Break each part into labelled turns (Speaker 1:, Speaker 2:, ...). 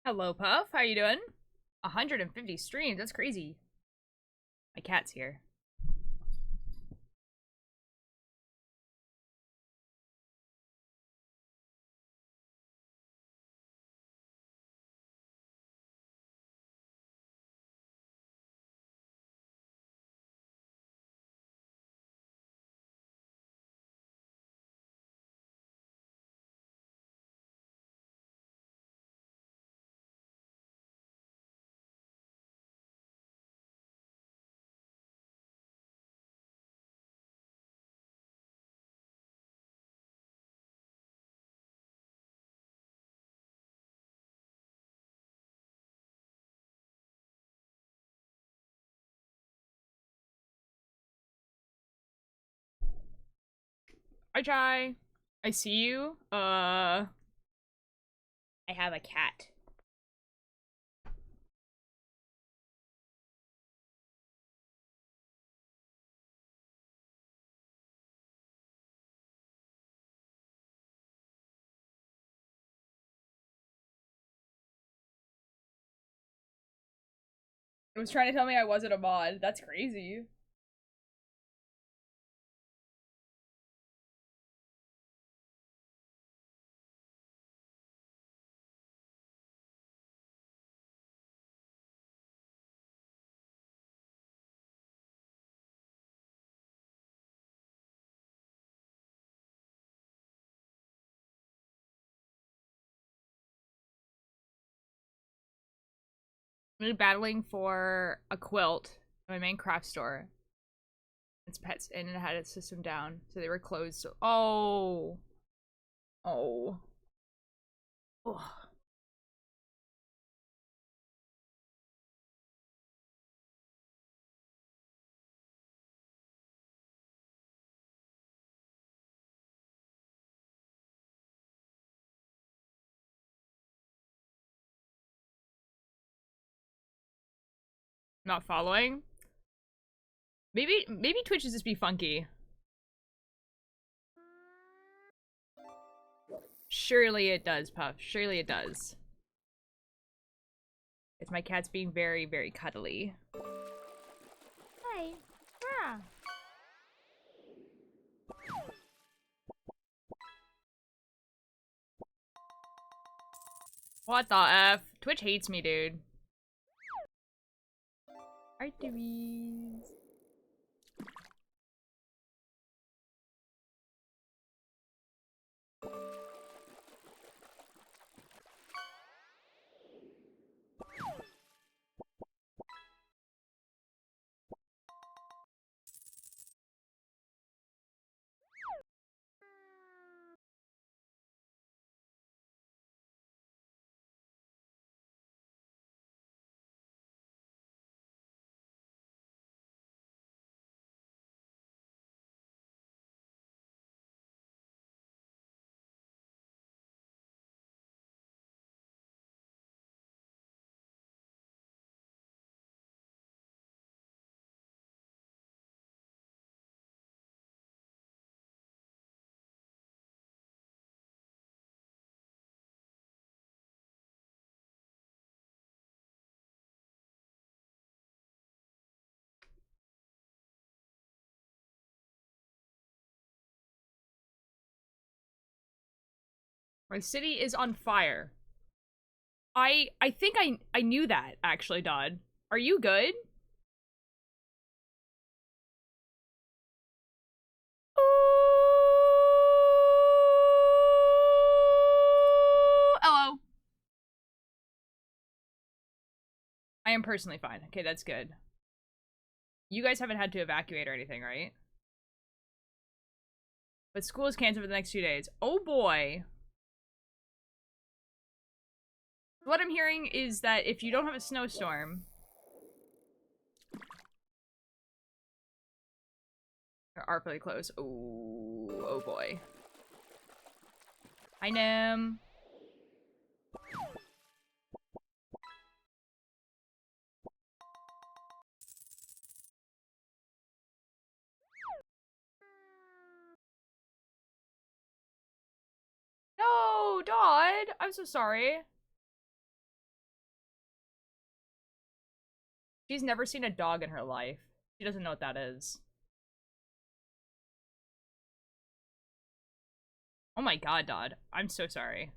Speaker 1: Hello, Puff. How you doing? 150 streams. That's crazy. My cat's here. I try. I see you. I have a cat. It was trying to tell me I wasn't a mod. That's crazy. I'm battling for a quilt at my main craft store. It's pets and it had its system down, so they were closed. So oh. Ugh. Not following. Maybe Twitch is just be funky. Surely it does, Puff. Surely it does. It's my cat's being very, very cuddly. Hi. Yeah. What the F? Twitch hates me, dude. Arteries. My city is on fire. I think I knew that, actually, Dodd. Are you good? Hello. I am personally fine. Okay, that's good. You guys haven't had to evacuate or anything, right? But school is canceled for the next 2 days. Oh boy. What I'm hearing is that if you don't have a snowstorm... Are really close. Oh boy. Hi, Nim. No, Dodd! I'm so sorry. She's never seen a dog in her life. She doesn't know what that is. Oh my god, Dodd. I'm so sorry.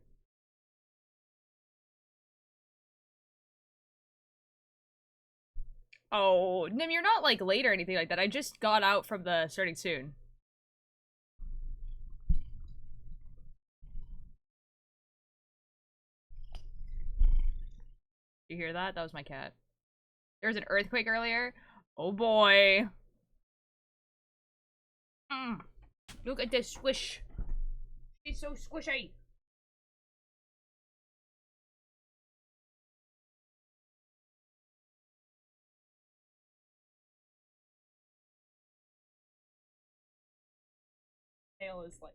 Speaker 1: Oh, Nim, you're not, like, late or anything like that. I just got out from the starting soon. You hear that? That was my cat. There was an earthquake earlier. Oh boy. Look at this squish. She's so squishy. Tail is like.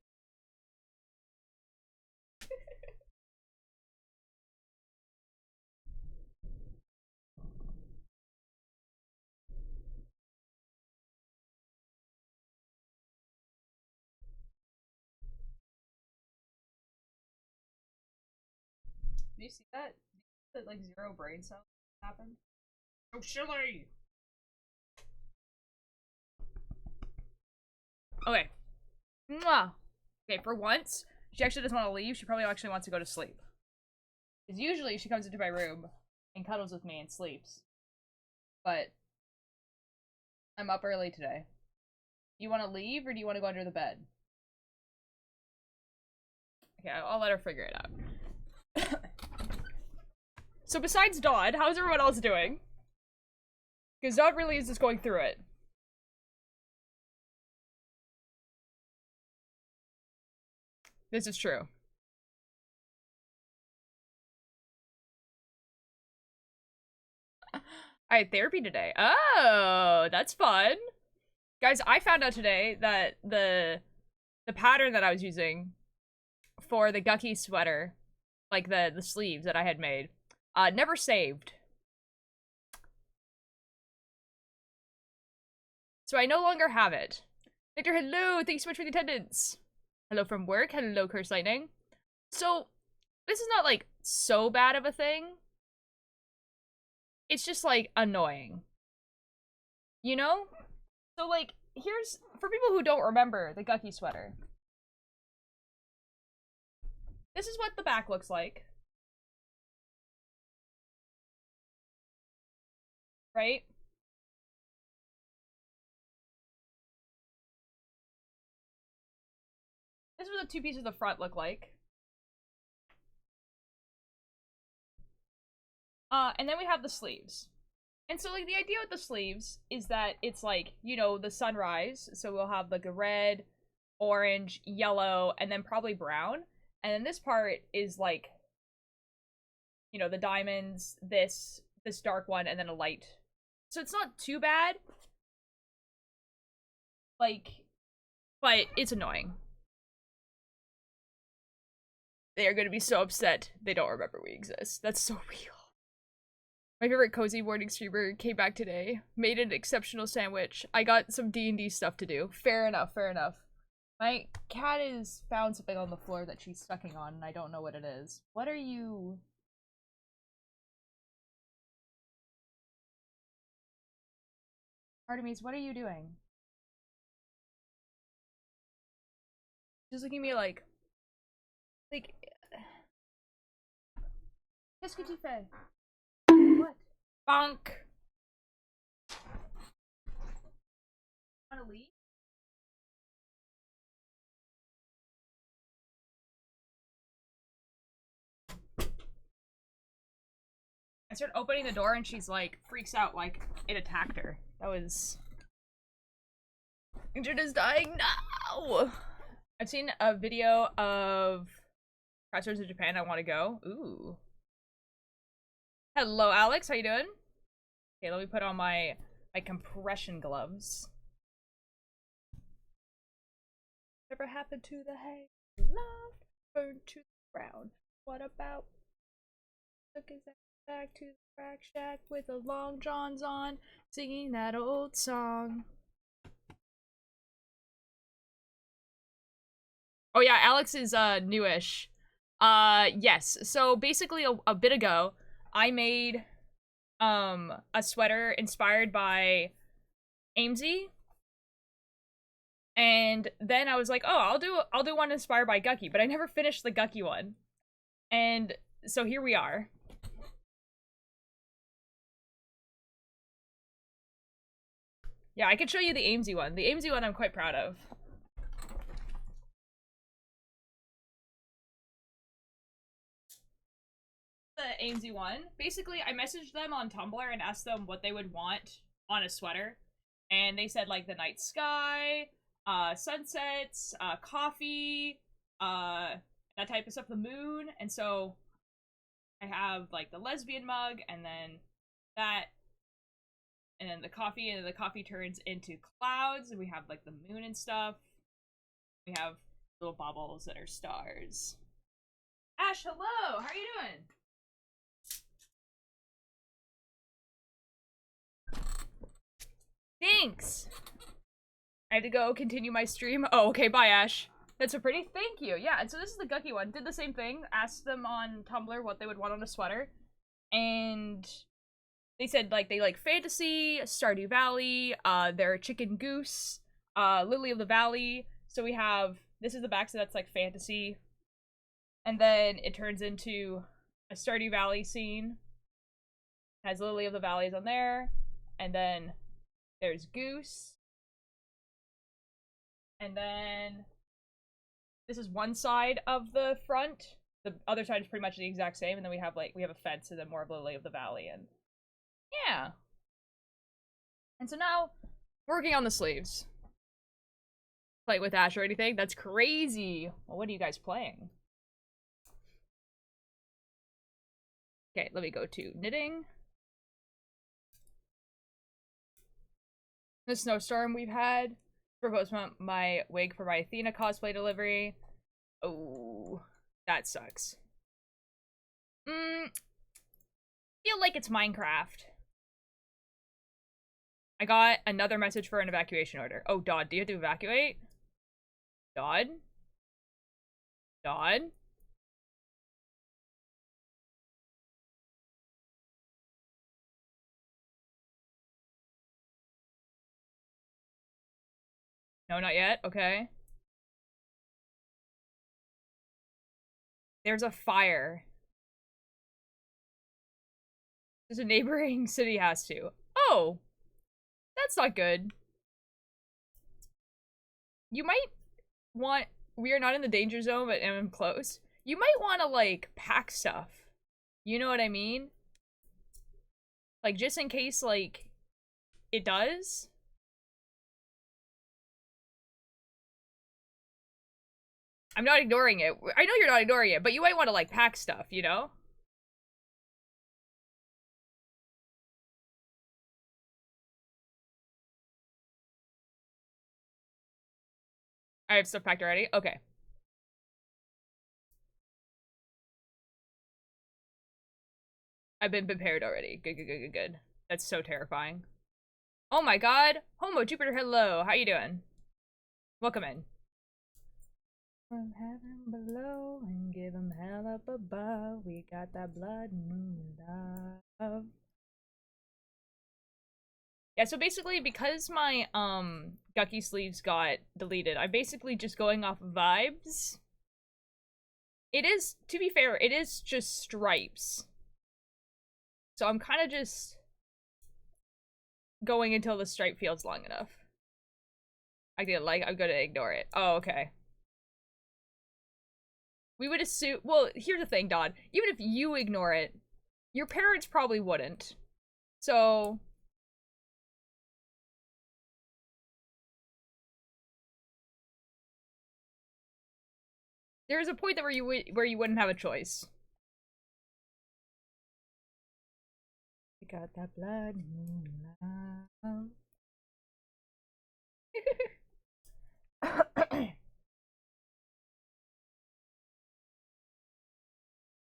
Speaker 1: Do you see that? That like 0 brain cells happened? So silly! Okay. Mwah! Okay, for once, she actually doesn't want to leave. She probably actually wants to go to sleep. Because usually she comes into my room and cuddles with me and sleeps. But I'm up early today. You want to leave or do you want to go under the bed? Okay, I'll let her figure it out. So besides Dodd, how's everyone else doing? Because Dodd really is just going through it. This is true. I had therapy today. Oh, that's fun. Guys, I found out today that the pattern that I was using for the Gucky sweater, like the sleeves that I had made, never saved. So I no longer have it. Victor, hello! Thanks so much for the attendance. Hello from work. Hello, Curse Lightning. So, this is not, like, so bad of a thing. It's just, like, annoying. You know? So, like, here's, for people who don't remember the Gucky sweater. This is what the back looks like. Right? This is what the 2 pieces of the front look like. And then we have the sleeves. And so, like, the idea with the sleeves is that it's, like, you know, the sunrise. So we'll have, like, a red, orange, yellow, and then probably brown. And then this part is, like, you know, the diamonds, this dark one, and then a light. So it's not too bad. Like, but it's annoying. They are going to be so upset they don't remember we exist. That's so real. My favorite cozy morning streamer came back today. Made an exceptional sandwich. I got some D&D stuff to do. Fair enough, fair enough. My cat has found something on the floor that she's sucking on, and I don't know what it is. What are you... Artemis, what are you doing? She's looking at me like... Qu'est-ce que tu fais? What? Bonk! Wanna leave? I start opening the door and she's like, freaks out like it attacked her. That was... Internet is dying now! I've seen a video of Crossroads of Japan. I want to go. Ooh. Hello, Alex. How you doing? Okay, let me put on my compression gloves. Whatever happened to the hay? Love burned to the ground. What about? Took his ass back to the crack shack with the long johns on, singing that old song. Oh yeah, Alex is newish. Yes. So basically a bit ago, I made a sweater inspired by Amesy. And then I was like, oh, I'll do one inspired by Gucky, but I never finished the Gucky one. And so here we are. Yeah, I could show you the Amesy one. The Amesy one I'm quite proud of. The Amesy one. Basically, I messaged them on Tumblr and asked them what they would want on a sweater. And they said, like, the night sky, sunsets, coffee, that type of stuff, the moon. And so I have, like, the lesbian mug, and then that, and then the coffee, and then the coffee turns into clouds, and we have, like, the moon and stuff. We have little bubbles that are stars. Ash, hello! How are you doing? Thanks! I had to go continue my stream. Oh, okay, bye, Ash. That's a pretty thank you. Yeah, and so this is the Gucky one. Did the same thing. Asked them on Tumblr what they would want on a sweater. And they said, like, they like fantasy, Stardew Valley, their chicken goose, Lily of the Valley. So we have, this is the back, so that's like fantasy. And then it turns into a Stardew Valley scene. Has Lily of the Valleys on there. And then there's Goose. And then this is one side of the front. The other side is pretty much the exact same. And then we have like, we have a fence and then more of Lily of the Valley. And yeah. And so now, working on the sleeves. Play with Ash or anything? That's crazy. Well, what are you guys playing? Okay, let me go to knitting. The snowstorm we've had. Proposed my wig for my Athena cosplay delivery. Oh, that sucks. Feel like it's Minecraft. I got another message for an evacuation order. Oh, Dodd, do you have to evacuate? Dodd? Dodd? No, not yet. Okay. There's a fire. There's a neighboring city has to. Oh! That's not good. You might want... We are not in the danger zone, but I'm close. You might want to, like, pack stuff. You know what I mean? Like, just in case, like, it does. I'm not ignoring it. I know you're not ignoring it, but you might want to, like, pack stuff, you know? I have stuff packed already? Okay. I've been prepared already. Good, good, good, good, good. That's so terrifying. Oh my god! Homo Jupiter, hello! How you doing? Welcome in. From heaven below and give him hell up above. We got that blood moon love. Yeah, so basically, because my, Gucky sleeves got deleted, I'm basically just going off vibes. It is, to be fair, it is just stripes. So I'm kind of just going until the stripe feels long enough. I'm gonna ignore it. Oh, okay. We would assume, well, here's the thing, Dodd. Even if you ignore it, your parents probably wouldn't. So... There's a point that where you wouldn't have a choice. We got that blood moon love.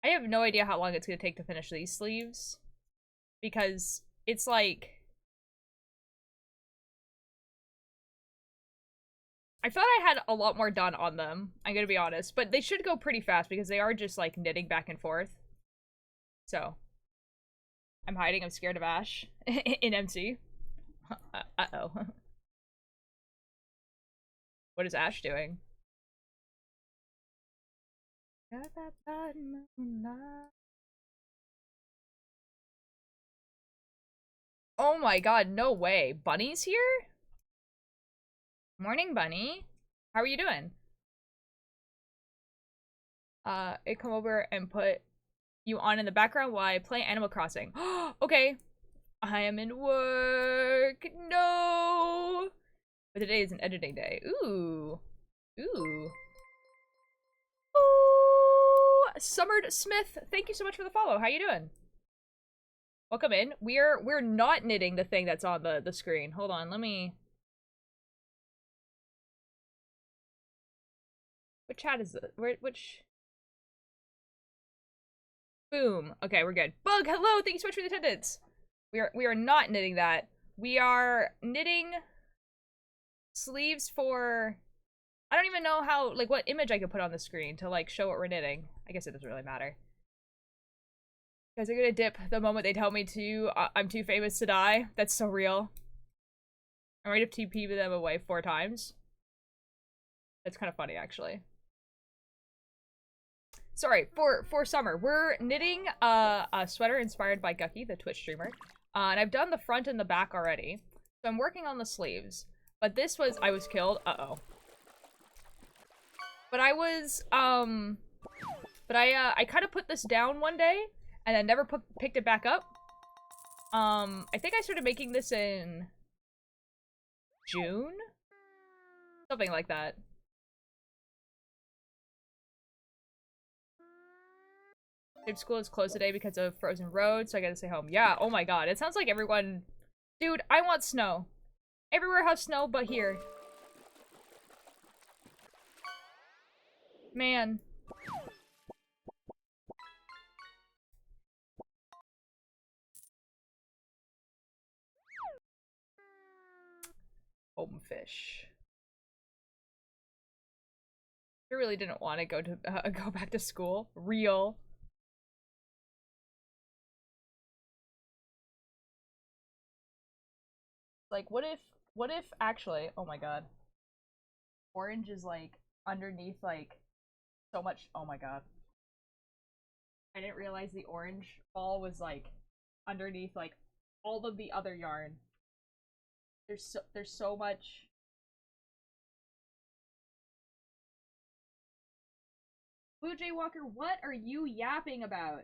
Speaker 1: I have no idea how long it's gonna take to finish these sleeves. Because it's like... I thought I had a lot more done on them, I'm gonna be honest. But they should go pretty fast because they are just like knitting back and forth. So. I'm hiding. I'm scared of Ash in MC. Uh-oh. What is Ash doing? Oh my god, no way. Bunny's here? Morning, Bunny. How are you doing? It come over and put you on in the background while I play Animal Crossing. Okay. I am in work. No. But today is an editing day. Ooh. Ooh. Ooh. Summered Smith, thank you so much for the follow. How you doing? Welcome in. We're not knitting the thing that's on the screen. Hold on, let me. What chat is it? Which? Boom. Okay, we're good. Bug, hello. Thank you so much for the attendance. We are not knitting that. We are knitting sleeves for. I don't even know how, like, what image I could put on the screen to, like, show what we're knitting. I guess it doesn't really matter. Guys, I'm gonna dip the moment they tell me to. I'm too famous to die. That's so real. I'm ready to TP them away 4 times. That's kind of funny, actually. Sorry, for summer, we're knitting a sweater inspired by Gucky, the Twitch streamer. And I've done the front and the back already. So I'm working on the sleeves. But this was, I was killed. Uh-oh. But I was, I kind of put this down one day, and I never picked it back up. I think I started making this in June? Something like that. School is closed today because of frozen roads, so I gotta stay home. Yeah, oh my god. It sounds like everyone... Dude, I want snow. Everywhere has snow but here. Man. Home fish. I really didn't want to go back to school. Real. Like, what if actually, oh my god. Orange is, like, underneath, like, so much, oh my god. I didn't realize the orange ball was, like, underneath, like, all of the other yarn. There's so much. Blue Jay Walker, what are you yapping about?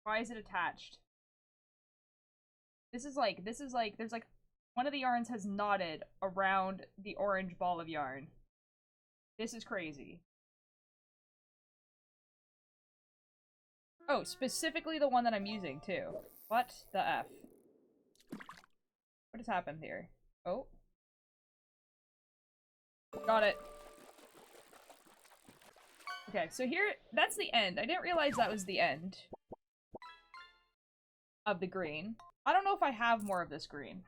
Speaker 1: Why is it attached? This is like, there's like, one of the yarns has knotted around the orange ball of yarn. This is crazy. Oh, specifically the one that I'm using, too. What the F? What has happened here? Oh. Got it. Okay, so here, that's the end. I didn't realize that was the end of the green. I don't know if I have more of this green.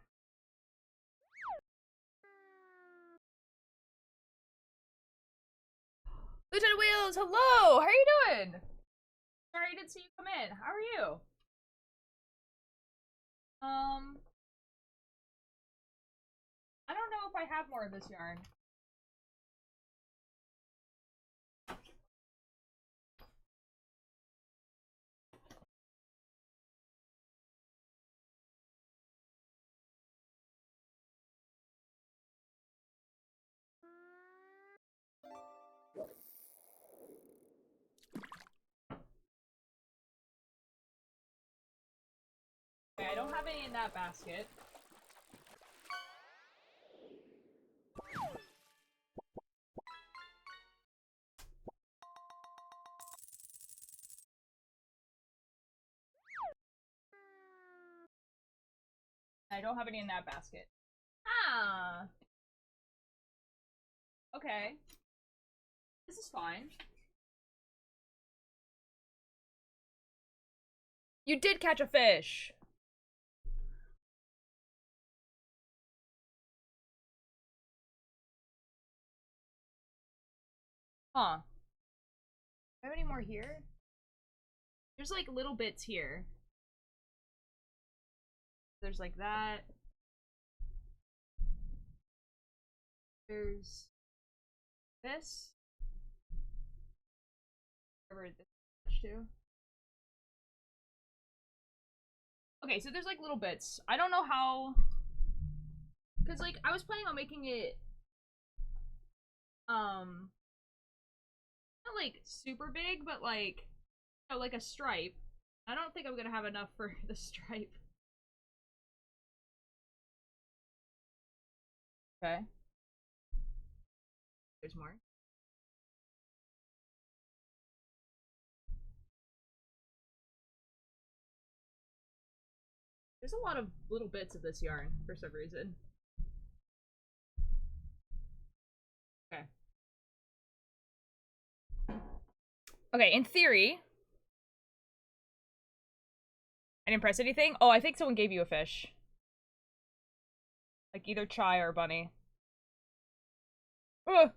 Speaker 1: Lieutenant Wheels, hello! How are you doing? Sorry I didn't see you come in. How are you? I don't know if I have more of this yarn. Okay, I don't have any in that basket. I don't have any in that basket. Ah. Okay. This is fine. You did catch a fish! Huh. Do I have any more here? There's like little bits here. There's like that. There's this. Whatever this is to. Okay, so there's like little bits. I don't know how, because like I was planning on making it not like super big, but like, you know, like a stripe. I don't think I'm gonna have enough for the stripe. Okay. There's more. There's a lot of little bits of this yarn for some reason. Okay. Okay, in theory. I didn't press anything? Oh, I think someone gave you a fish. Like either Chai or Bunny. Ugh.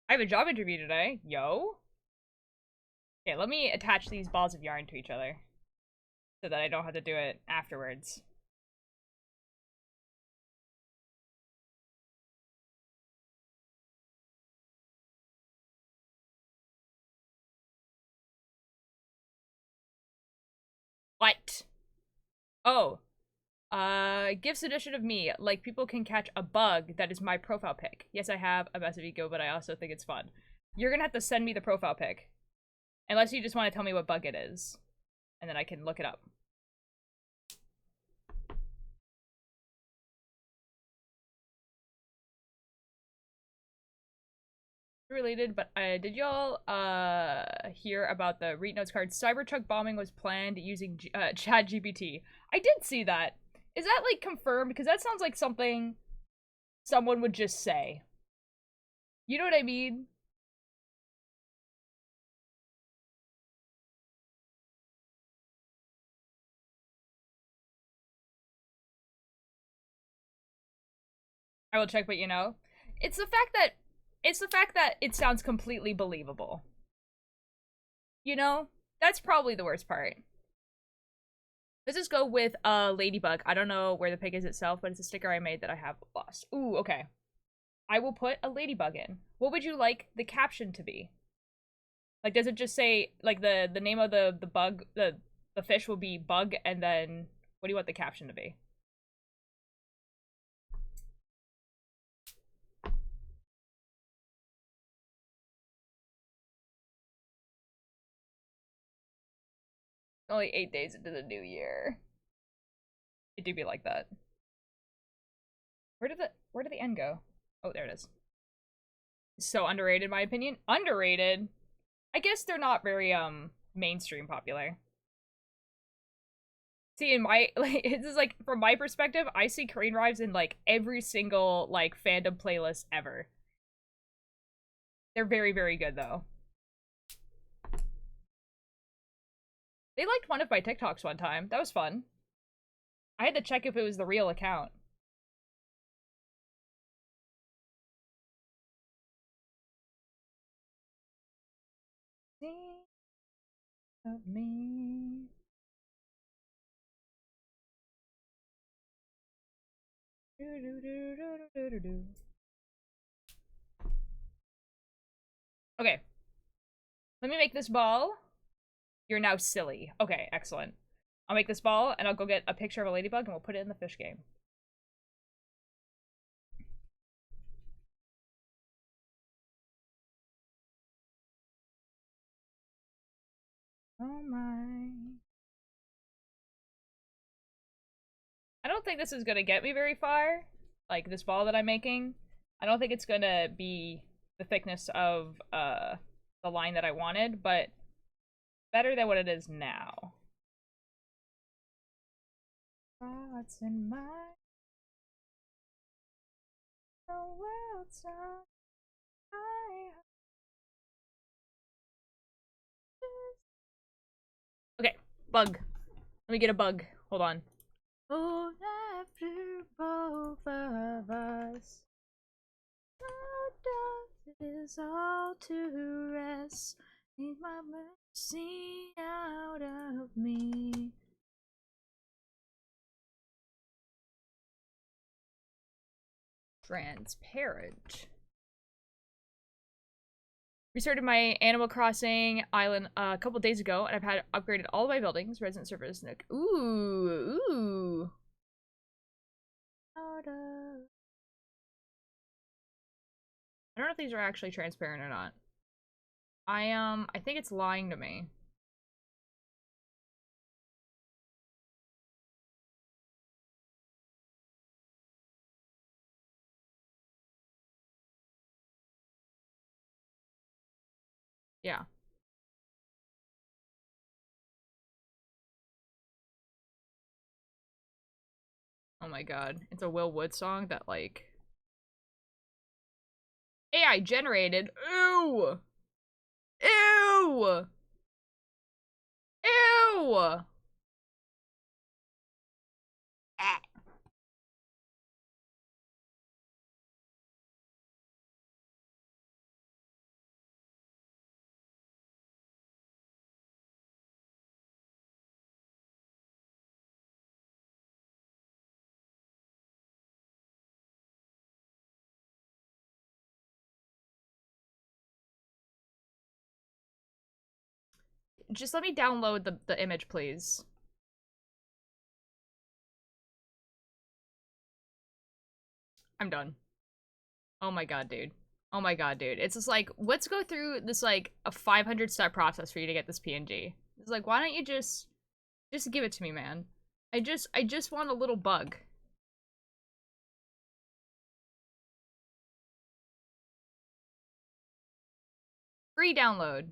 Speaker 1: I have a job interview today. Yo. Okay, let me attach these balls of yarn to each other. So that I don't have to do it afterwards. What? Oh. Gifts edition of me. Like, people can catch a bug that is my profile pic. Yes, I have a massive ego, but I also think it's fun. You're gonna have to send me the profile pic. Unless you just want to tell me what bug it is. And then I can look it up. Related, but did y'all hear about the Read Notes card? Cybertruck bombing was planned using ChatGPT. I did see that. Is that like confirmed? Because that sounds like something someone would just say. You know what I mean? I will check, but you know, it's the fact that it sounds completely believable. You know, that's probably the worst part. Let's just go with ladybug. I don't know where the pig is itself, but it's a sticker I made that I have lost. Ooh, okay. I will put a ladybug in. What would you like the caption to be? Like, does it just say, like, the name of the bug, the fish will be bug, and then what do you want the caption to be? Only 8 days into the new year. It do be like that. Where did the end go? Oh, there it is. So underrated, in my opinion. Underrated? I guess they're not very, mainstream popular. See, in my, like, this is, like, from my perspective, I see Crane Rives in, like, every single, like, fandom playlist ever. They're very, very good, though. They liked one of my TikToks one time. That was fun. I had to check if it was the real account. Think of me. Okay. Let me make this ball. You're now silly. Okay, excellent. I'll make this ball, and I'll go get a picture of a ladybug, and we'll put it in the fish game. Oh my. I don't think this is gonna get me very far. Like, this ball that I'm making. I don't think it's gonna be the thickness of, the line that I wanted, but better than what it is now. Thoughts in my the world's on fire. Okay, bug. Let me get a bug. Hold on. Oh, after both of us, how does It is all to rest. Take my mercy out of me. Transparent. Restarted my Animal Crossing island a couple days ago, and I've had upgraded all of my buildings. Resident Service Nook. Ooh, ooh. I don't know if these are actually transparent or not. I think it's lying to me. Yeah. Oh my god. It's a Will Wood song that, like... AI generated? Ew! Ew! Ew! Just let me download the image, please. I'm done. Oh my god, dude. Oh my god, dude. It's just like, let's go through this, like, a 500-step process for you to get this PNG. It's like, why don't you just give it to me, man? I just want a little bug. Free download.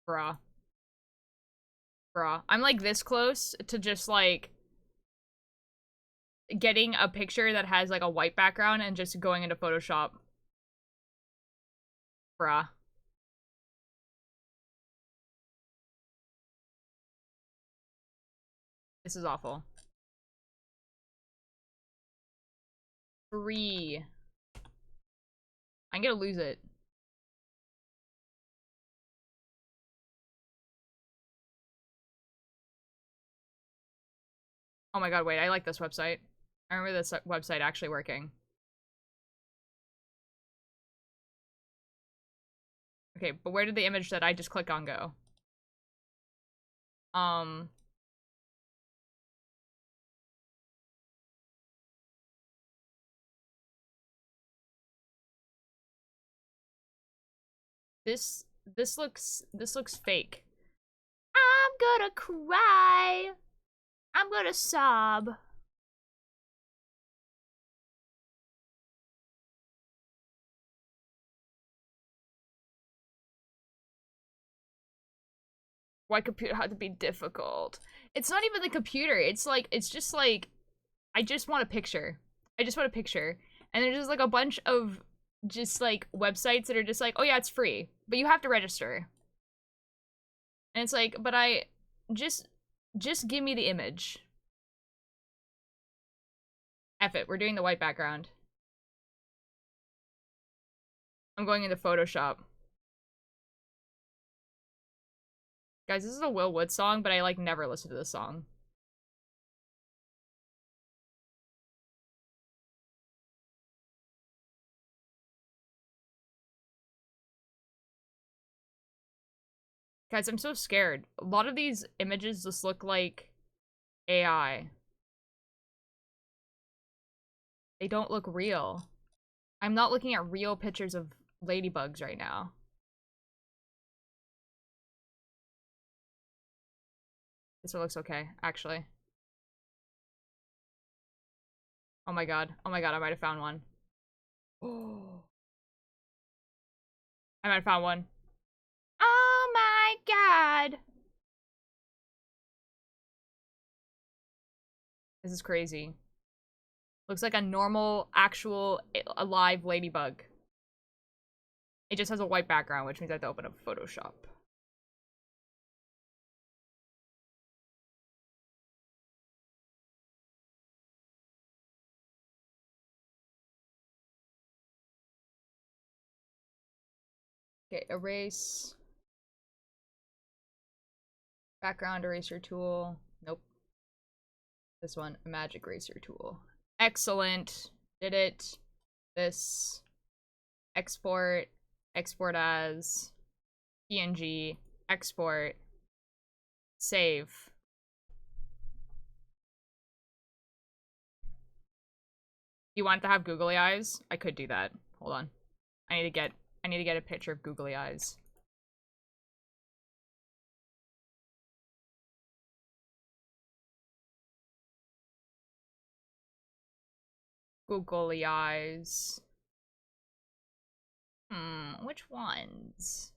Speaker 1: Bruh. Bruh. I'm, like, this close to just, like, getting a picture that has, like, a white background and just going into Photoshop. Bruh. This is awful. Free. I'm gonna lose it. Oh my god, wait, I like this website. I remember this website actually working. Okay, but where did the image that I just clicked on go? This this looks fake. I'm gonna cry. I'm gonna sob. Why computer had to be difficult? It's not even the computer. It's like, it's just like, I just want a picture. I just want a picture. And there's just like a bunch of just like websites that are just like, oh yeah, it's free, but you have to register. And it's like, but I just give me the image. F it, we're doing the white background. I'm going into Photoshop. Guys, this is a Will Wood song, but I like never listen to this song. Guys, I'm so scared. A lot of these images just look like AI. They don't look real. I'm not looking at real pictures of ladybugs right now. This one looks okay, actually. Oh my god. Oh my god, I might have found one. Oh. I might have found one. Oh my god! This is crazy. Looks like a normal, actual, alive ladybug. It just has a white background, which means I have to open up Photoshop. Okay, erase. Background eraser tool. Nope. This one, a magic eraser tool. Excellent. Did it. This. Export. Export as. PNG. Export. Save. You want it to have googly eyes? I could do that. Hold on. I need to get a picture of googly eyes. Googly eyes. Which ones?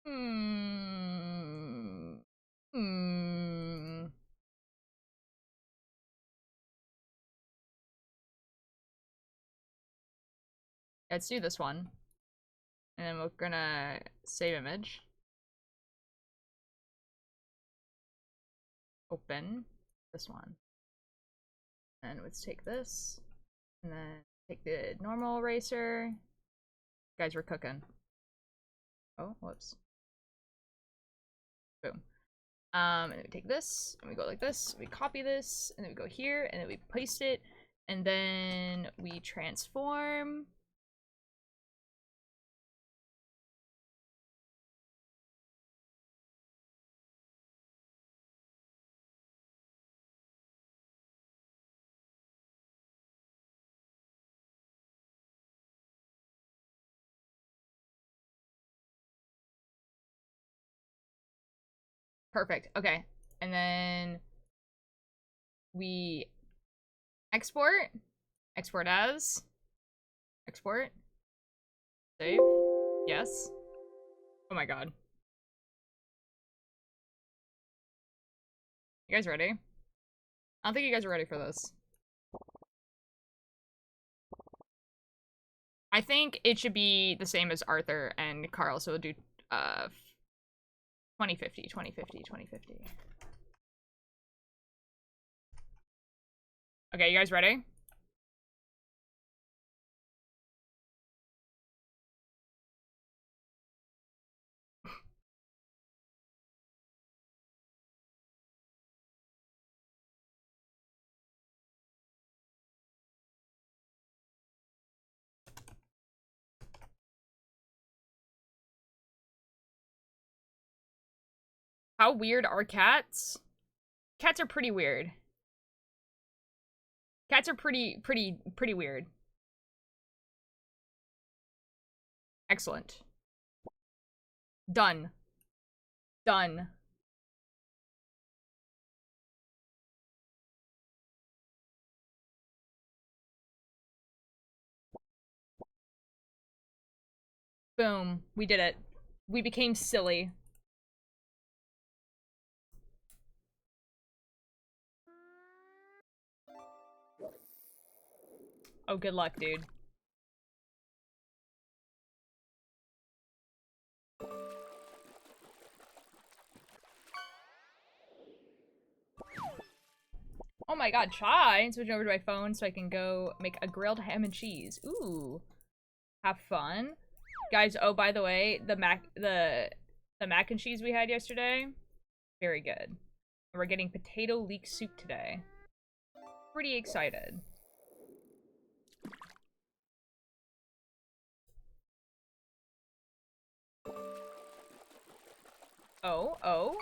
Speaker 1: Hmm. Hmm. Let's do this one. And then we're gonna save image. Open this one. And let's take this. And then take the normal eraser. Guys, we're cooking. Oh, whoops. Boom. And then we take this, and we go like this, we copy this, and then we go here, and then we paste it, and then we transform. Perfect. Okay. And then we export. Export as. Export. Save. Yes. Oh my god. You guys ready? I don't think you guys are ready for this. I think it should be the same as Arthur and Carl, so we'll do 2050, 2050, 2050. Okay, you guys ready? How weird are cats? Cats are pretty weird. Cats are pretty weird. Excellent. Done. Done. Boom. We did it. We became silly. Oh, good luck, dude. Oh my god, chai! Switching over to my phone so I can go make a grilled ham and cheese. Ooh. Have fun. Guys, oh, by the way, the mac and cheese we had yesterday, very good. We're getting potato leek soup today. Pretty excited. Oh.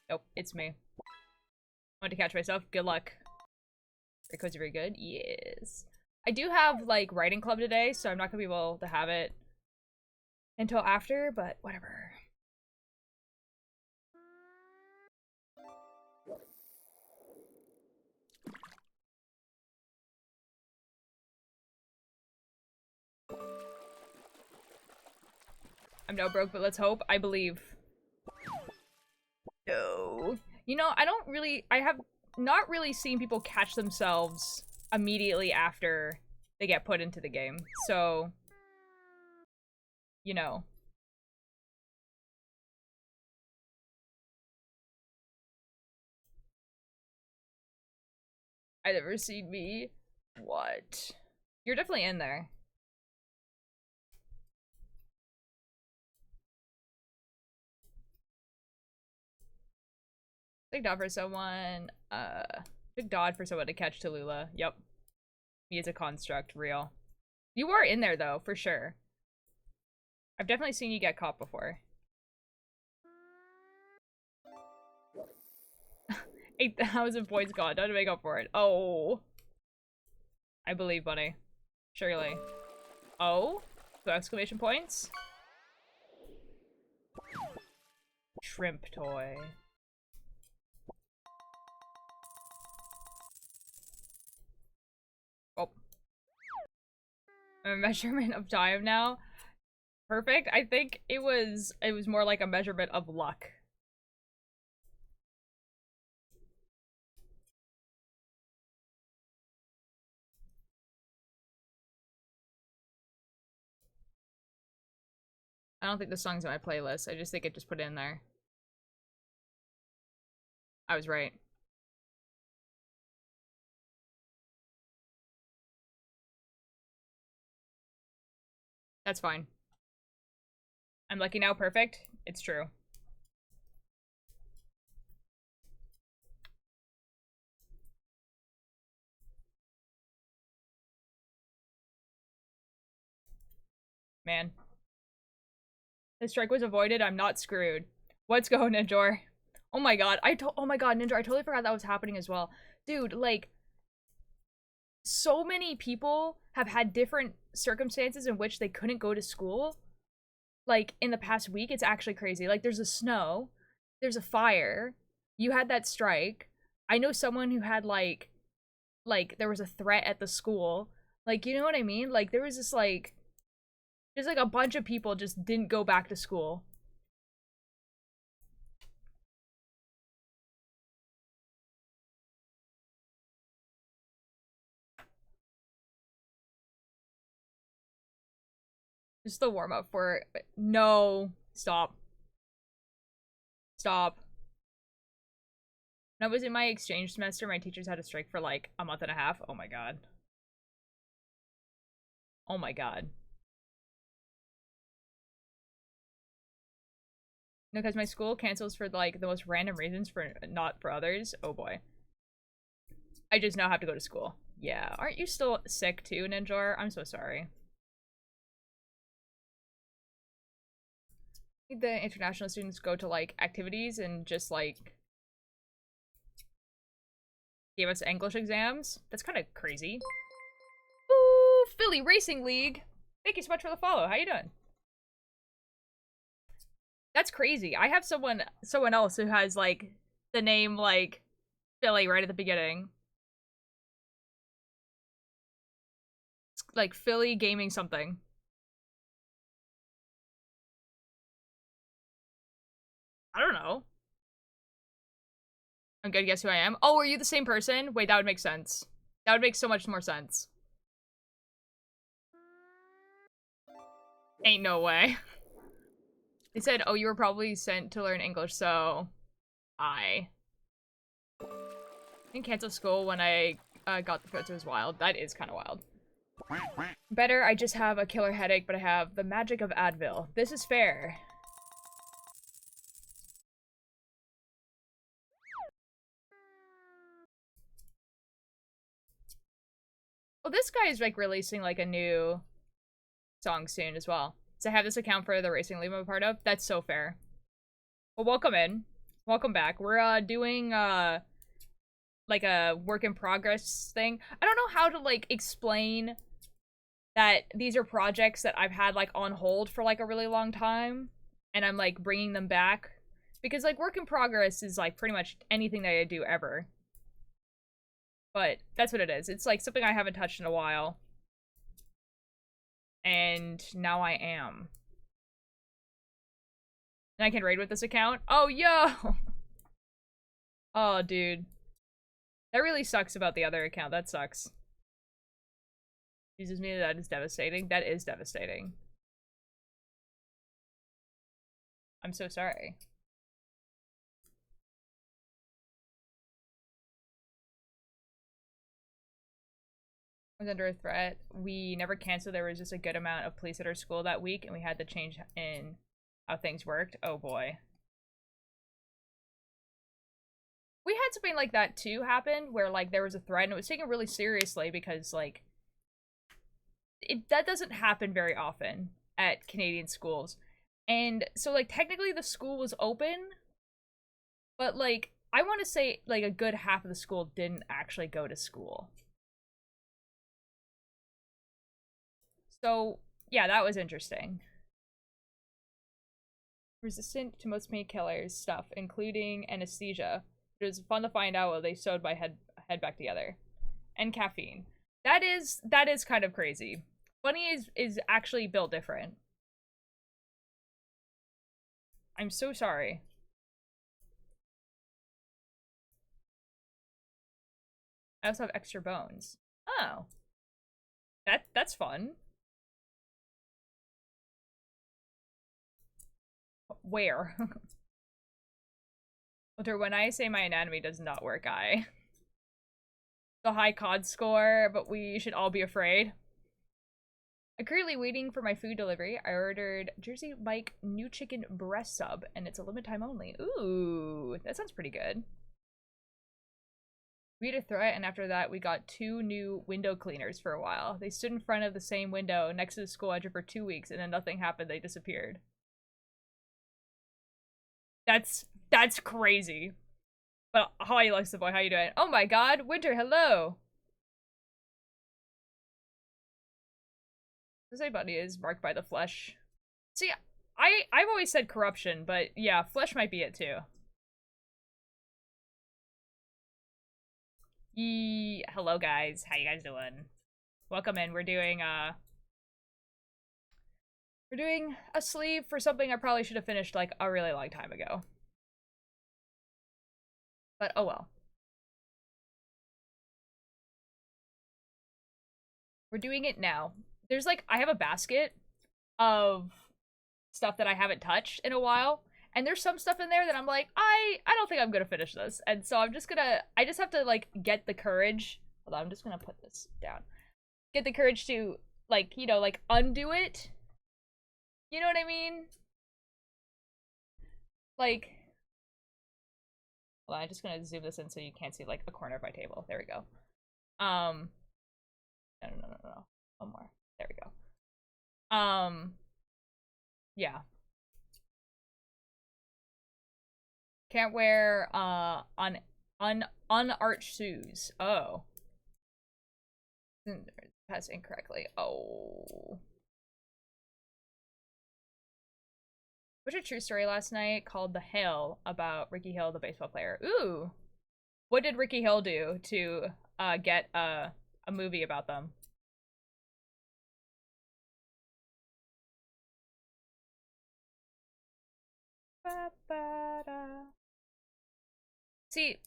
Speaker 1: Nope, it's me. I want to catch myself. Good luck. Very cozy, very good. Yes. I do have, like, writing club today, so I'm not gonna be able to have it until after, but whatever. I'm now broke, but let's hope. I believe. No. You know, I have not really seen people catch themselves immediately after they get put into the game. So, you know. I never seen me. What? You're definitely in there. Big dot for someone. Big dot for someone to catch Tallulah. Yep. Me as a construct, real. You are in there though, for sure. I've definitely seen you get caught before. 8,000 points gone. Time to make up for it. Oh. I believe, buddy. Surely. Oh? 2 exclamation points? Shrimp toy. Oh. A measurement of time now. Perfect. I think it was more like a measurement of luck. I don't think the song's on my playlist. I just think it just put it in there. I was right. That's fine. I'm lucky now. Perfect. It's true. Man. The strike was avoided. I'm not screwed. Let's go, Ninjor. Oh my god. Oh my god, Ninjor. I totally forgot that was happening as well. Dude, like, so many people have had different circumstances in which they couldn't go to school. Like, in the past week, it's actually crazy. Like, there's a snow. There's a fire. You had that strike. I know someone who had, like, there was a threat at the school. Like, you know what I mean? Like, there was this, like, just, like, a bunch of people just didn't go back to school. Just the warm-up for it. No. Stop. Stop. When I was in my exchange semester, my teachers had a strike for, like, a month and a half. Oh my god. Oh my god. No, because my school cancels for, like, the most random reasons for not for others. Oh boy. I just now have to go to school. Yeah. Aren't you still sick too, Ninjor? I'm so sorry. The international students go to, like, activities and just, like, gave us English exams. That's kind of crazy. Ooh, Philly Racing League. Thank you so much for the follow. How you doing? That's crazy. I have someone else who has, like, the name, like, Philly right at the beginning. It's like Philly Gaming something. I don't know. I'm gonna guess who I am. Oh, are you the same person? Wait, that would make sense. That would make so much more sense. Ain't no way. They said, oh, you were probably sent to learn English, so I didn't cancel school when I got the threats. It was wild. That is kind of wild. Better, I just have a killer headache, but I have the magic of Advil. This is fair. Well, this guy is, like, releasing, like, a new song soon as well. So I have this account for the racing league I'm a part of. That's so fair. Well, welcome in. Welcome back. We're, doing, like, a work in progress thing. I don't know how to, like, explain that these are projects that I've had, like, on hold for, like, a really long time. And I'm, like, bringing them back. Because, like, work in progress is, like, pretty much anything that I do ever. But that's what it is. It's, like, something I haven't touched in a while. And now I am. And I can raid with this account? Oh, yo! Oh, dude. That really sucks about the other account. That sucks. Uses me, that is devastating. That is devastating. I'm so sorry. I was under a threat. We never canceled. There was just a good amount of police at our school that week, and we had to change in how things worked. Oh boy. We had something like that too happen, where like there was a threat and it was taken really seriously because like that doesn't happen very often at Canadian schools. And so like technically the school was open, but like I want to say like a good half of the school didn't actually go to school. So yeah, that was interesting. Resistant to most painkillers stuff, including anesthesia. It was fun to find out while they sewed my head back together. And caffeine. That is kind of crazy. Bunny is actually built different. I'm so sorry. I also have extra bones. Oh. That's fun. Where? When I say my anatomy does not work, the high COD score, but we should all be afraid. I'm currently waiting for my food delivery. I ordered Jersey Mike new chicken breast sub, and it's a limited time only. Ooh, that sounds pretty good. We had a threat, and after that, we got 2 new window cleaners for a while. They stood in front of the same window next to the school edge for 2 weeks, and then nothing happened. They disappeared. That's crazy. But hi, Alexa boy, how you doing? Oh my god, Winter, hello! This buddy is marked by the flesh. See, I've always said corruption, but yeah, flesh might be it too. Hello guys, how you guys doing? Welcome in. We're doing a sleeve for something I probably should have finished like a really long time ago. But oh well. We're doing it now. There's like, I have a basket of stuff that I haven't touched in a while. And there's some stuff in there that I'm like, I don't think I'm gonna finish this. And so I'm just gonna, I just have to like get the courage. Hold on, I'm just gonna put this down. Get the courage to like, you know, like undo it. You know what I mean? Like, well, I'm just gonna zoom this in so you can't see like a corner of my table. There we go. No. One more. There we go. Yeah. Can't wear unarched shoes. Oh. That's incorrectly. Oh. Watched a true story last night called The Hill about Ricky Hill, the baseball player. Ooh. What did Ricky Hill do to get a movie about them? See,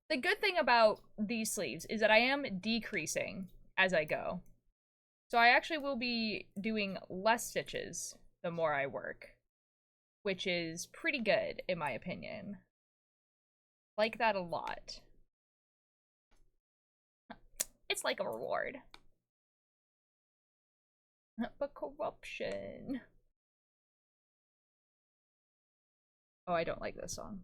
Speaker 1: the good thing about these sleeves is that I am decreasing as I go. So I actually will be doing less stitches the more I work, which is pretty good in my opinion. Like that a lot. It's like a reward. But corruption. Oh, I don't like this song.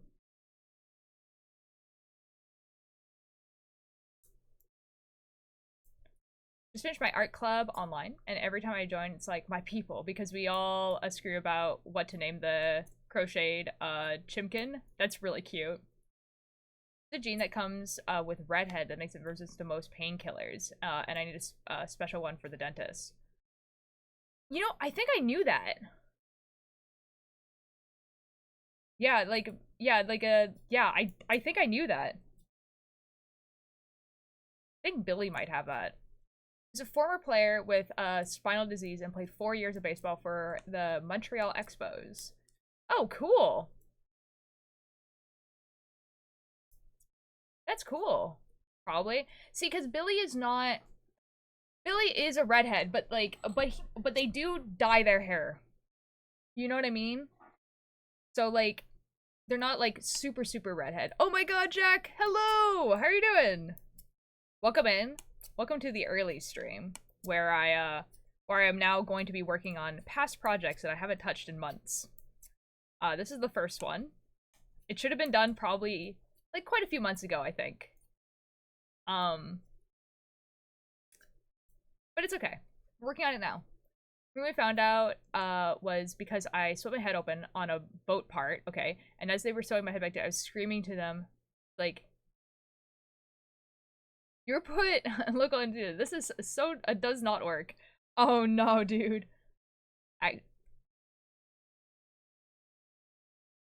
Speaker 1: Just finished my art club online, and every time I join, it's like my people, because we all screw about what to name the crocheted chimkin. That's really cute. The gene that comes with redhead that makes it resistant to most painkillers, and I need a special one for the dentist. You know, I think I knew that. Yeah, I think I knew that. I think Billy might have that. He's a former player with spinal disease and played 4 years of baseball for the Montreal Expos. Oh, cool. That's cool. Probably. See, because Billy is not... Billy is a redhead, but like, but they do dye their hair. You know what I mean? So like, they're not like super, super redhead. Oh my god, Jack! Hello! How are you doing? Welcome in. Welcome to the early stream, where I am now going to be working on past projects that I haven't touched in months. This is the first one. It should have been done probably, like, quite a few months ago, I think. But it's okay. We're working on it now. When we found out was because I sewed my head open on a boat part, okay? And as they were sewing my head back down, I was screaming to them, like, you're put look on this is so it does not work. Oh no, dude.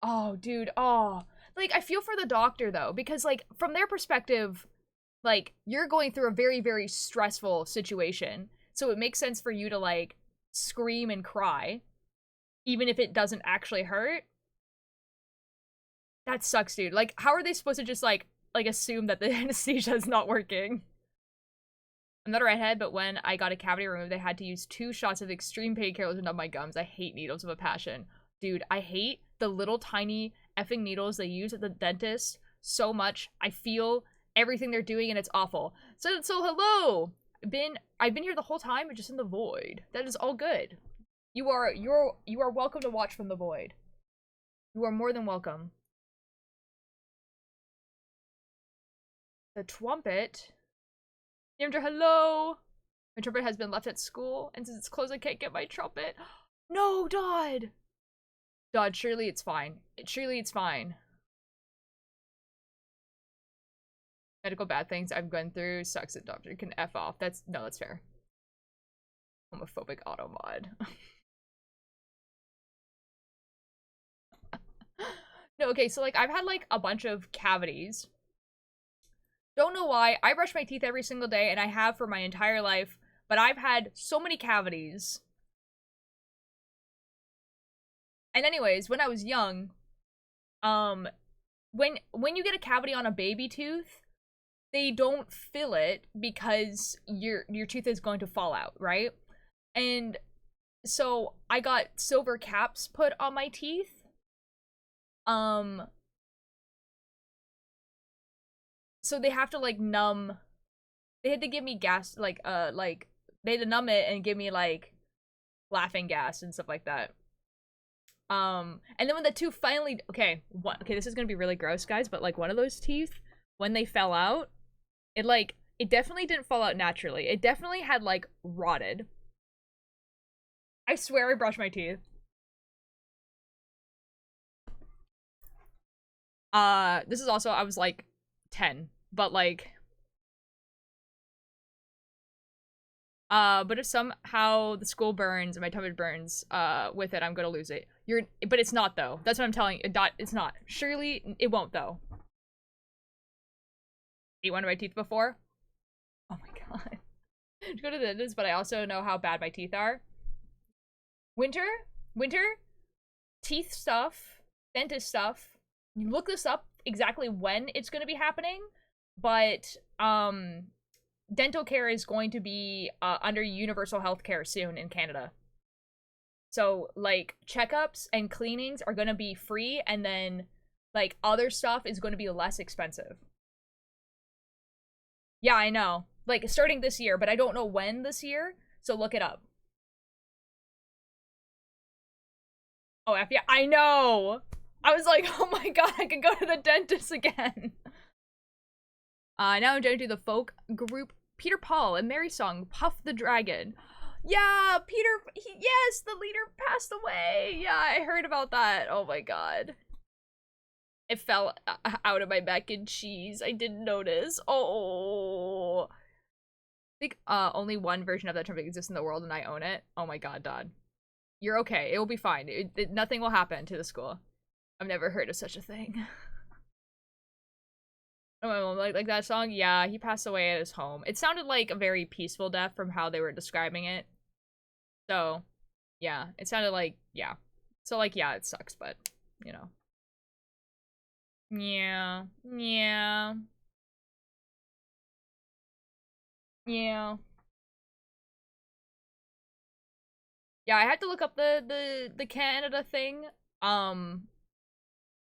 Speaker 1: Oh, dude. Oh. Like, I feel for the doctor though, because like from their perspective, like, you're going through a very, very stressful situation. So it makes sense for you to like scream and cry, even if it doesn't actually hurt. That sucks, dude. Like, how are they supposed to just like assume that the anesthesia is not working? I'm not a redhead, but when I got a cavity removed, they had to use 2 shots of extreme painkillers to numb my gums. I hate needles with a passion. Dude, I hate the little tiny effing needles they use at the dentist so much. I feel everything they're doing and it's awful. So hello! I've been here the whole time, but just in the void. That is all good. You are welcome to watch from the void. You are more than welcome. The trumpet. Yamdra, hello! My trumpet has been left at school, and since it's closed, I can't get my trumpet. No, Dodd! Dodd, surely it's fine. Surely it's fine. Medical bad things I've gone through. Sucks that doctor can F off. That's fair. Homophobic auto mod. No, okay, so like I've had like a bunch of cavities. Don't know why. I brush my teeth every single day, and I have for my entire life, but I've had so many cavities. And anyways, when I was young, when you get a cavity on a baby tooth, they don't fill it because your tooth is going to fall out, right? And so I got silver caps put on my teeth. So they have to like numb. They had to give me gas, like they had to numb it and give me like laughing gas and stuff like that. And then when the tooth finally, okay, this is gonna be really gross, guys, but like one of those teeth, when they fell out, it definitely didn't fall out naturally. It definitely had like rotted. I swear I brushed my teeth. This is also, I was like 10, but like, but if somehow the school burns and my tummy burns, with it, I'm gonna lose it. But it's not though. That's what I'm telling you. It's not. Surely it won't though. Ate one of my teeth before? Oh my god. Go to the dentist, but I also know how bad my teeth are. Winter, teeth stuff, dentist stuff. You look this up exactly when it's gonna be happening, but dental care is going to be under universal health care soon in Canada. So like checkups and cleanings are gonna be free, and then like other stuff is going to be less expensive. Yeah, I know. Like starting this year, but I don't know when this year, so look it up. Oh, F yeah, I know! I was like, oh my god, I can go to the dentist again. Now I'm going to do the folk group Peter Paul and Mary song, Puff the Dragon. Yeah, yes, the leader passed away. Yeah, I heard about that. Oh my god. It fell out of my mac and cheese. I didn't notice. Oh. I think only one version of that trumpet exists in the world and I own it. Oh my god, Dodd. You're okay. It will be fine. Nothing will happen to the school. I've never heard of such a thing. Oh, like that song? Yeah, he passed away at his home. It sounded like a very peaceful death from how they were describing it. So, yeah, it sounded like, yeah. So, like, yeah, it sucks, but, you know. Yeah. Yeah. Yeah. Yeah, I had to look up the Canada thing. Um,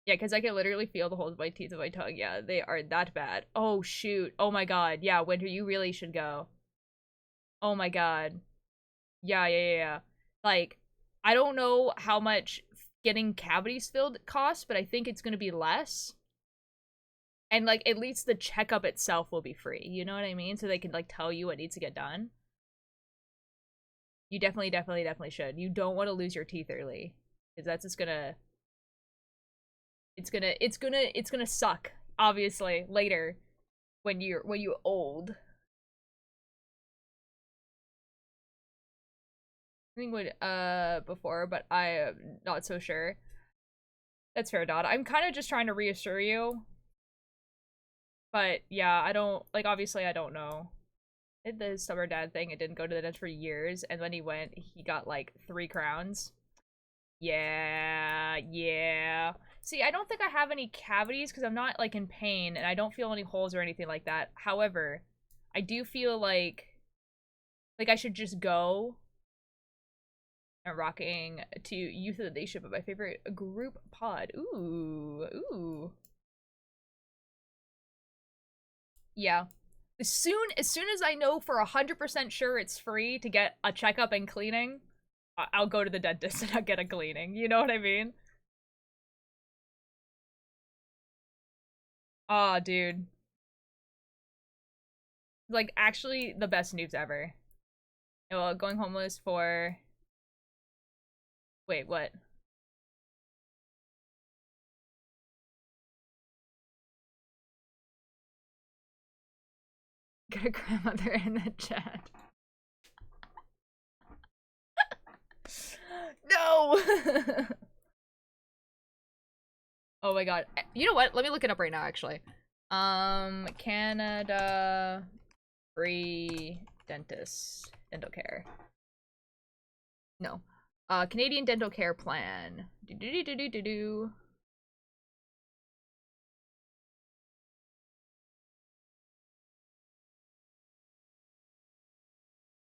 Speaker 1: yeah, because I can literally feel the holes in my teeth and my tongue. Yeah, they are that bad. Oh, shoot. Oh my god. Yeah, Winter, you really should go. Oh my god. Yeah, yeah, yeah, yeah. Like, I don't know how much getting cavities filled costs, but I think it's gonna be less. And, like, at least the checkup itself will be free. You know what I mean? So they can, like, tell you what needs to get done. You definitely, definitely, definitely should. You don't want to lose your teeth early. Because that's just gonna... It's gonna suck, obviously, later. When you're old. I think would, before, but I am not so sure. That's fair, Dot. I'm kind of just trying to reassure you. But, yeah, I don't... Like, obviously, I don't know. Did the summer dad thing. It didn't go to the dentist for years, and when he went, he got like 3 crowns. Yeah, yeah. See, I don't think I have any cavities because I'm not like in pain, and I don't feel any holes or anything like that. However, I do feel like I should just go. I'm rocking to Youth of the Nation, but my favorite group pod. Ooh, ooh. Yeah. As soon as I know for 100% sure it's free to get a checkup and cleaning, I'll go to the dentist and I'll get a cleaning. You know what I mean? Aw, dude. Like, actually, the best news ever. Well, going homeless for... Wait, what? Got a grandmother in the chat. No! Oh my god. You know what? Let me look it up right now, actually. Canada free dentist. Dental care. No. Canadian dental care plan. Do do do do do do do.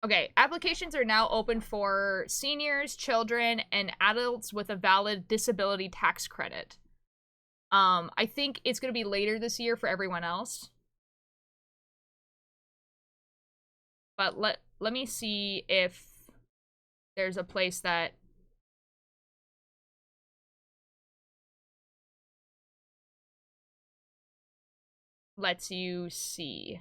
Speaker 1: Okay, applications are now open for seniors, children, and adults with a valid disability tax credit. I think it's gonna be later this year for everyone else. But let me see if there's a place that lets you see.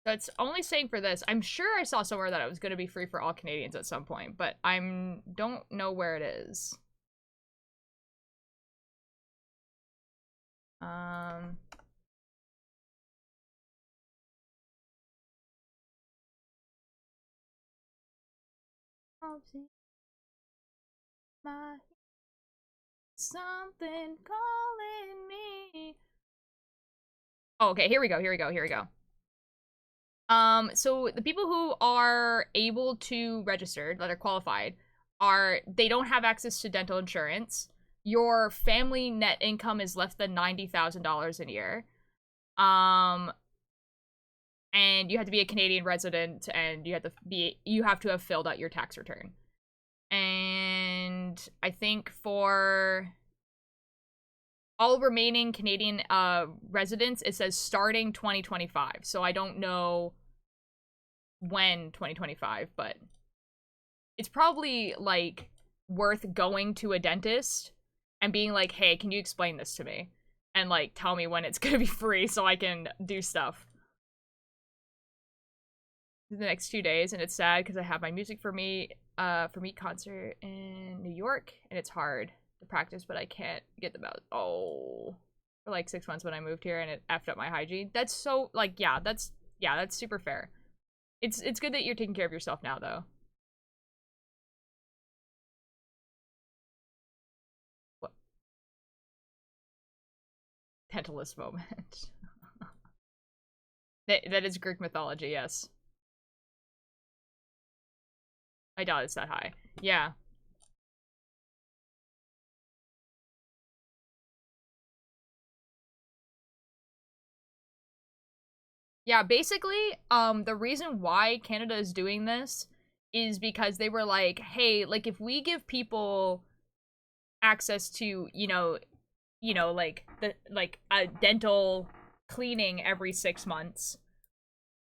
Speaker 1: So it's only saying for this. I'm sure I saw somewhere that it was going to be free for all Canadians at some point, but I'm don't know where it is. Um my something calling me. Oh, okay, here we go. Here we go. Here we go. So the people who are able to register, that are qualified, they don't have access to dental insurance. Your family net income is less than $90,000 a year. And you have to be a Canadian resident, and you have to have filled out your tax return. And I think for all remaining Canadian residents, it says starting 2025. So I don't know when 2025, but it's probably like worth going to a dentist and being like, hey, can you explain this to me? And like tell me when it's gonna be free so I can do stuff. The next 2 days, and it's sad because I have my music for me concert in New York, and it's hard to practice, but I can't get them out. Oh, for like 6 months when I moved here, and it effed up my hygiene. That's so like, yeah, that's super fair. It's good that you're taking care of yourself now, though. What? Tantalus moment. That is Greek mythology, yes. I doubt it's that high. Yeah. Yeah, basically, the reason why Canada is doing this is because they were like, hey, like if we give people access to, like a dental cleaning every 6 months,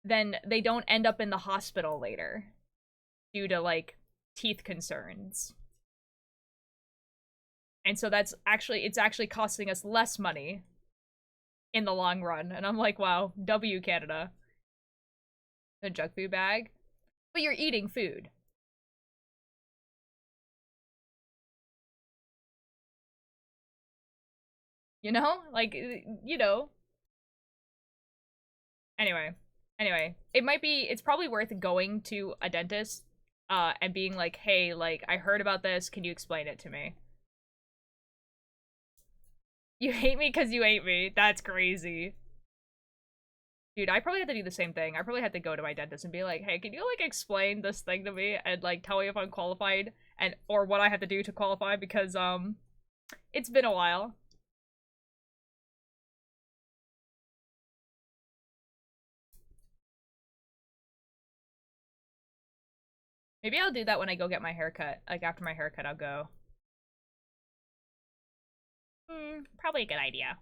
Speaker 1: then they don't end up in the hospital later due to like teeth concerns. And so it's actually costing us less money in the long run. And I'm like, wow, W Canada. The junk food bag. But you're eating food. You know? Like, you know. Anyway. Anyway. It's probably worth going to a dentist, and being like, hey, like, I heard about this, can you explain it to me? You hate me because you hate me. That's crazy. Dude, I probably have to do the same thing. I probably have to go to my dentist and be like, hey, can you, like, explain this thing to me and, like, tell me if I'm qualified and or what I have to do to qualify because, it's been a while. Maybe I'll do that when I go get my haircut. Like, after my haircut, I'll go. Probably a good idea.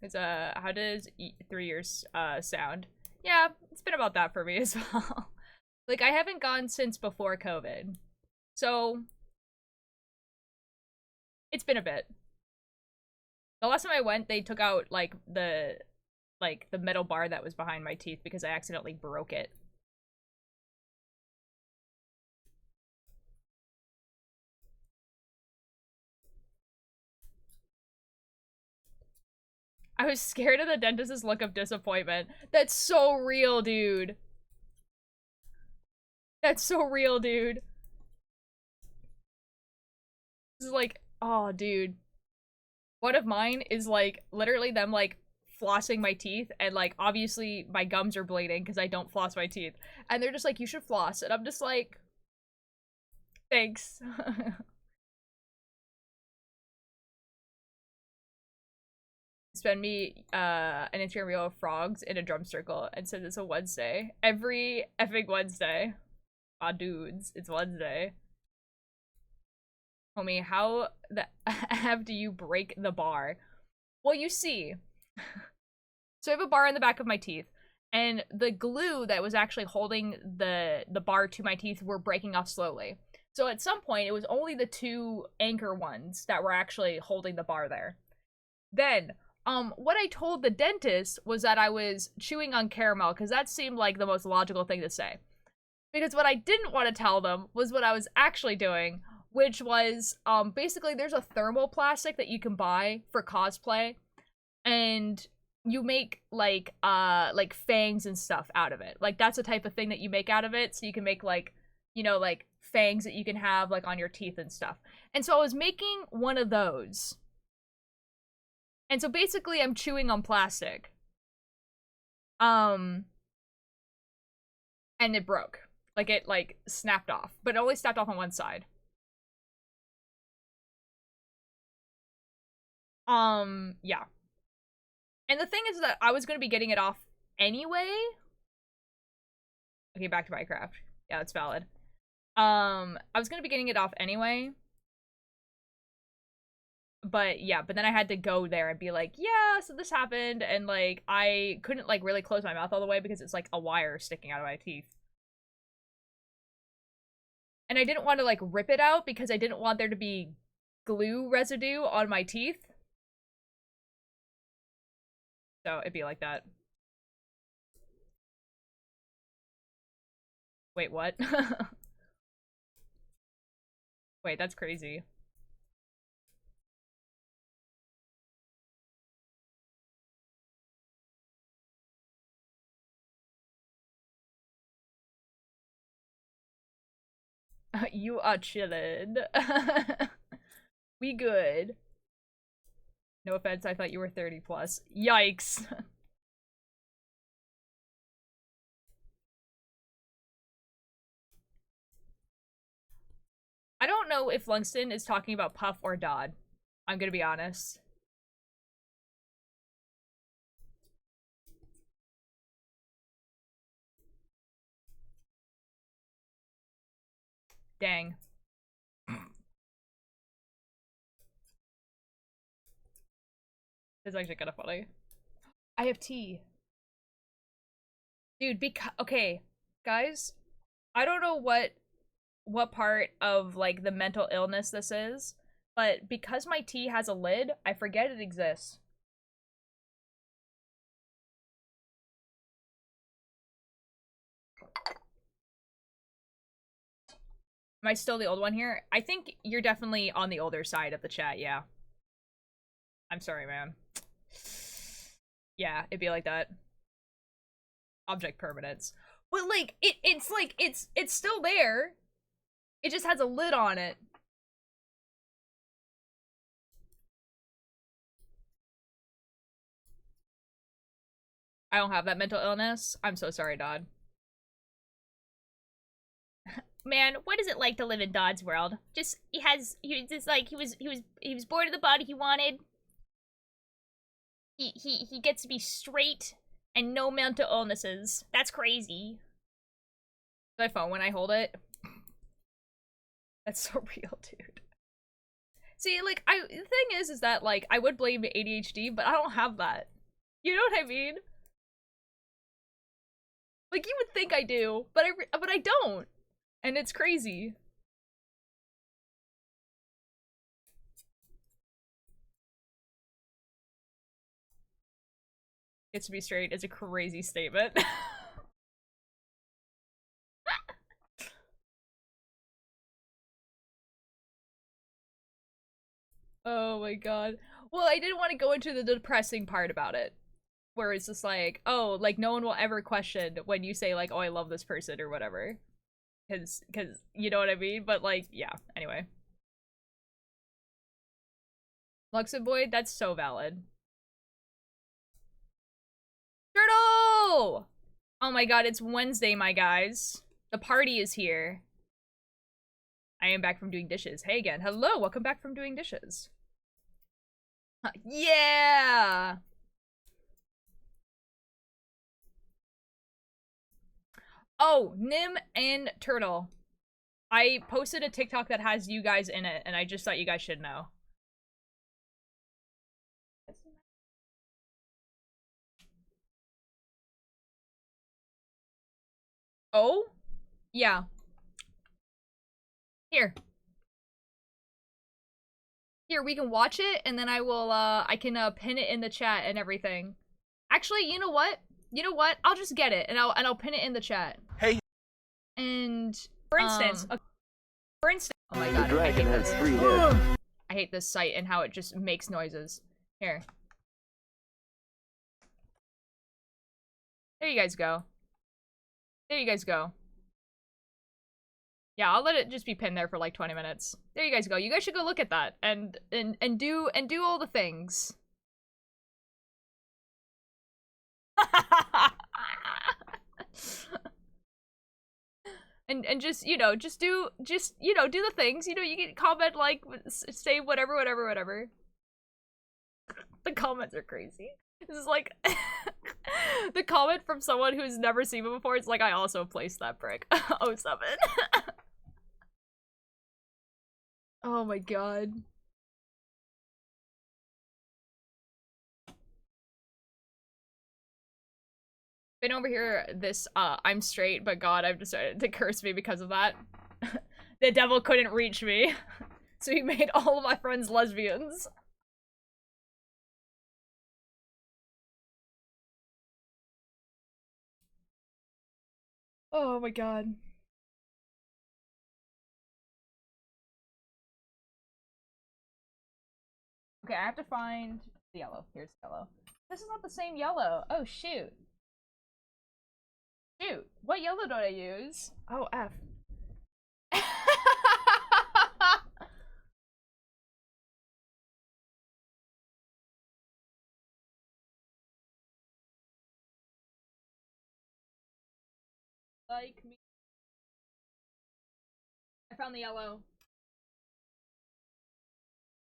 Speaker 1: Cause, how does 3 years, sound? Yeah, it's been about that for me as well. Like, I haven't gone since before COVID. So, it's been a bit. The last time I went, they took out, like, the metal bar that was behind my teeth because I accidentally broke it. I was scared of the dentist's look of disappointment. That's so real, dude. That's so real, dude. This is like, oh, dude. One of mine is like literally them like flossing my teeth and like obviously my gums are bleeding because I don't floss my teeth. And they're just like, you should floss. And I'm just like, thanks. Spend me an Instagram reel of frogs in a drum circle and says it's a Wednesday. Every effing Wednesday. Ah, dudes, it's Wednesday. Homie, how the F do you break the bar? Well, you see. So I have a bar in the back of my teeth, and the glue that was actually holding the bar to my teeth were breaking off slowly. So at some point, it was only the two anchor ones that were actually holding the bar there. Then, what I told the dentist was that I was chewing on caramel, because that seemed like the most logical thing to say. Because what I didn't want to tell them was what I was actually doing, which was, basically there's a thermoplastic that you can buy for cosplay, and you make, like fangs and stuff out of it. Like, that's the type of thing that you make out of it, so you can make, like, like, fangs that you can have, like, on your teeth and stuff. And so I was making one of those. And so basically I'm chewing on plastic. And it broke. Like, it, like, snapped off. But it only snapped off on one side. Yeah. And the thing is that I was going to be getting it off anyway. Okay, back to Minecraft. Yeah, that's valid. I was going to be getting it off anyway. But yeah, but then I had to go there and be like, yeah, so this happened. And like, I couldn't like really close my mouth all the way because it's like a wire sticking out of my teeth. And I didn't want to like rip it out because I didn't want there to be glue residue on my teeth. So it'd be like that. Wait, what? Wait, that's crazy. You are chillin'. We good. No offense, I thought you were 30 plus. Yikes. I don't know if Langston is talking about Puff or Dodd. I'm gonna be honest. Dang. It's actually kind of funny. I have tea. Dude, okay, guys, I don't know what part of like the mental illness this is, but because my tea has a lid, I forget it exists. Am I still the old one here? I think you're definitely on the older side of the chat, yeah. I'm sorry, man. Yeah, it'd be like that. Object permanence. But like it's still there. It just has a lid on it. I don't have that mental illness. I'm so sorry, Dodd. Man, what is it like to live in Dodd's world? He was born in the body he wanted. He gets to be straight and no mental illnesses. That's crazy. My phone when I hold it. That's so real, dude. See, like, the thing is that, like, I would blame ADHD, but I don't have that. You know what I mean? Like, you would think I do, but I don't. And it's crazy. Gets to be straight is a crazy statement. Oh my god. Well, I didn't want to go into the depressing part about it. Where it's just like, oh, like, no one will ever question when you say, like, oh, I love this person or whatever. Cause, you know what I mean? But, like, yeah, anyway. Luxembourg, that's so valid. Turtle! Oh my god, it's Wednesday, my guys. The party is here. I am back from doing dishes. Hey again. Hello, welcome back from doing dishes. Yeah! Oh, Nim and Turtle. I posted a TikTok that has you guys in it, and I just thought you guys should know. Oh? Yeah. Here. Here, we can watch it, and then I can, pin it in the chat and everything. Actually, you know what? You know what? I'll just get it, and I'll pin it in the chat.
Speaker 2: Hey.
Speaker 1: And, for instance, oh my god, I hate this site and how it just makes noises. Here. There you guys go. There you guys go. Yeah, I'll let it just be pinned there for like 20 minutes. There you guys go. You guys should go look at that and do all the things. and just, you know, do the things. You know, you can comment, like, say whatever. The comments are crazy. This is like the comment from someone who's never seen it before. It's like, I also placed that brick. 07. Oh my god. Been over here this, I'm straight, but God, I've decided to curse me because of that. The devil couldn't reach me. So he made all of my friends lesbians. Oh my god. Okay, I have to find the yellow. Here's yellow. This is not the same yellow. Oh, shoot. Shoot. What yellow do I use? Oh, F. like me. I found the yellow.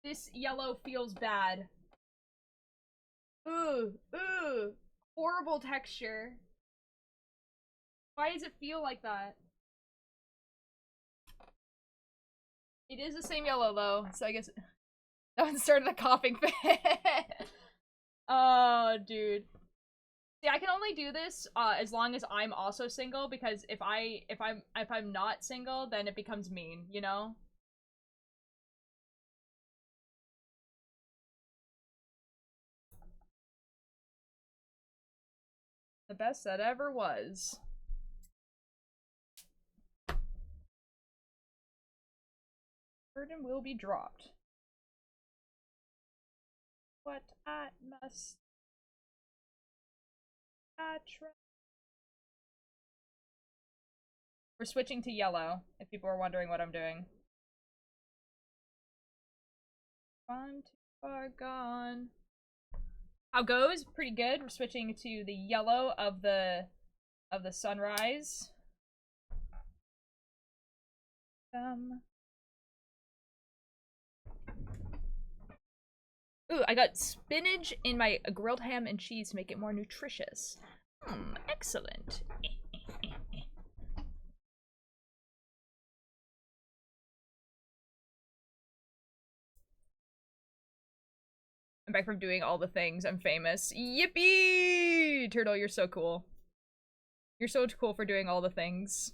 Speaker 1: This yellow feels bad. Ooh, ooh. Horrible texture. Why does it feel like that? It is the same yellow though, so I guess that one started a coughing fit. Oh, dude. See, I can only do this as long as I'm also single, because if I'm not single, then it becomes mean, you know? The best that ever was. Burden will be dropped. What I must try. We're switching to yellow, if people are wondering what I'm doing. I'm too far gone. How goes? Pretty good. We're switching to the yellow of the sunrise. Ooh, I got spinach in my grilled ham and cheese to make it more nutritious. Excellent. I'm back from doing all the things. I'm famous. Yippee! Turtle, you're so cool. You're so cool for doing all the things.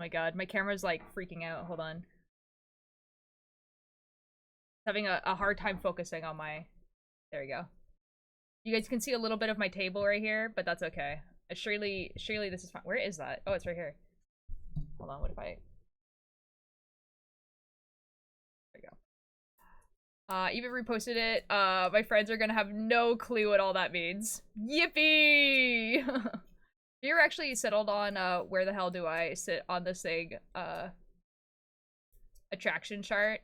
Speaker 1: Oh my god, my camera's like freaking out. Hold on. Having a hard time focusing on my... There we go. You guys can see a little bit of my table right here, but that's okay. Surely this is fine. Where is that? Oh, it's right here. Hold on, what if I... There we go. Even reposted it. My friends are gonna have no clue what all that means. Yippee! You're actually settled on, where the hell do I sit on this thing, attraction chart?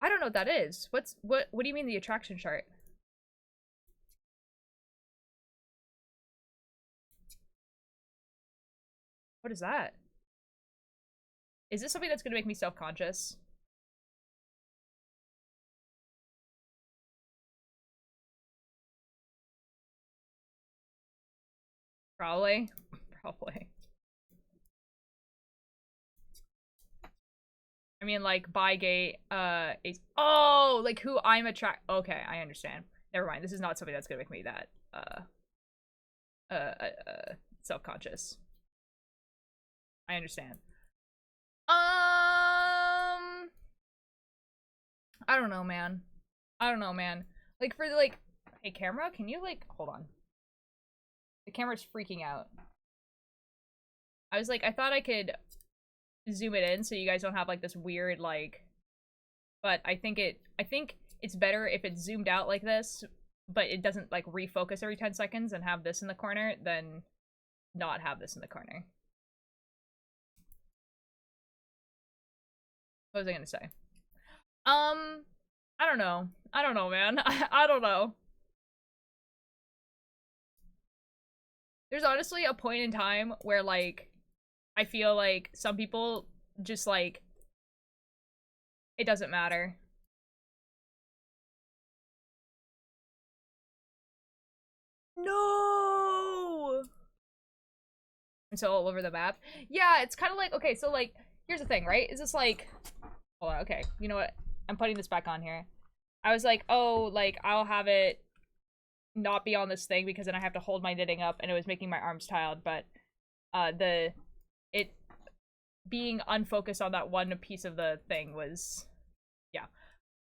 Speaker 1: I don't know what that is. What do you mean the attraction chart? What is that? Is this something that's gonna make me self-conscious? Probably. Probably. I mean, like, Bygate, is- oh, like, who I'm okay, I understand. Never mind, this is not something that's gonna make me that, self-conscious. I understand. I don't know, man. I don't know, man. Like, for, like, hey, camera, can you, like, hold on. The camera's freaking out. I was like, I thought I could zoom it in so you guys don't have, like, this weird, like, but I think it's better if it's zoomed out like this, but it doesn't, like, refocus every 10 seconds and have this in the corner, than not have this in the corner. What was I gonna say? I don't know. I don't know, man. I don't know. There's honestly a point in time where, like, I feel like some people just, like, it doesn't matter. No! And so all over the map. Yeah, it's kind of like, okay, so, like, here's the thing, right? Is this like, hold on, okay, you know what? I'm putting this back on here. I was like, oh, like, I'll have it not be on this thing because then I have to hold my knitting up and it was making my arms tired, but it being unfocused on that one piece of the thing was, yeah,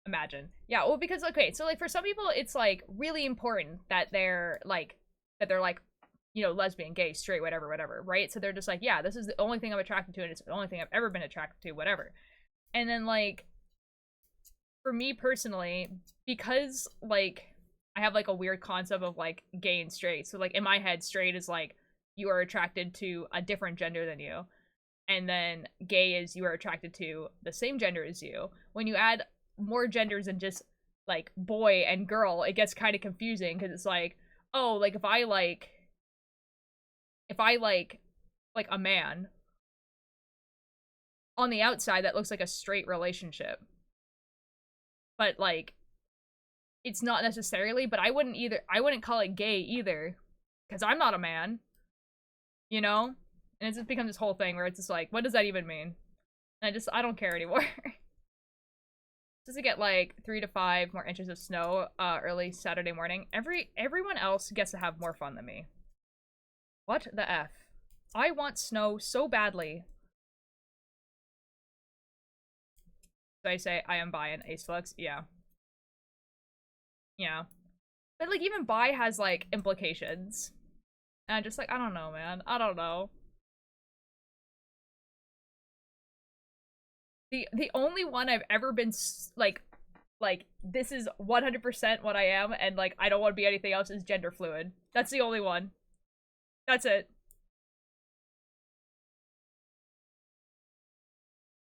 Speaker 1: imagine. Yeah, well, because, okay, so, like, for some people it's, like, really important that they're like, you know, lesbian, gay, straight, whatever, right? So they're just like, yeah, this is the only thing I'm attracted to and it's the only thing I've ever been attracted to, whatever. And then, like, for me personally, because, like, I have, like, a weird concept of, like, gay and straight. So, like, in my head, straight is, like, you are attracted to a different gender than you. and then gay is you are attracted to the same gender as you. When you add more genders than just like boy and girl, it gets kind of confusing because it's like, oh, like if I like a man on the outside that looks like a straight relationship. But like it's not necessarily, but I wouldn't call it gay either because I'm not a man, you know? And it's just become this whole thing where it's just like, what does that even mean? And I don't care anymore. Just to get like 3 to 5 more inches of snow early Saturday morning. Everyone else gets to have more fun than me. What the F? I want snow so badly. So I say I am bi and ace flux. Yeah. Yeah. But like even bi has like implications. And I'm just like, I don't know, man. I don't know. The only one I've ever been like this is 100% what I am and like I don't want to be anything else is gender fluid. That's the only one. That's it.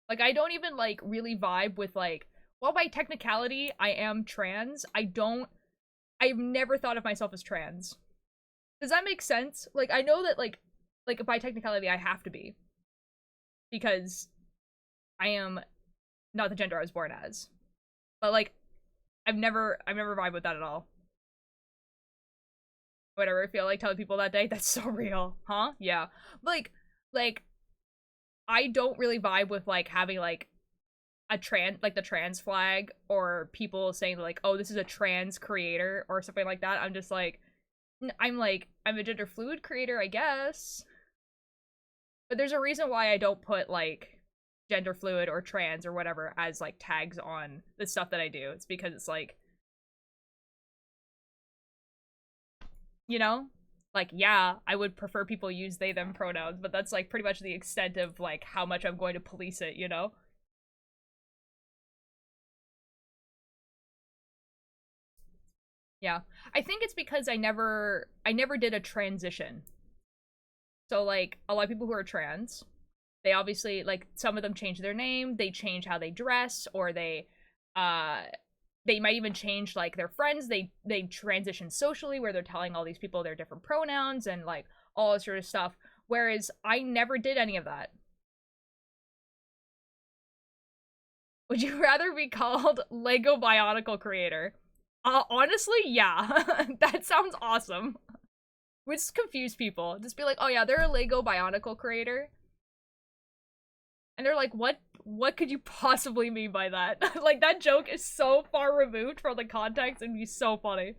Speaker 1: Like I don't even like really vibe with like while by technicality I am trans, I've never thought of myself as trans. Does that make sense? Like I know that like by technicality I have to be because I am not the gender I was born as. But like I've never vibed with that at all. Whatever I feel like telling people that day, that's so real. Huh? Yeah. Like I don't really vibe with like having like a trans like the trans flag or people saying like, oh, this is a trans creator or something like that. I'm just like I'm a gender fluid creator, I guess. But there's a reason why I don't put like gender fluid or trans or whatever as like tags on the stuff that I do. It's because it's like, you know, like yeah, I would prefer people use they them pronouns, but that's like pretty much the extent of like how much I'm going to police it, you know? Yeah. I think it's because I never did a transition. So like a lot of people who are trans, they obviously like some of them change their name, they change how they dress, or uh they might even change like their friends. They transition socially where they're telling all these people their different pronouns and like all this sort of stuff. Whereas I never did any of that. Would you rather be called Lego Bionicle Creator? Honestly, yeah. That sounds awesome. Would just confuse people. Just be like, oh yeah, they're a Lego Bionicle Creator. And they're like, what could you possibly mean by that? Like that joke is so far removed from the context and be so funny.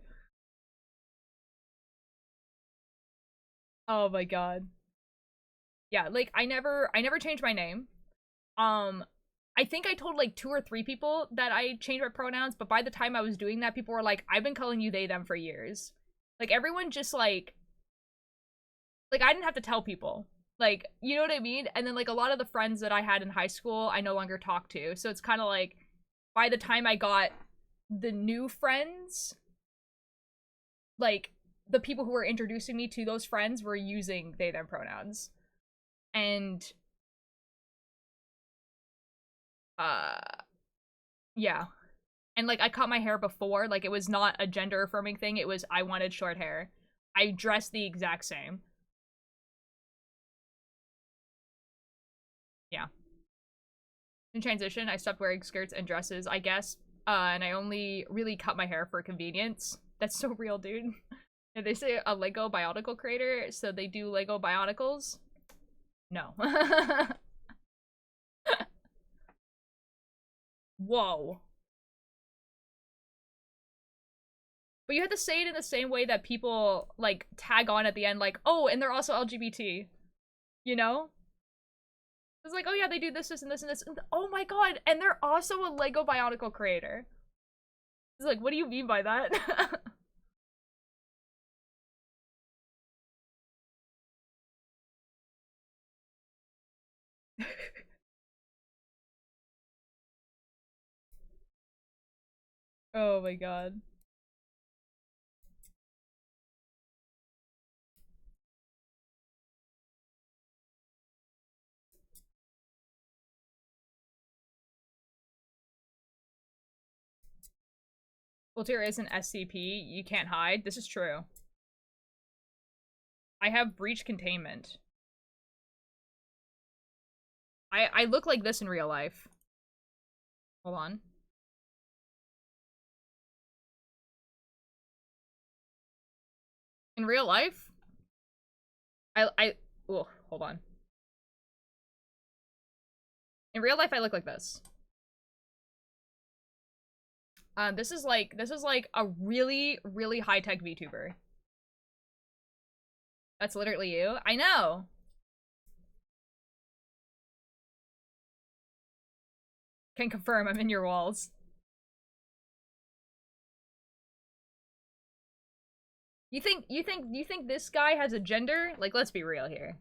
Speaker 1: Oh my god. Yeah, like I never changed my name. Um I think I told like 2 or 3 people that I changed my pronouns, but by the time I was doing that, people were like, I've been calling you they them for years. Like everyone just like I didn't have to tell people. Like, you know what I mean? And then like a lot of the friends that I had in high school, I no longer talk to. So it's kind of like by the time I got the new friends, like the people who were introducing me to those friends were using they them pronouns. And uh yeah. And like I cut my hair before, like it was not a gender affirming thing. It was I wanted short hair. I dressed the exact same. Yeah. In transition, I stopped wearing skirts and dresses, I guess. And I only really cut my hair for convenience. That's so real, dude. And they say a Lego Bionicle creator, so they do Lego Bionicles? No. Whoa. But you have to say it in the same way that people, like, tag on at the end, like, oh, and they're also LGBT. You know? It's like, oh yeah, they do this, this, and this, and this. And oh my god, and they're also a Lego Bionicle creator. It's like, what do you mean by that? Oh my god. Voltaire isn't SCP. You can't hide. This is true. I have breach containment. I look like this in real life. Hold on. In real life? Oh, hold on. In real life, I look like this. This is like a really, really high-tech VTuber. That's literally you? I know! Can confirm, I'm in your walls. You think this guy has a gender? Like, let's be real here.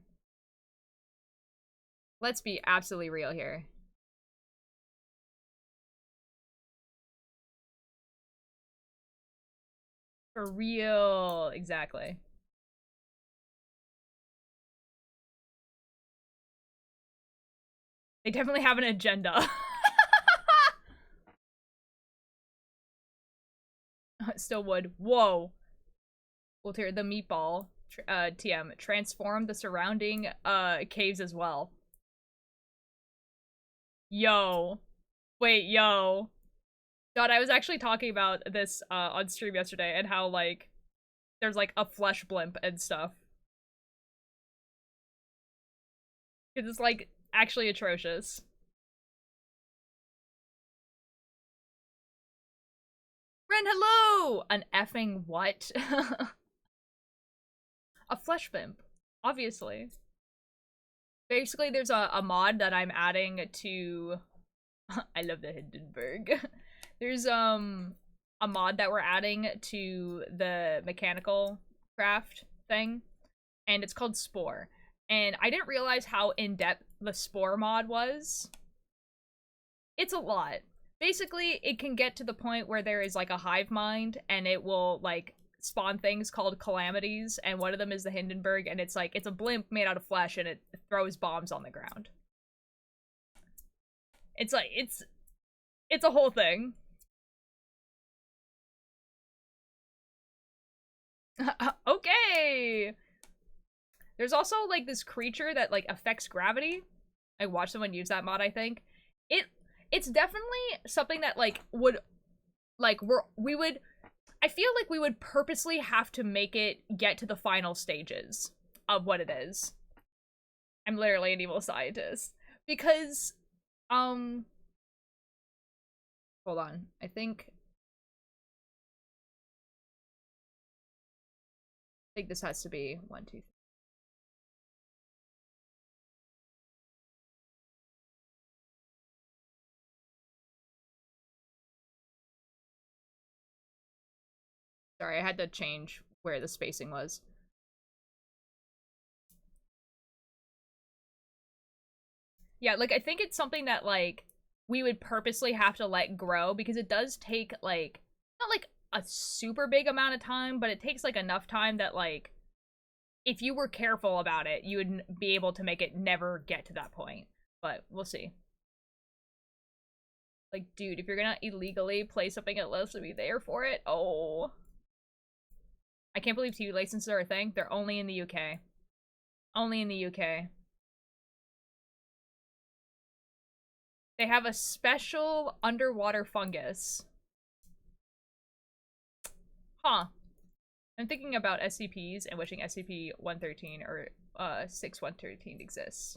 Speaker 1: Let's be absolutely real here. For real, exactly. They definitely have an agenda. Still would. Whoa. Voltaire, the meatball, TM, transform the surrounding, caves as well. Yo. Wait, yo. God, I was actually talking about this, on stream yesterday, and how, like, there's, like, a flesh blimp and stuff. It's, like, actually atrocious. Ren, hello! An effing what? A flesh blimp. Obviously. Basically, there's a mod that I'm adding to... I love the Hindenburg. There's, a mod that we're adding to the mechanical craft thing, and it's called Spore. And I didn't realize how in-depth the Spore mod was. It's a lot. Basically, it can get to the point where there is, like, a hive mind, and it will, like, spawn things called calamities, and one of them is the Hindenburg, and it's like, it's a blimp made out of flesh, and it throws bombs on the ground. It's like, it's a whole thing. Okay! There's also, like, this creature that, like, affects gravity. I watched someone use that mod, I think. It's definitely something that, like, would, like, I feel like we would purposely have to make it get to the final stages of what it is. I'm literally an evil scientist. Because, hold on. I think this has to be 1, 2, 3. Sorry, I had to change where the spacing was. Yeah, like, I think it's something that, like, we would purposely have to let grow, because it does take, like, not, like, a super big amount of time, but it takes, like, enough time that, like, if you were careful about it, you would be able to make it never get to that point. But we'll see. Like, dude, if you're gonna illegally play something, it lets me there for it. Oh. I can't believe TV licenses are a thing. They're only in the UK. Only in the UK. They have a special underwater fungus. Huh. I'm thinking about SCPs and wishing SCP-113 or 6113 exists.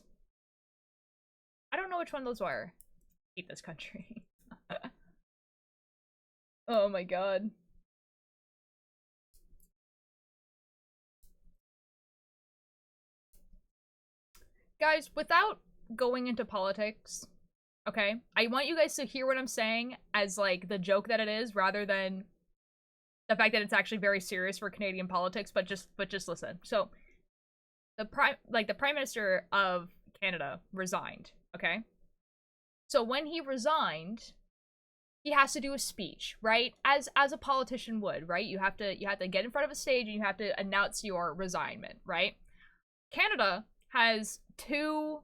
Speaker 1: I don't know which one those are. I hate this country. Oh my god. Guys, without going into politics, okay? I want you guys to hear what I'm saying as, like, the joke that it is, rather than the fact that it's actually very serious for Canadian politics, but just listen. So, the Prime Minister of Canada resigned, okay? So when he resigned, he has to do a speech, right? As a politician would, right? You have to get in front of a stage and you have to announce your resignment, right? Canada has 2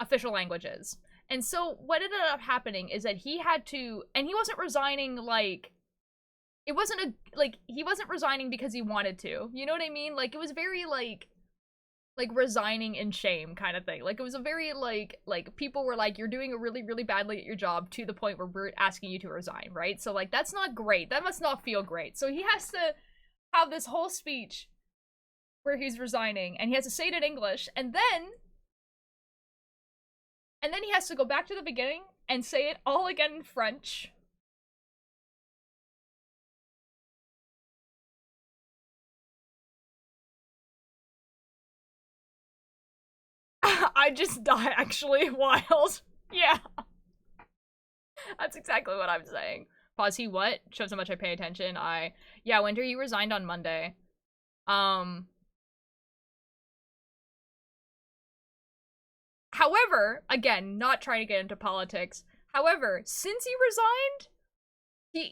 Speaker 1: official languages. And so what ended up happening is that he had to, and he wasn't resigning, like, it wasn't a, like, he wasn't resigning because he wanted to. You know what I mean? Like, it was very, like resigning in shame kind of thing. Like, it was a very, like, people were like, you're doing really, really badly at your job to the point where we're asking you to resign, right? So, like, that's not great. That must not feel great. So he has to have this whole speech where he's resigning, and he has to say it in English, and then he has to go back to the beginning and say it all again in French. I just die, actually. Wild. Yeah. That's exactly what I'm saying. Pause, he what? Shows how much I pay attention. Yeah, Winter, you resigned on Monday. However, again, not trying to get into politics. However, since he resigned,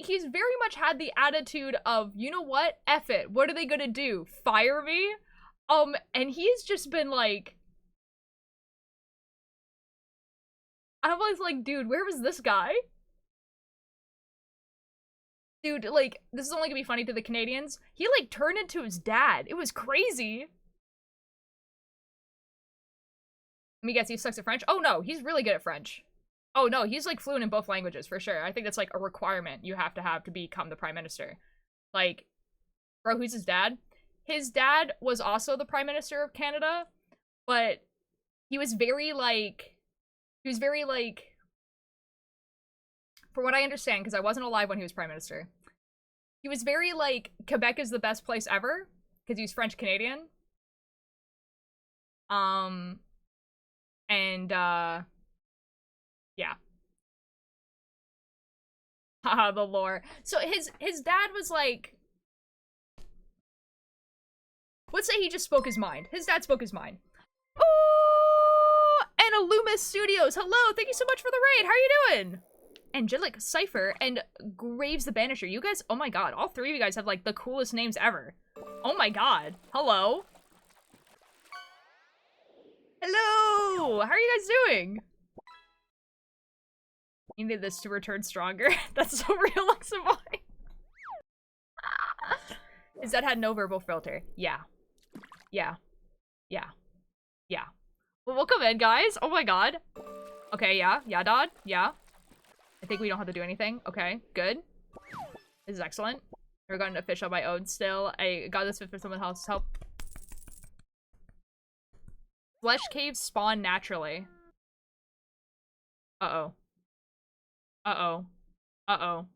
Speaker 1: he's very much had the attitude of, you know what? F it. What are they gonna do? Fire me? And he's just been like, I'm always like, dude, where was this guy? Dude, like, this is only gonna be funny to the Canadians. He, like, turned into his dad. It was crazy. Let me guess, he sucks at French? Oh, no, he's really good at French. Oh, no, he's, like, fluent in both languages, for sure. I think that's, like, a requirement you have to become the Prime Minister. Like, bro, who's his dad? His dad was also the Prime Minister of Canada, but he was very, like, for what I understand, because I wasn't alive when he was Prime Minister, he was very, like, Quebec is the best place ever, because he's French-Canadian. Yeah. Haha, the lore. So his dad was like, let's say he just spoke his mind. His dad spoke his mind. Oh, and Illuma Studios, hello, thank you so much for the raid. How are you doing? Angelic Cypher and Graves the Banisher. You guys, oh my god, all three of you guys have, like, the coolest names ever. Oh my god, hello. Hello, how are you guys doing? You need this to return stronger. That's so real, Luxavoy. His dad had no verbal filter. Yeah. Yeah. Yeah. Yeah. Well, welcome in, guys. Oh my god. Okay, yeah. Yeah, Dodd. Yeah. I think we don't have to do anything. Okay, good. This is excellent. We're going to fish on my own still. I got this for someone else's help. Flesh caves spawn naturally. Uh-oh. Uh-oh. Uh-oh.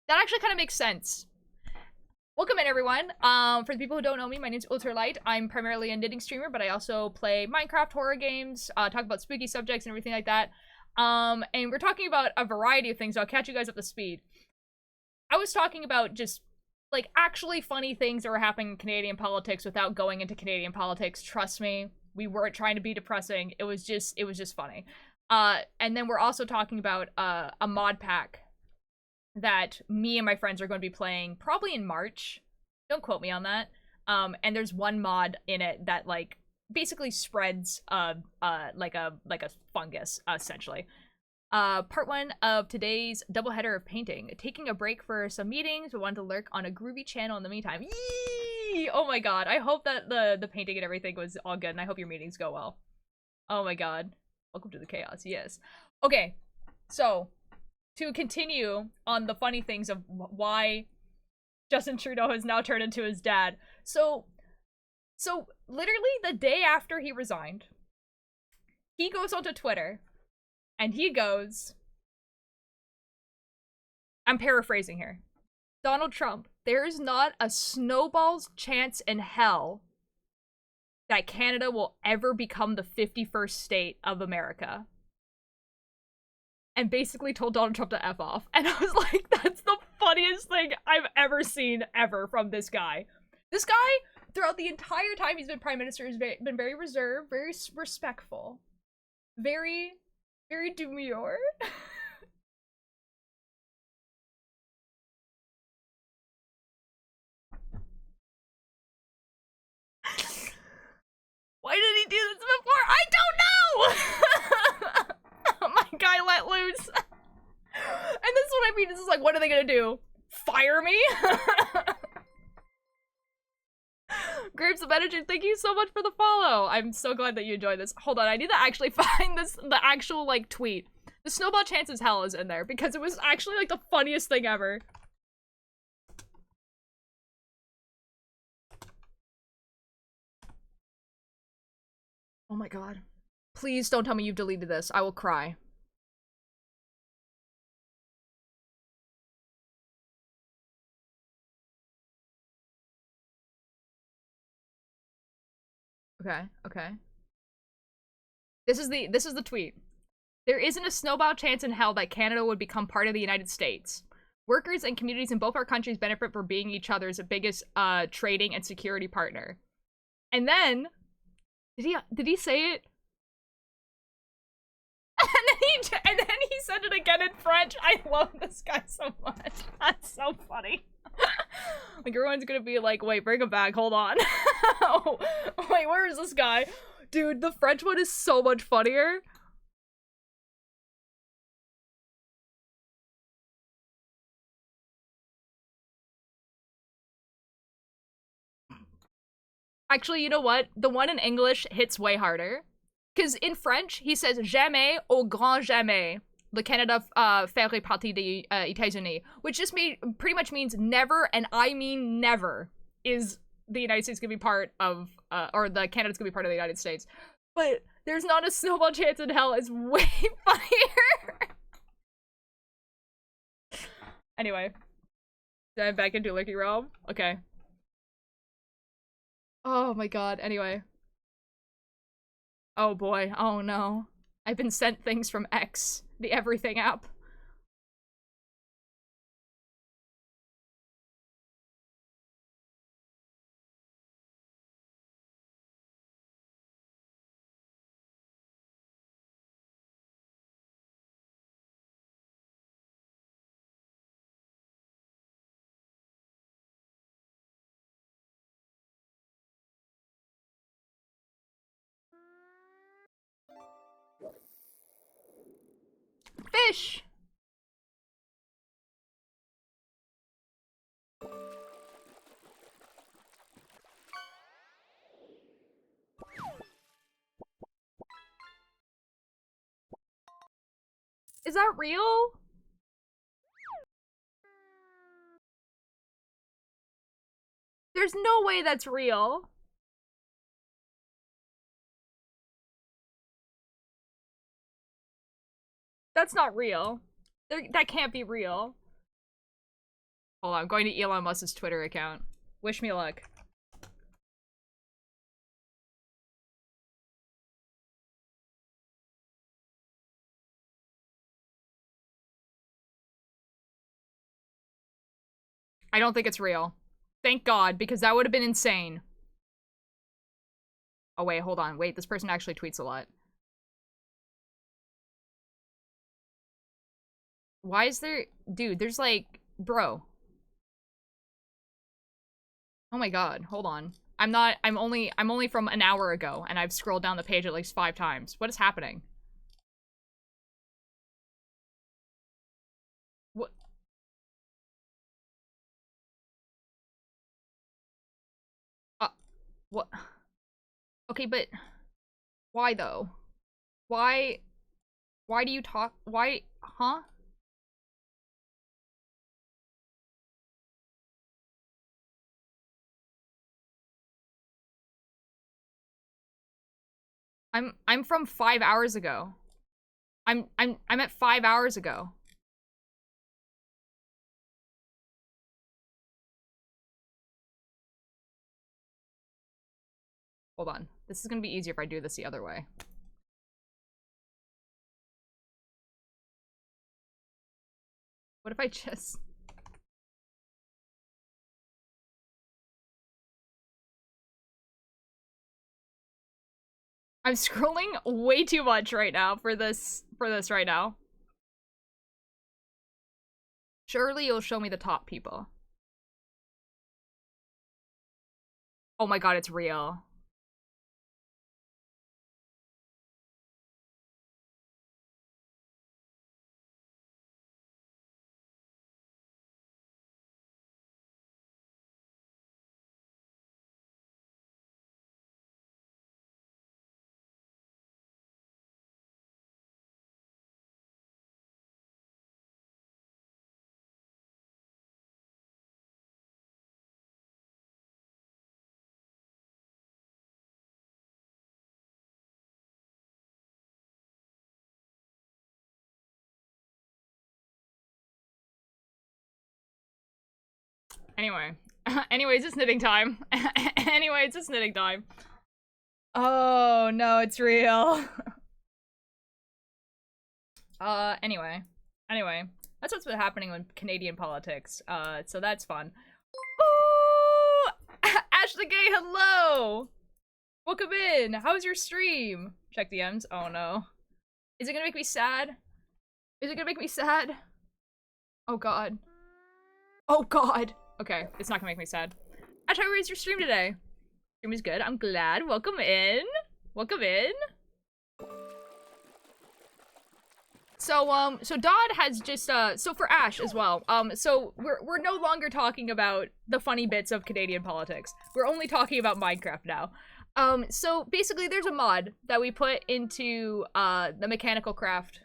Speaker 1: That actually kind of makes sense. Welcome in, everyone. For the people who don't know me, my name's Ultralight. I'm primarily a knitting streamer, but I also play Minecraft, horror games, talk about spooky subjects and everything like that. And we're talking about a variety of things. I'll catch you guys up to speed. I was talking about just, like, actually funny things that were happening in Canadian politics without going into Canadian politics. Trust me, we weren't trying to be depressing. It was just funny. And then we're also talking about a mod pack that me and my friends are going to be playing probably in March. Don't quote me on that. And there's one mod in it that, like, basically spreads like a fungus, essentially. Part one of today's doubleheader of painting. Taking a break for some meetings. We wanted to lurk on a groovy channel in the meantime. Yee! Oh my god. I hope that the painting and everything was all good, and I hope your meetings go well. Oh my god. Welcome to the chaos. Yes. Okay. So, to continue on the funny things of why Justin Trudeau has now turned into his dad. So literally the day after he resigned, he goes onto Twitter and he goes, I'm paraphrasing here, Donald Trump, there's not a snowball's chance in hell that Canada will ever become the 51st state of America. And basically told Donald Trump to F off. And I was like, that's the funniest thing I've ever seen ever from this guy. This guy, throughout the entire time he's been Prime Minister, has been very reserved, very respectful, very, very demure. Why did he do this before? I don't know! My guy let loose. And this is what I mean. This is like, what are they gonna do? fire me? Grapes of Energy, thank you so much for the follow. I'm so glad that you enjoyed this. Hold on, I need to actually find the actual, like, tweet. The snowball chance as hell is in there because it was actually, like, the funniest thing ever. Oh my god. Please don't tell me you've deleted this. I will cry. Okay, okay. This is the tweet. There isn't a snowball chance in hell that Canada would become part of the United States. Workers and communities in both our countries benefit from being each other's biggest trading and security partner. And then did he say it? And then he said it again in French. I love this guy so much. That's so funny. Like, everyone's gonna be like, wait, bring him back, hold on. Oh, wait, where is this guy? Dude, the French one is so much funnier. Actually, you know what? The one in English hits way harder. Because in French, he says jamais au grand jamais. Le Canada ferait partie des États-Unis. Which just pretty much means never, and I mean never, is the United States gonna be part of, or the Canada's gonna be part of the United States. But there's not a snowball chance in hell is way funnier. Anyway. I'm back into Licky Realm? Okay. Oh my god, anyway. Oh boy, oh no. I've been sent things from X, the everything app. Fish! Is that real? There's no way that's real. That's not real. That can't be real. Hold on, I'm going to Elon Musk's Twitter account. Wish me luck. I don't think it's real. Thank God, because that would have been insane. Oh wait, hold on. Wait, this person actually tweets a lot. Why is there... Dude, there's like... Bro. Oh my god, hold on. I'm only from an hour ago, and I've scrolled down the page at least 5 times. What is happening? What? What? Okay, but... Why, though? Why... Why do you talk... Why... Huh? I'm from 5 hours ago. I'm at 5 hours ago. Hold on. This is gonna be easier if I do this the other way. What if I just... I'm scrolling way too much right now for this right now. Surely you'll show me the top people. Oh my god, it's real. Anyway. Anyways, it's knitting time. Anyways, it's knitting time. Oh, no, it's real. Anyway. Anyway. That's what's been happening with Canadian politics. So that's fun. Ooh! Ashley Gay, hello! Welcome in! How's your stream? Check DMs. Oh, no. Is it gonna make me sad? Is it gonna make me sad? Oh, God. Oh, God! Okay, it's not gonna make me sad. Ash, how was your stream today? Stream is good. I'm glad. Welcome in. Welcome in. So, so Dodd has just, so for Ash as well, so we're no longer talking about the funny bits of Canadian politics. We're only talking about Minecraft now. So basically there's a mod that we put into, the mechanical craft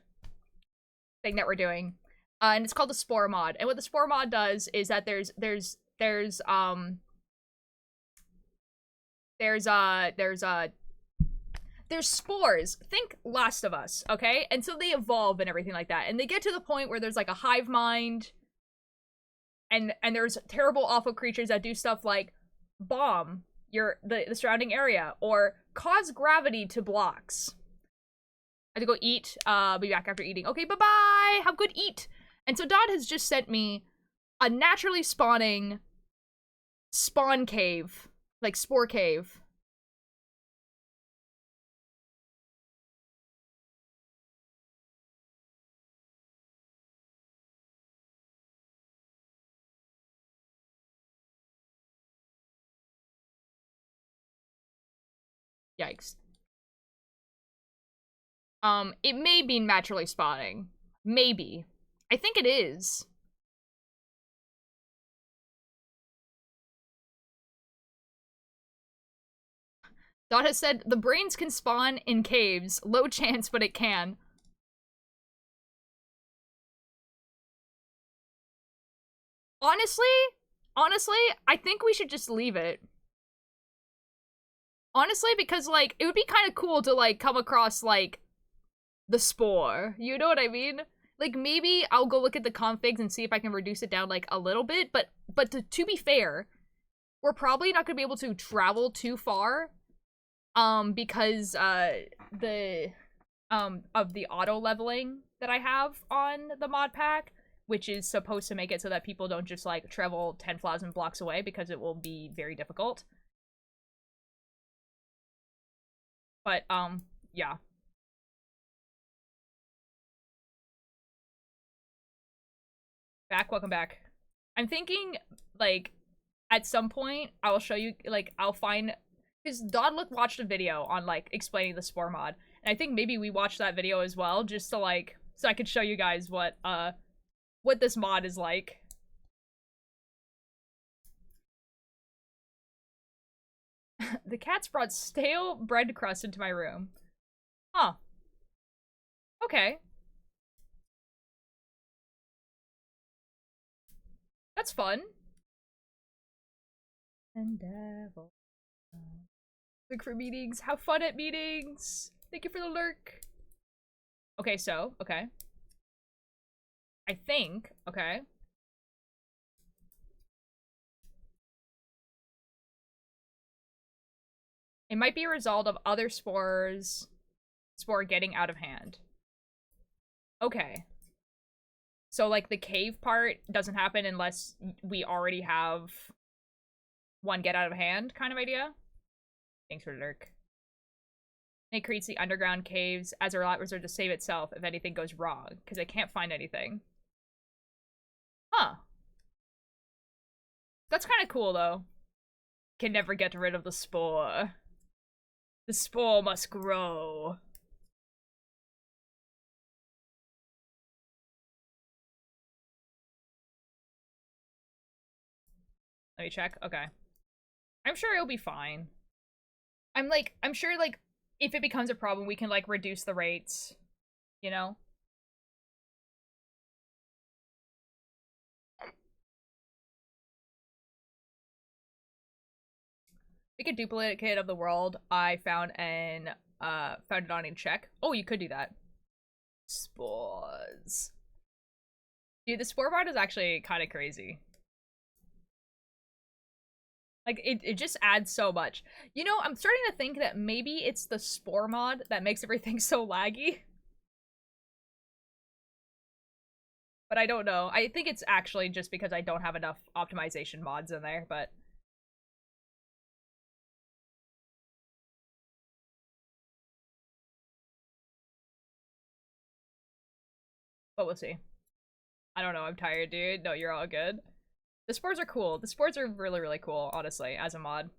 Speaker 1: thing that we're doing. And it's called the Spore mod. And what the Spore mod does is that there's spores. Think Last of Us, okay? And so they evolve and everything like that. And they get to the point where there's like a hive mind. And there's terrible, awful creatures that do stuff like bomb the surrounding area or cause gravity to blocks. I have to go eat. I'll be back after eating. Okay, bye-bye! Have good eat! And so Dodd has just sent me a naturally spawning spawn cave. Like, spore cave. Yikes. It may be naturally spawning. Maybe. I think it is. Dot has said, the brains can spawn in caves. Low chance, but it can. Honestly, I think we should just leave it. Honestly, because, like, it would be kind of cool to, like, come across, like, the spore. You know what I mean? Like, maybe I'll go look at the configs and see if I can reduce it down, like, a little bit, but to be fair, we're probably not gonna be able to travel too far, because, of the auto leveling that I have on the mod pack, which is supposed to make it so that people don't just, like, travel 10,000 blocks away, because it will be very difficult. But, yeah. Welcome back. I'm thinking, like, at some point, I'll show you, like, I'll find, because Dodlook watched a video on, like, explaining the Spore mod, and I think maybe we watched that video as well, just to, like, so I could show you guys what this mod is like. The cats brought stale bread crust into my room. Huh. Okay. That's fun. And devil. Look for meetings. Have fun at meetings. Thank you for the lurk. Okay, so, okay. I think, okay. It might be a result of other spore getting out of hand. Okay. So, like, the cave part doesn't happen unless we already have one get out of hand kind of idea? Thanks for the lurk. It creates the underground caves as a last resort to save itself if anything goes wrong, because I can't find anything. Huh. That's kind of cool, though. Can never get rid of the spore. The spore must grow. Let me check. Okay. I'm sure it'll be fine. I'm sure, like, if it becomes a problem, we can, like, reduce the rates. You know? Make a duplicate of the world I found and found it on in check. Oh, you could do that. Spores. Dude, the spore mod is actually kind of crazy. Like, it just adds so much. You know, I'm starting to think that maybe it's the Spore mod that makes everything so laggy. But I don't know. I think it's actually just because I don't have enough optimization mods in there, but... But we'll see. I don't know, I'm tired, dude. No, you're all good. The spores are cool. The spores are really, really cool, honestly, as a mod.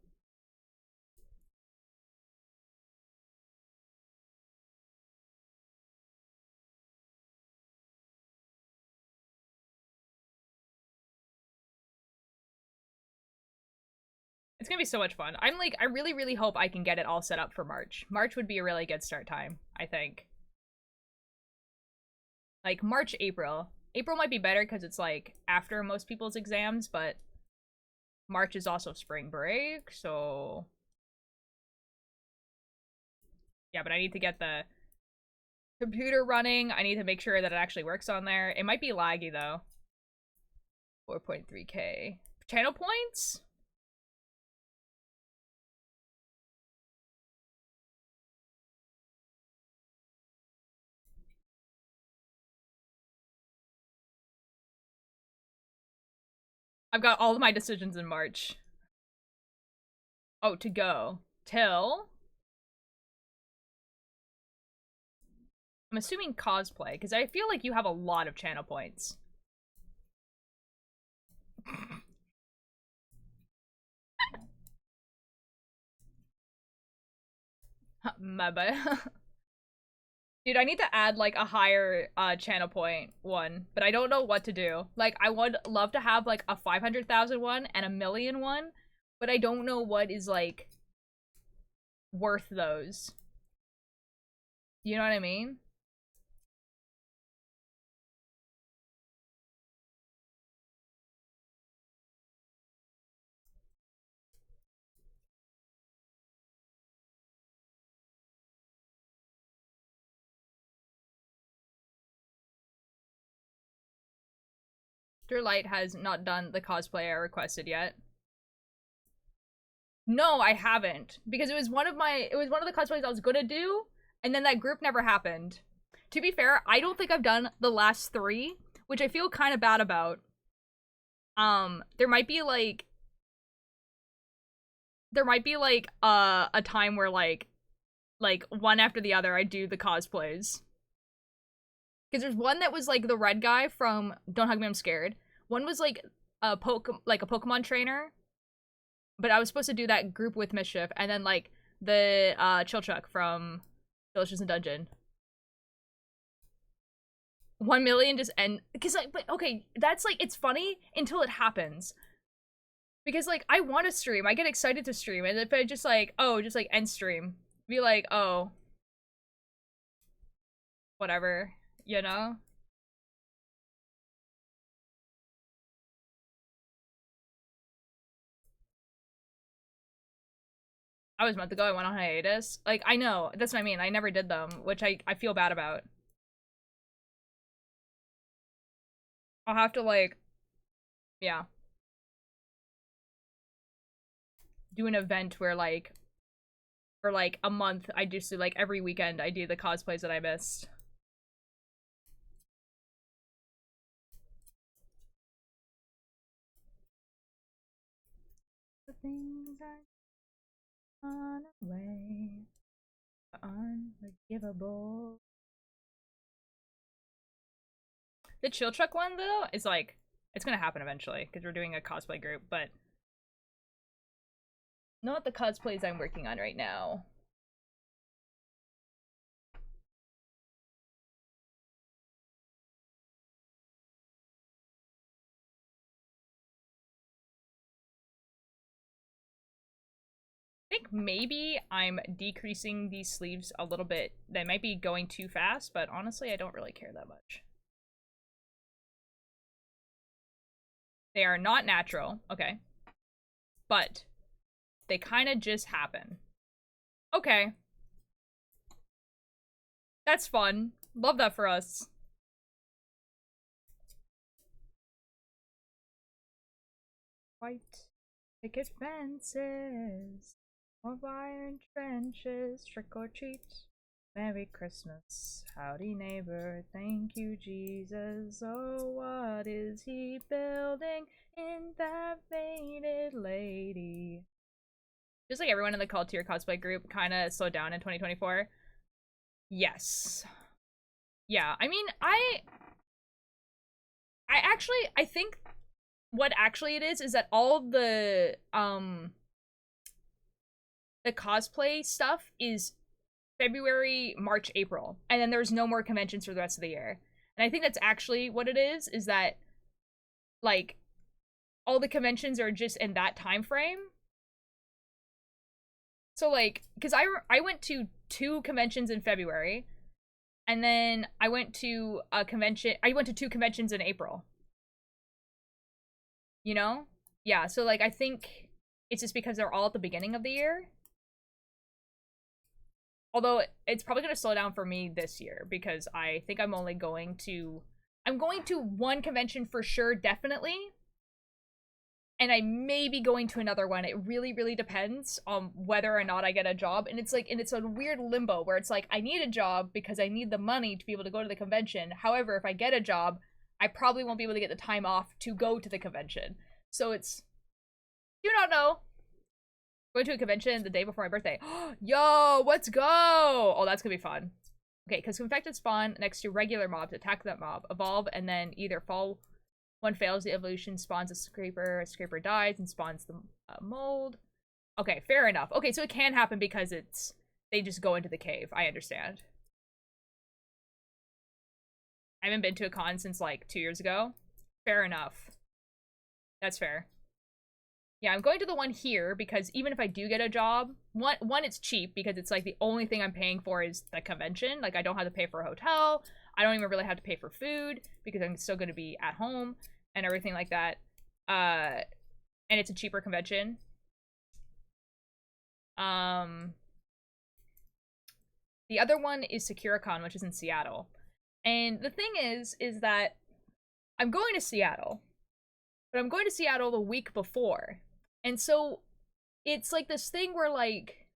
Speaker 1: It's gonna be so much fun. I'm like, I really, really hope I can get it all set up for March. March would be a really good start time, I think. Like, March, April. April might be better because it's, like, after most people's exams, but March is also spring break, so... Yeah, but I need to get the computer running. I need to make sure that it actually works on there. It might be laggy, though. 4.3k. Channel points? I've got all of my decisions in March. Oh, to go. Till? I'm assuming cosplay, because I feel like you have a lot of channel points. My bad. Dude, I need to add, like, a higher, channel point one, but I don't know what to do. Like, I would love to have, like, a 500,000 one and a million one, but I don't know what is, like, worth those. You know what I mean? Light has not done the cosplay I requested yet. No, I haven't. Because it was one of the cosplays I was gonna do, and then that group never happened. To be fair, I don't think I've done the last 3, which I feel kind of bad about. There might be like a time where like one after the other I do the cosplays. Because there's one that was like the red guy from Don't Hug Me, I'm Scared. One was like a Pokemon trainer. But I was supposed to do that group with Mischief, and then like the Chilchuck from Delicious in Dungeon. 1 million just end because like, but okay, that's like, it's funny until it happens. Because like I want to stream, I get excited to stream, and if I just like, oh, just like end stream, be like, oh, whatever, you know? I was a month ago, I went on hiatus. Like, I know, that's what I mean, I never did them, which I feel bad about. I'll have to like, yeah. Do an event where like, for like a month, I do like every weekend I do the cosplays that I missed. The things I on away unforgivable. The Chill Truck one though is like, it's gonna happen eventually because we're doing a cosplay group, but not the cosplays I'm working on right now. I think maybe I'm decreasing these sleeves a little bit. They might be going too fast, but honestly, I don't really care that much. They are not natural, okay. But they kind of just happen. Okay. That's fun. Love that for us. White. Picket fences, more iron trenches, trick or treat. Merry Christmas, howdy neighbor, thank you Jesus. Oh, what is he building in that faded lady? Just like everyone in the Call to Your Cosplay group kind of slowed down in 2024. Yes. Yeah, I mean, I think what actually it is that all the cosplay stuff is February, March, April, and then there's no more conventions for the rest of the year. And I think that's actually what it is that like all the conventions are just in that time frame. So like, because I went to 2 conventions in February, and then I went to a convention. I went to 2 conventions in April. You know? Yeah. So like, I think it's just because they're all at the beginning of the year. Although it's probably going to slow down for me this year because I think I'm going to 1 convention for sure, definitely. And I may be going to another one. It really, really depends on whether or not I get a job. And it's like, and it's a weird limbo where it's like, I need a job because I need the money to be able to go to the convention. However, if I get a job, I probably won't be able to get the time off to go to the convention. So it's, do not know. Going to a convention the day before my birthday. Yo, let's go! Oh, that's gonna be fun. Okay, because infected spawn next to regular mobs, attack that mob, evolve, and then either fall. One fails the evolution, spawns a scraper dies, and spawns the mold. Okay, fair enough. Okay, so it can happen because they just go into the cave. I understand. I haven't been to a con since like 2 years ago. Fair enough. That's fair. Yeah, I'm going to the one here because even if I do get a job, one it's cheap because it's like the only thing I'm paying for is the convention. Like I don't have to pay for a hotel. I don't even really have to pay for food because I'm still going to be at home and everything like that. And it's a cheaper convention. The other one is SecuraCon, which is in Seattle. And the thing is that I'm going to Seattle, but I'm going to Seattle the week before. And so it's like this thing where like,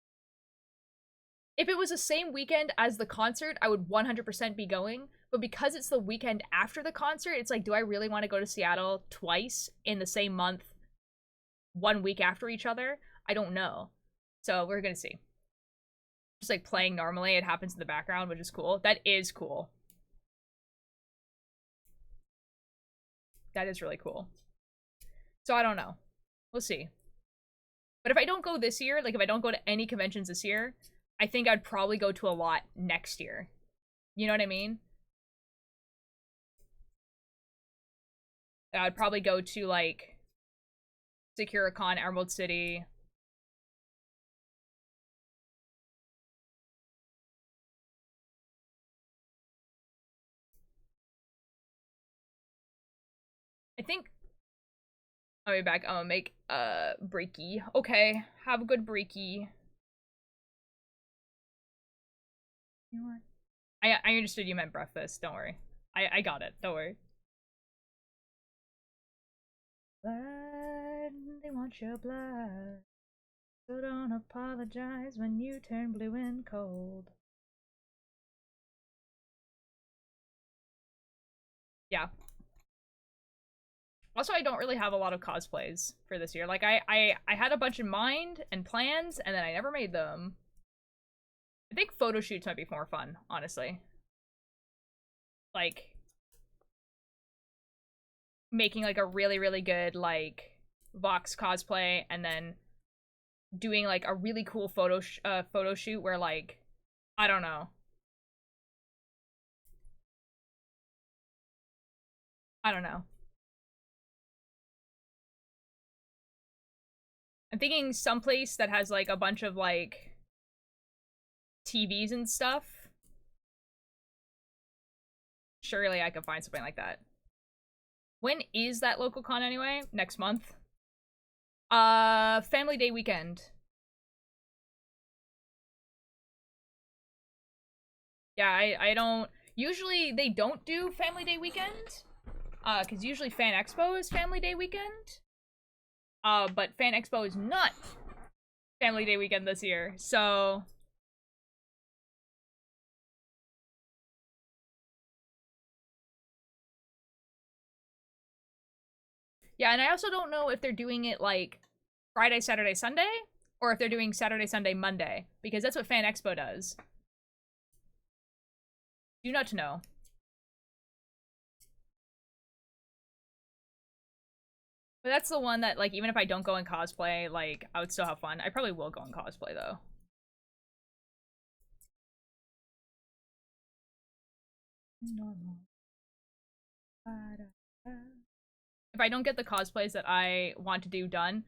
Speaker 1: if it was the same weekend as the concert, I would 100% be going. But because it's the weekend after the concert, it's like, do I really want to go to Seattle twice in the same month, 1 week after each other? I don't know. So we're going to see. Just like playing normally, it happens in the background, which is cool. That is cool. That is really cool. So I don't know. We'll see. But if I don't go this year, like if I don't go to any conventions this year, I think I'd probably go to a lot next year. You know what I mean? I'd probably go to like SecuraCon, Emerald City. I think I'll be back. I'm gonna make breaky. Okay, have a good breaky. You know what? I understood you meant breakfast. Don't worry. I got it. Don't worry. Blood, they want your blood. So don't apologize when you turn blue and cold. Yeah. Also, I don't really have a lot of cosplays for this year. Like, I had a bunch in mind and plans, and then I never made them. I think photo shoots might be more fun, honestly. Like, making, like, a really, really good, like, Vox cosplay, and then doing, like, a really cool photo shoot where, like, I don't know. I don't know. I'm thinking someplace that has, like, a bunch of, like, TVs and stuff. Surely I could find something like that. When is that local con anyway? Next month? Family Day weekend. Yeah, I don't... Usually they don't do Family Day weekend. Because usually Fan Expo is Family Day weekend. But Fan Expo is not Family Day weekend this year, so... Yeah, and I also don't know if they're doing it, like, Friday, Saturday, Sunday, or if they're doing Saturday, Sunday, Monday, because that's what Fan Expo does. Do not know. But that's the one that, like, even if I don't go in cosplay, like, I would still have fun. I probably will go in cosplay, though. Normal. If I don't get the cosplays that I want to do done,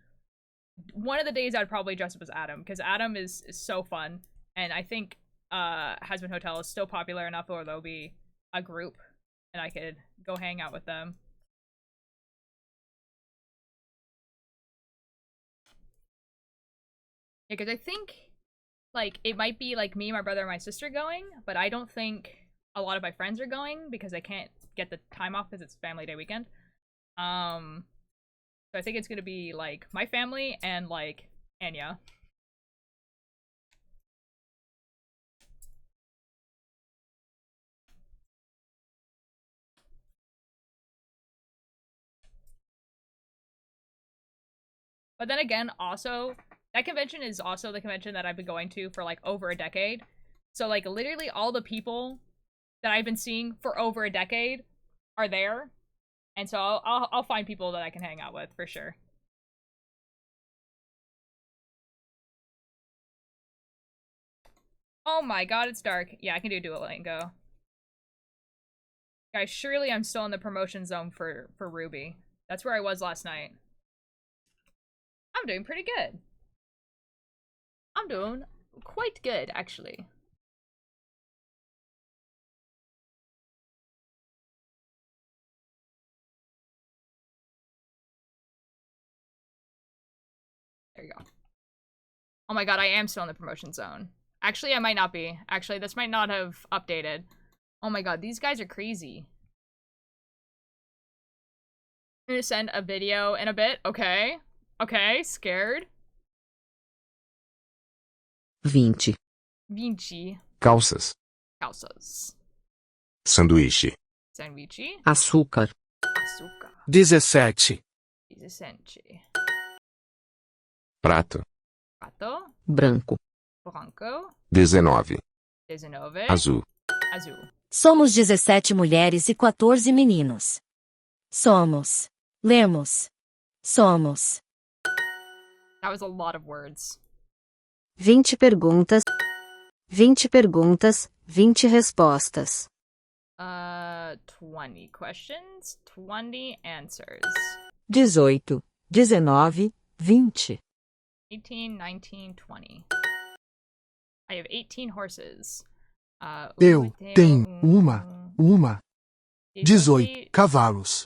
Speaker 1: one of the days I'd probably dress up as Adam, because Adam is so fun, and I think Hazbin Hotel is still popular enough where there'll be a group, and I could go hang out with them. Yeah, because I think, like, it might be, like, me, my brother, and my sister going, but I don't think a lot of my friends are going, because they can't get the time off because it's Family Day weekend. So I think it's gonna be, like, my family and, like, Anya. But then again, also, that convention is also the convention that I've been going to for, like, over a decade. So, like, literally all the people that I've been seeing for over a decade are there. And so I'll find people that I can hang out with, for sure. Oh my god, it's dark. Yeah, I can do Duolingo. Guys, surely I'm still in the promotion zone for Ruby. That's where I was last night. I'm doing pretty good. I'm doing quite good, actually. There you go. Oh my god, I am still in the promotion zone. Actually, I might not be. Actually, this might not have updated. Oh my god, these guys are crazy. I'm gonna send a video in a bit. Okay. Okay, scared.
Speaker 2: 20.
Speaker 1: 20.
Speaker 3: Calças.
Speaker 1: Calças.
Speaker 3: Sanduíche.
Speaker 1: Sanduíche.
Speaker 2: Açúcar.
Speaker 1: Açúcar.
Speaker 4: 17.
Speaker 1: 17.
Speaker 3: Prato.
Speaker 1: Prato.
Speaker 2: Branco.
Speaker 1: Branco.
Speaker 3: 19.
Speaker 1: 19.
Speaker 3: Azul.
Speaker 1: Azul.
Speaker 5: Somos 17 mulheres e 14 meninos. Somos. Lemos. Somos.
Speaker 1: That was a lot of words.
Speaker 5: 20 perguntas. 20 perguntas, 20 respostas.
Speaker 1: 20 questions, 20 answers.
Speaker 2: 18, 19, 20.
Speaker 1: 18, 19, 20. I have 18 horses.
Speaker 4: Eu tenho uma. 18 cavalos.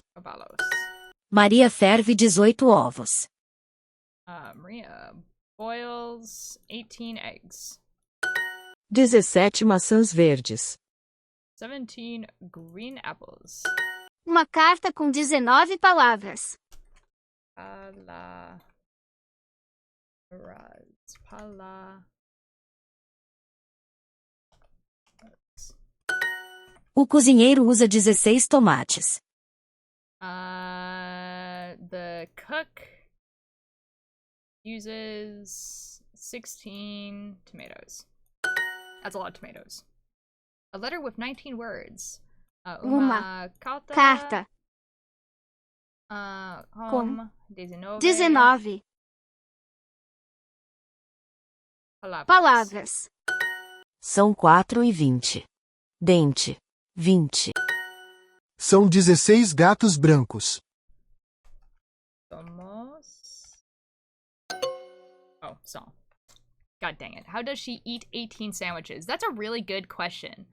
Speaker 5: Maria ferve 18 ovos.
Speaker 1: Maria boils 18 eggs.
Speaker 2: 17 maçãs verdes.
Speaker 1: 17 green apples.
Speaker 6: Uma carta com 19 palavras.
Speaker 1: Palavras.
Speaker 5: O cozinheiro usa 16 tomates.
Speaker 1: The cook uses 16 tomatoes. That's a lot of tomatoes. A letter with 19 words.
Speaker 6: Uma
Speaker 1: carta.
Speaker 6: Com
Speaker 1: 19.
Speaker 6: 19 palavras.
Speaker 5: São 4 e 20. Dente. 20.
Speaker 4: São 16 gatos brancos.
Speaker 1: Somos. Oh, song. God dang it. How does she eat 18 sandwiches? That's a really good question.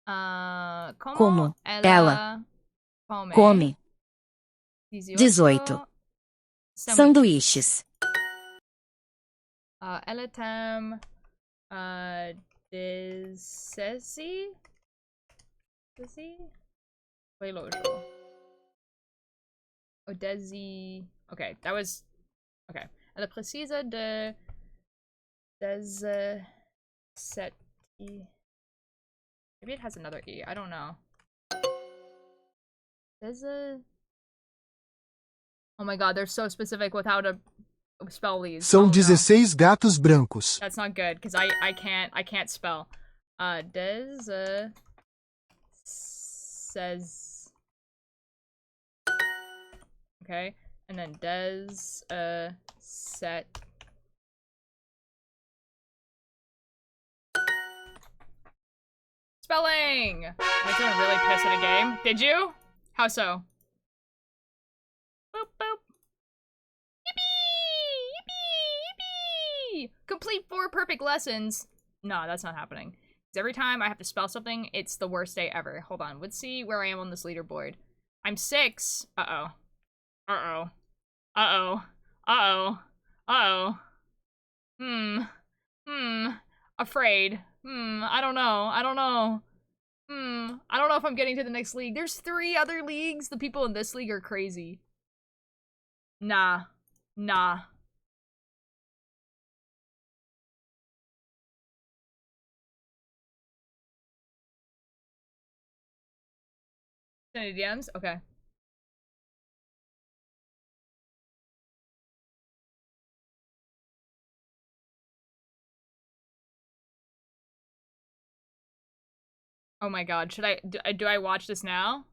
Speaker 5: Como ela come 18 sanduíches.
Speaker 1: Ela tem 16. Foi longe. Odesi. Okay, that was Okay. La precisa de des set e. Maybe it has another e. I don't know. There's a. Oh my god, they're so specific with how to spell these.
Speaker 4: São
Speaker 1: Oh, no.
Speaker 4: 16 gatos brancos.
Speaker 1: That's not good because I can't spell. Des says. Okay, and then des set. Spelling! Makes someone really pissed at a game. Did you? How so? Boop boop. Yippee! Yippee! Yippee! Complete 4 perfect lessons. No, that's not happening. Because every time I have to spell something, it's the worst day ever. Hold on, let's see where I am on this leaderboard. I'm 6. Uh-oh. Uh-oh. Uh-oh. Uh-oh. Uh-oh. Afraid. I don't know. I don't know. I don't know if I'm getting to the next league. There's 3 other leagues. The people in this league are crazy. Nah. Nah. Any DMs? Okay. Oh my god, should I do I watch this now?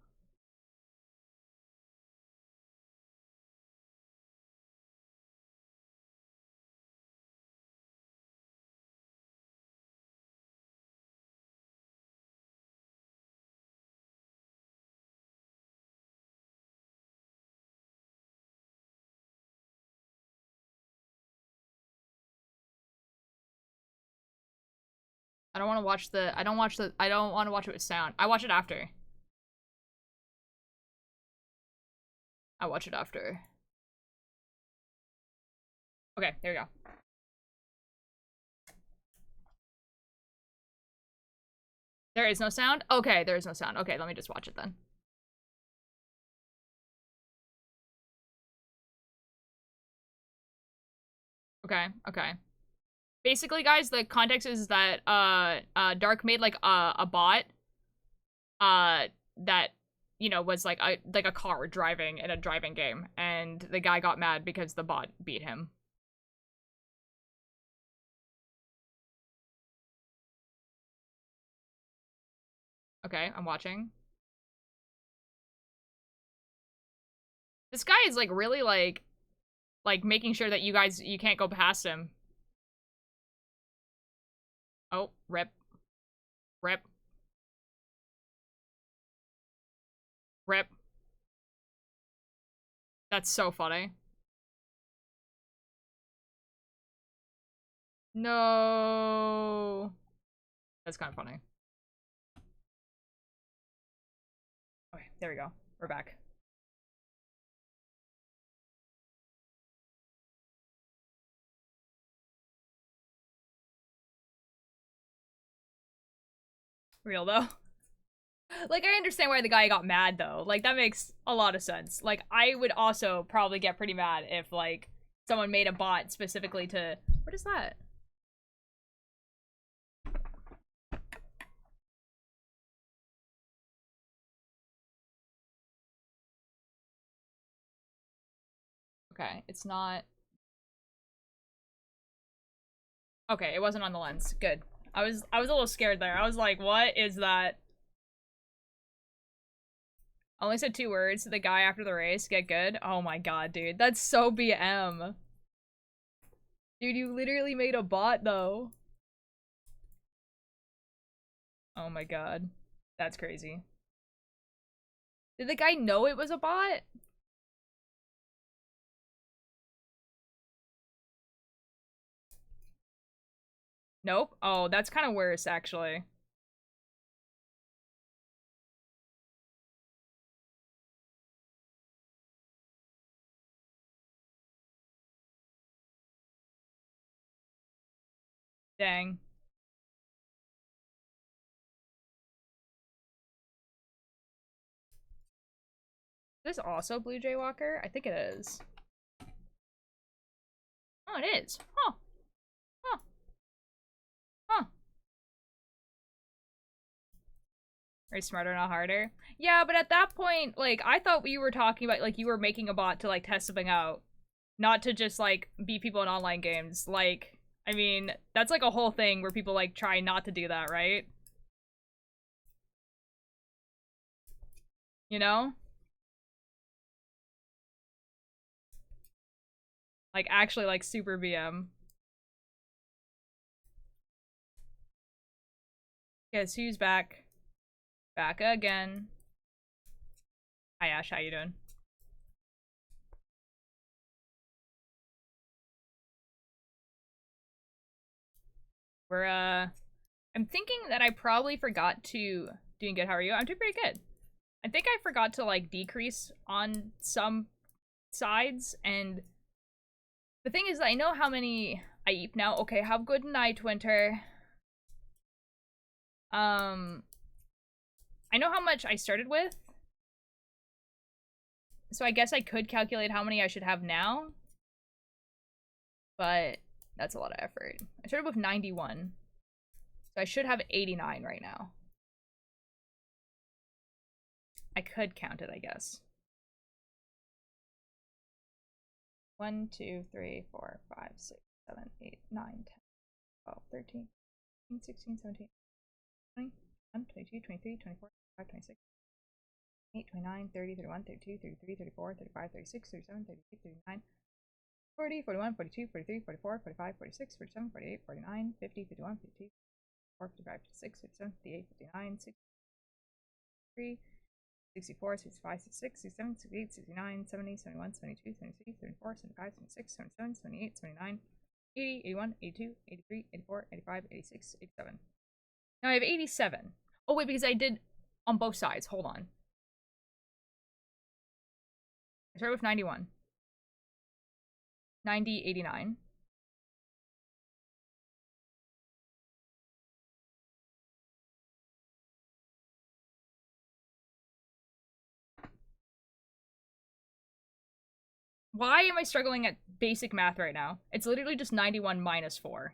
Speaker 1: I don't want to watch the I don't want to watch it with sound. I watch it after. I watch it after. Okay, there we go. There is no sound? Okay, there is no sound. Okay, let me just watch it then. Okay, okay. Basically, guys, the context is that Dark made like a bot that you know was like a car driving in a driving game, and the guy got mad because the bot beat him. Okay, I'm watching. This guy is like really like making sure that you can't go past him. Oh, rip. Rip. Rip. That's so funny. No. That's kind of funny. Okay, there we go. We're back. Real though. Like, I understand why the guy got mad though. Like, that makes a lot of sense. Like, I would also probably get pretty mad if like someone made a bot specifically to. What is that? Okay, it's not. Okay, it wasn't on the lens. Good. I was a little scared there. I was like, what is that? I only said 2 words to the guy after the race. Get good. Oh my god, dude. That's so BM. Dude, you literally made a bot though. Oh my god. That's crazy. Did the guy know it was a bot? Nope. Oh, that's kind of worse, actually. Dang. Is this also Blue Jay Walker? I think it is. Oh, it is. Huh. Huh. Huh. Are you smarter, not harder? Yeah, but at that point, like, I thought we were talking about, like, you were making a bot to, like, test something out. Not to just, like, beat people in online games. Like, I mean, that's, like, a whole thing where people, like, try not to do that, right? You know? Like, actually, like, super BM. Guess who's back? Back again. Hi, Ash, how you doing? I'm thinking that I probably forgot to... Doing good, how are you? I'm doing pretty good. I think I forgot to, like, decrease on some sides, and... The thing is, I know how many I eat now. Okay, have good night, Winter. I know how much I started with. So I guess I could calculate how many I should have now. But that's a lot of effort. I started with 91. So I should have 89 right now. I could count it, I guess. 1, 2, 3, 4, 5, 6, 7, 8, 9, 10, 12, 13, 14, 16, 17, 20, 21, 22, 23, 24, 25, 26, 28, 29, 30, 31, 32, 33, 34, 35, 36, 37, 38, 39, 40, 41, 42, 43, 44, 45, 46, 47, 48, 49, 50, 51, 52, 54, 55, 56, 57, 58, 59, 63, 64, 65, 66, 67, 68, 69, 70, 71, 72, 73, 74, 75, 76, 77, 78, 79, 80, 81, 82, 83, 84, 85, 86, 87. Now I have 87. Oh wait, because I did on both sides. Hold on. I started with 91. 90, 89. Why am I struggling at basic math right now? It's literally just 91 minus 4.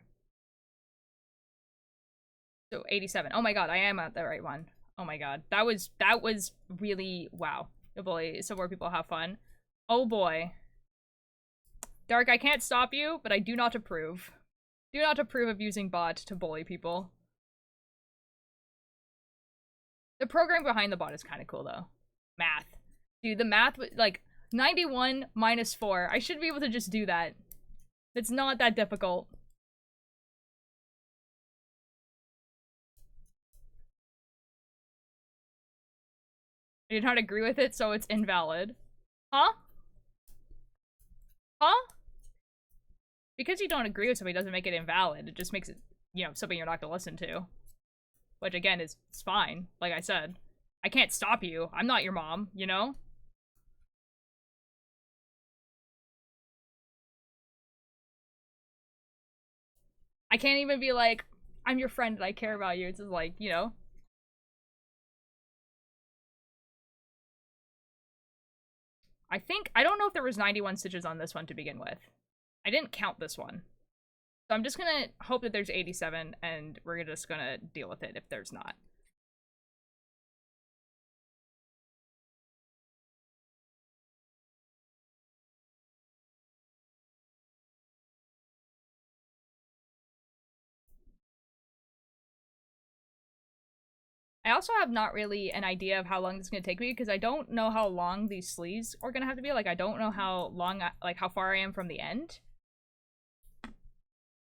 Speaker 1: So 87. Oh my god, I am at the right one. Oh my god. That was really wow. Oh boy, some more people have fun. Oh boy. Dark, I can't stop you, but I do not approve. Do not approve of using bot to bully people. The program behind the bot is kind of cool though. Math. Dude, the math, like, 91 minus 4. I should be able to just do that. It's not that difficult. I did not agree with it, so it's invalid. Huh? Huh? Because you don't agree with something doesn't make it invalid. It just makes it, you know, something you're not gonna listen to. Which, again, is fine. Like I said. I can't stop you. I'm not your mom, you know? I can't even be like, I'm your friend and I care about you. It's just like, you know? I don't know if there was 91 stitches on this one to begin with. I didn't count this one. So I'm just gonna hope that there's 87, and we're just gonna deal with it if there's not. I also have not really an idea of how long this is going to take me, because I don't know how long these sleeves are going to have to be. Like, I don't know how long, like, how far I am from the end.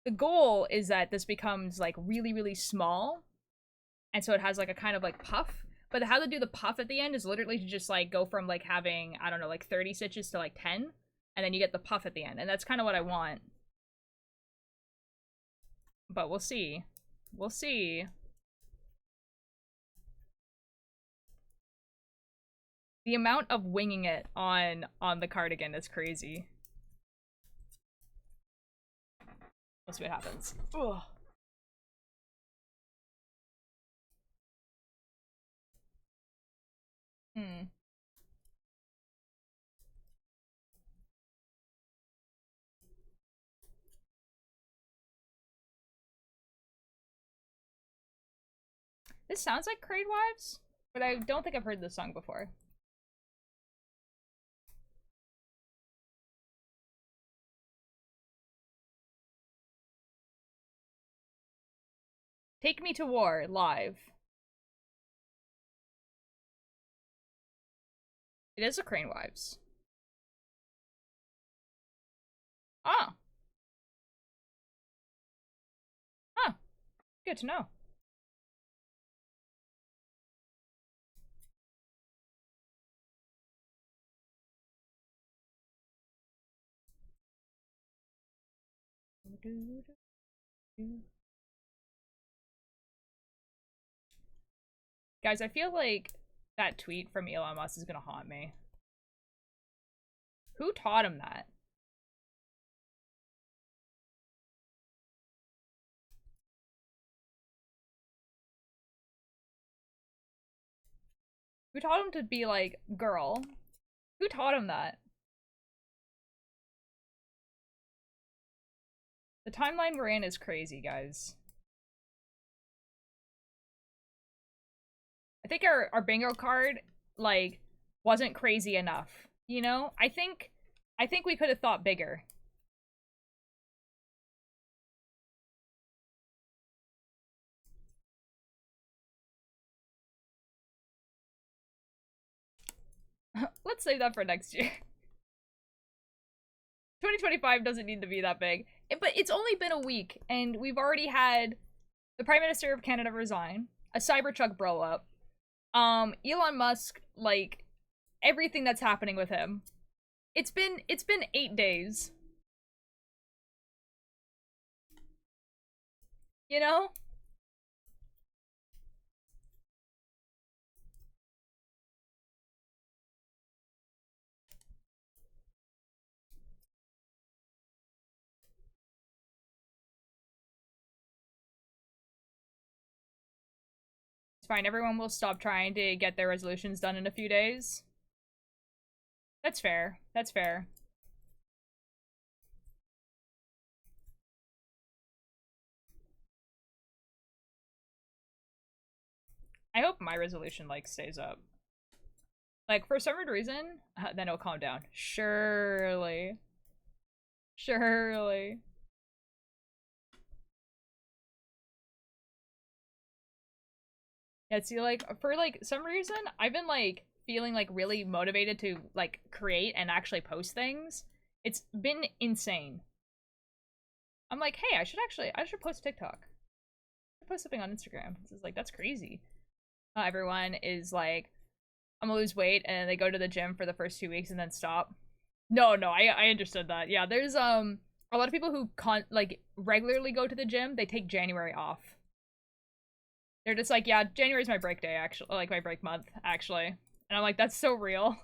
Speaker 1: The goal is that this becomes, like, really, really small, and so it has, like, a kind of, like, puff. But how to do the puff at the end is literally to just, like, go from, like, having, I don't know, like, 30 stitches to, like, 10, and then you get the puff at the end, and that's kind of what I want. But we'll see. We'll see. The amount of winging it on the cardigan is crazy. Let's see what happens. Ugh. Hmm. This sounds like Crane Wives, but I don't think I've heard this song before. Take Me to War, live. It is a Crane Wives. Ah. Huh. Good to know. Guys, I feel like that tweet from Elon Musk is gonna haunt me. Who taught him that? Who taught him to be like, girl? Who taught him that? The timeline we're in is crazy, guys. I think our bingo card, like, wasn't crazy enough. You know? I think we could have thought bigger. Let's save that for next year. 2025 doesn't need to be that big. But it's only been a week, and we've already had the Prime Minister of Canada resign, a Cybertruck blow up, Elon Musk, like, everything that's happening with him. It's been 8 days. You know? It's fine, everyone will stop trying to get their resolutions done in a few days. That's fair. That's fair. I hope my resolution, like, stays up. Like, for some weird reason, then it'll calm down. Surely. Surely. Yeah, see, like, for, like, some reason, I've been, like, feeling, like, really motivated to, like, create and actually post things. It's been insane. I'm like, hey, I should post TikTok. I should post something on Instagram. This is like, that's crazy. Everyone is like, I'm gonna lose weight, and they go to the gym for the first 2 weeks and then stop. No, I understood that. Yeah, there's, a lot of people who like, regularly go to the gym, they take January off. They're just like, yeah, January's my break day, actually, like, my break month, actually. And I'm like, that's so real.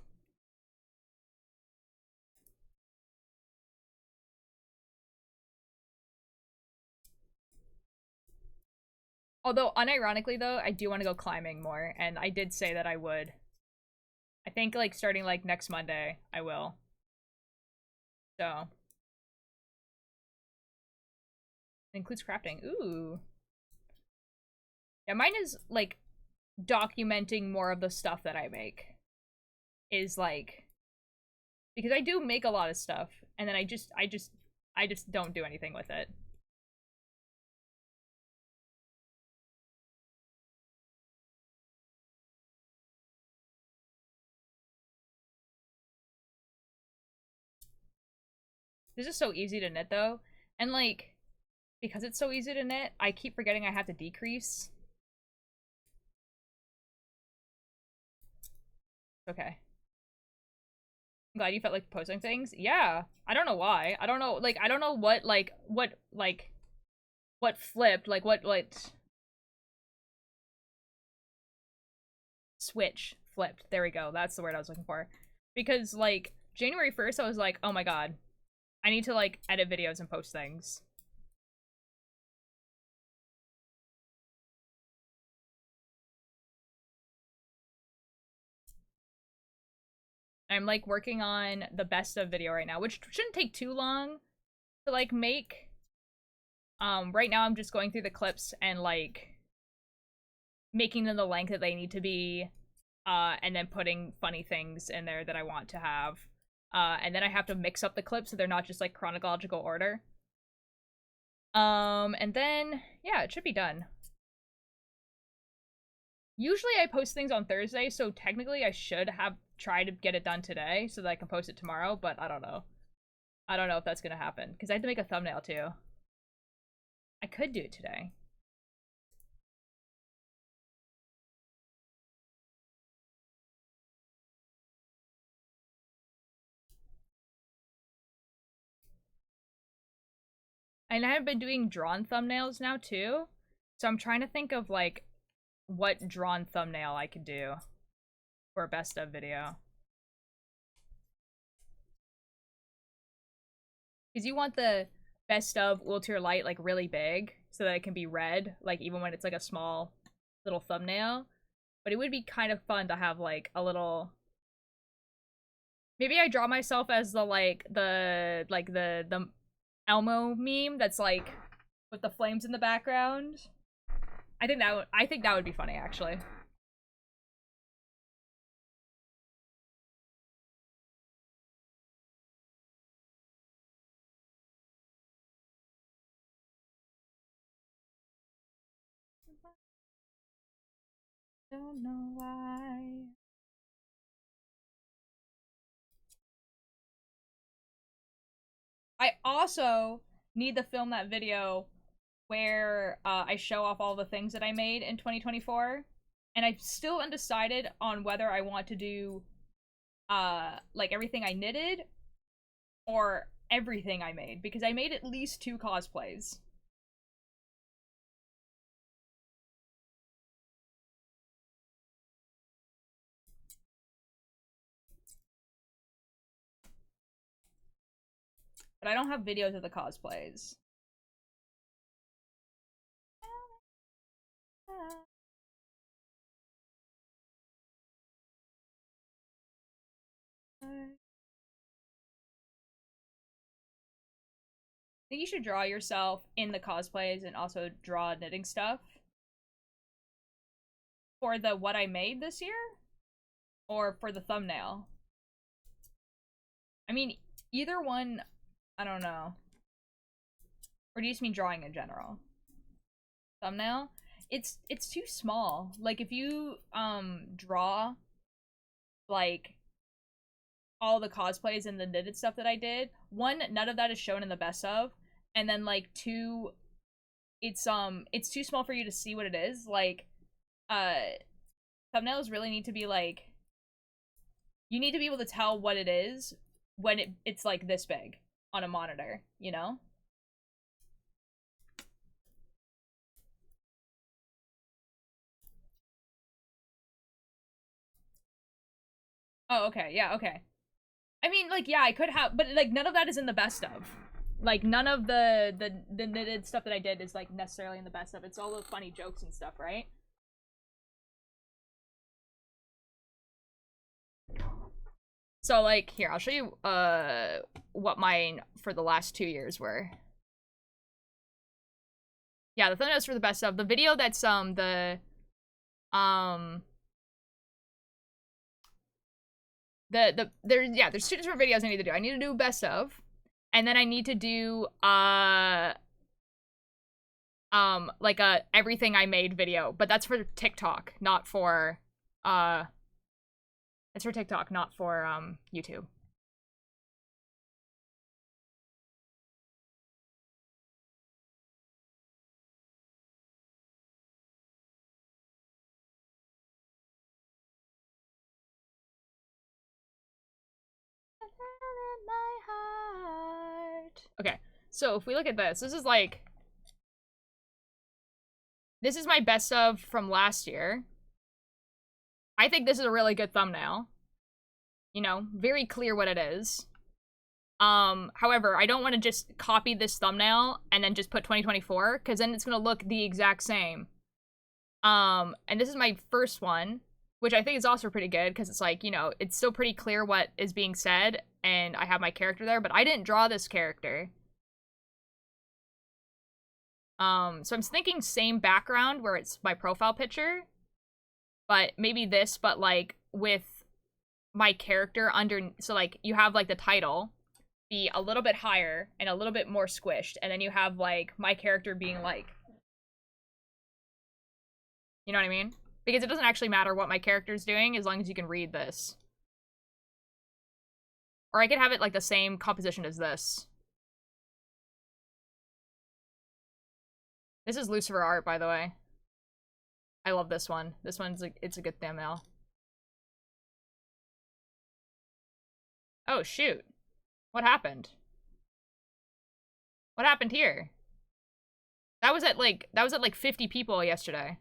Speaker 1: Although, unironically, though, I do want to go climbing more, and I did say that I would. I think, like, starting, like, next Monday, I will. So. It includes crafting. Ooh. Yeah, mine is, like, documenting more of the stuff that I make. Is, like... Because I do make a lot of stuff, and then I just don't do anything with it. This is so easy to knit, though. And, like, because it's so easy to knit, I keep forgetting I have to decrease. Okay. I'm glad you felt like posting things. Yeah. I don't know why. I don't know, like, I don't know what, like, what flipped, like, what switch flipped. There we go. That's the word I was looking for. Because, like, January 1st, I was like, oh my god. I need to, like, edit videos and post things. I'm, like, working on the best of video right now, which shouldn't take too long to, like, make. Right now I'm just going through the clips and, like, making them the length that they need to be, and then putting funny things in there that I want to have. And then I have to mix up the clips so they're not just like chronological order. And then, yeah, it should be done. Usually I post things on Thursday, so technically I should have tried to get it done today so that I can post it tomorrow, but I don't know. I don't know if that's gonna happen, because I have to make a thumbnail too. I could do it today. And I have been doing drawn thumbnails now too, so I'm trying to think of like what drawn thumbnail I could do for a best of video. Because you want the best of Ultra Light like really big so that it can be read, like even when it's like a small little thumbnail. But it would be kind of fun to have like a little. Maybe I draw myself as the the Elmo meme that's like with the flames in the background. I think that would be funny actually. Don't know why. I also need to film that video where I show off all the things that I made in 2024, and I'm still undecided on whether I want to do like everything I knitted or everything I made, because I made at least 2 cosplays. But I don't have videos of the cosplays. I think you should draw yourself in the cosplays and also draw knitting stuff. For the what I made this year? Or for the thumbnail? I mean, either one, I don't know. Or do you just mean drawing in general? Thumbnail? It's too small. Like, if you, draw, like, all the cosplays and the knitted stuff that I did, 1, none of that is shown in the best of, and then, like, 2, it's too small for you to see what it is. Like, thumbnails really need to be, like, you need to be able to tell what it is when it's, like, this big on a monitor, you know? Oh, okay, yeah, okay. I mean, like, yeah, I could have, but, like, none of that is in the best of. Like, none of the knitted stuff that I did is, like, necessarily in the best of. It's all the funny jokes and stuff, right? So, like, here, I'll show you, what mine for the last 2 years were. Yeah, the thumbnails for the best of. The video that's, there's 2 different videos I need to do. I need to do best of, and then I need to do, like a everything I made video, but that's for TikTok, not for, it's for TikTok, not for, YouTube. Okay, so if we look at this, this is like, this is my best of from last year. I think this is a really good thumbnail. You know, very clear what it is. However, I don't want to just copy this thumbnail and then just put 2024, because then it's gonna look the exact same. And this is my first one, which I think is also pretty good, because it's like, you know, it's still pretty clear what is being said, and I have my character there, but I didn't draw this character. So I'm thinking same background where it's my profile picture, but maybe this, but like with my character under, so like you have like the title be a little bit higher and a little bit more squished, and then you have like my character being like, you know what I mean? Because it doesn't actually matter what my character's doing as long as you can read this. Or I could have it like the same composition as this. This is Lucifer art, by the way. I love this one. This one's like, it's a good thumbnail. Oh shoot. What happened? What happened here? That was at like 50 people yesterday.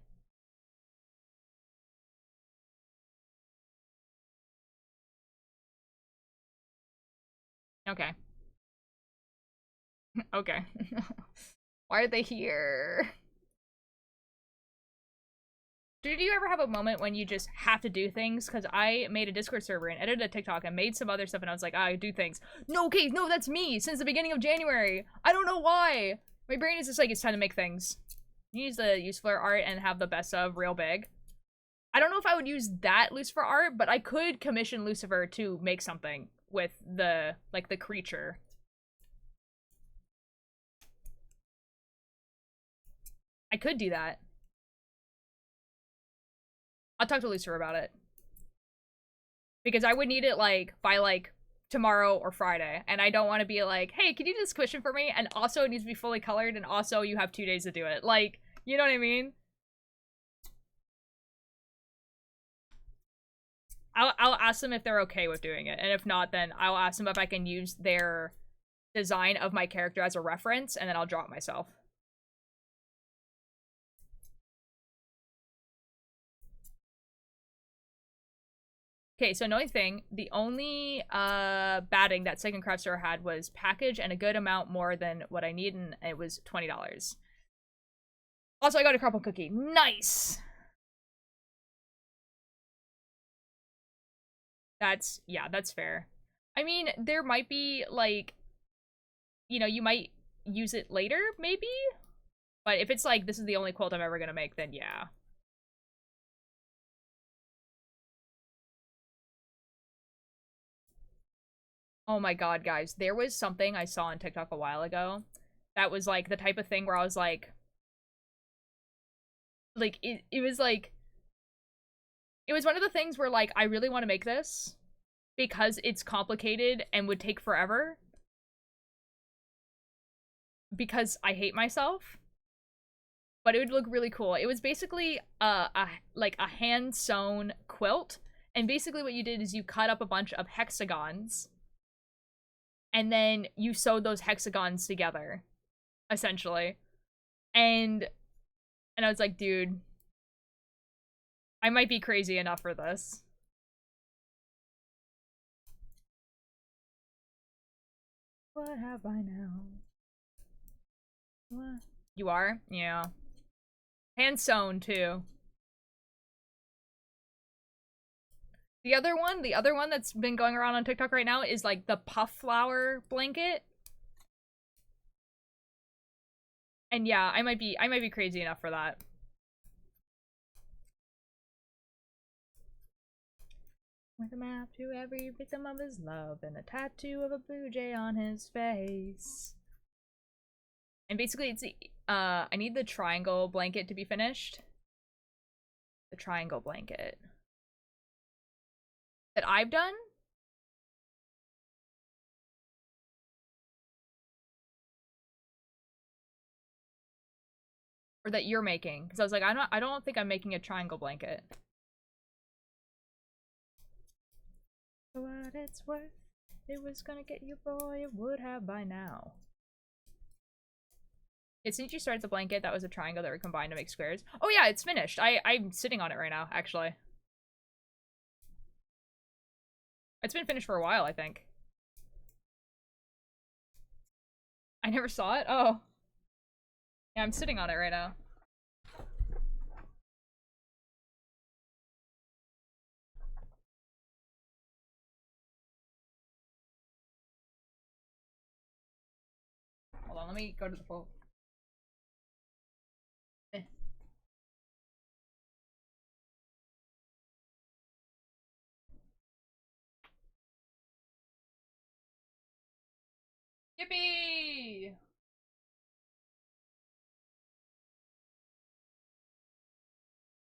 Speaker 1: Okay. Okay. Why are they here? Did you ever have a moment when you just have to do things? Because I made a Discord server and edited a TikTok and made some other stuff, and I was like, I do things. No, okay, no, that's me since the beginning of January. I don't know why. My brain is just like, it's time to make things. Use the useful art and have the best of real big. I don't know if I would use that Lucifer art, but I could commission Lucifer to make something with the, like, the creature. I could do that. I'll talk to Lucifer about it. Because I would need it, like, by, like, tomorrow or Friday. And I don't want to be like, hey, can you do this question for me? And also it needs to be fully colored, and also you have 2 days to do it. Like, you know what I mean? I'll ask them if they're okay with doing it. And if not, then I'll ask them if I can use their design of my character as a reference, and then I'll draw it myself. Okay, so another thing, the only batting that Second Craft Store had was package and a good amount more than what I need, and it was $20. Also, I got a crumple cookie. Nice! Yeah, that's fair. I mean, there might be, like, you know, you might use it later, maybe? But if it's like, this is the only quilt I'm ever gonna make, then yeah. Oh my god, guys. There was something I saw on TikTok a while ago that was, like, the type of thing where I was like, it was like, it was one of the things where, like, I really want to make this because it's complicated and would take forever because I hate myself, but it would look really cool. It was basically like a hand-sewn quilt, and basically what you did is you cut up a bunch of hexagons and then you sewed those hexagons together, essentially. And I was like, dude, I might be crazy enough for this. What have I now? What? You are? Yeah. Hand sewn too. The other one that's been going around on TikTok right now is like the puff flower blanket. And yeah, I might be crazy enough for that. With a map to every victim of his love and a tattoo of a blue jay on his face. And basically it's I need the triangle blanket to be finished. The triangle blanket that I've done. Or that you're making, because I was like, I don't think I'm making a triangle blanket. For what it's worth, it was gonna get you, boy, it would have by now. As soon as you started the blanket, that was a triangle that were combined to make squares. Oh yeah, it's finished. I'm sitting on it right now, actually. It's been finished for a while, I think. I never saw it? Oh. Yeah, I'm sitting on it right now. Hold on, let me go to the full. Yippee!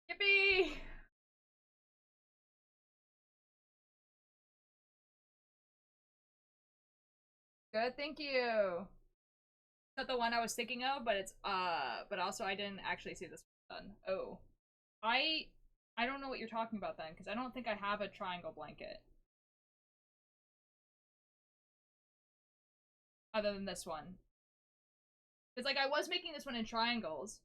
Speaker 1: Yippee! Good, thank you. Not the one I was thinking of, but it's but also I didn't actually see this one done. Oh. I don't know what you're talking about then, because I don't think I have a triangle blanket. Other than this one. Because like I was making this one in triangles.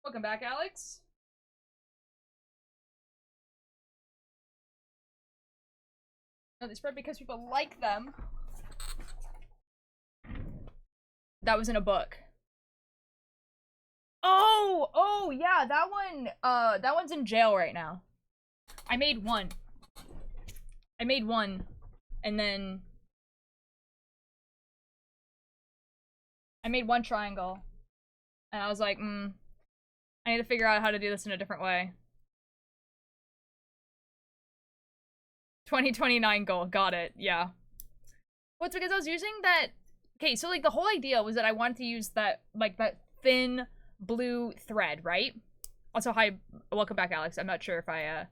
Speaker 1: Welcome back, Alex. No, they spread because people like them. That was in a book. Oh, yeah, that one's in jail right now. I made one, and then I made one triangle, and I was like, I need to figure out how to do this in a different way. 2029 goal, got it, yeah. Well, it's because I was using that, okay, so like the whole idea was that I wanted to use that, like that thin blue thread, right? Also, hi, welcome back, Alex. I'm not sure if I,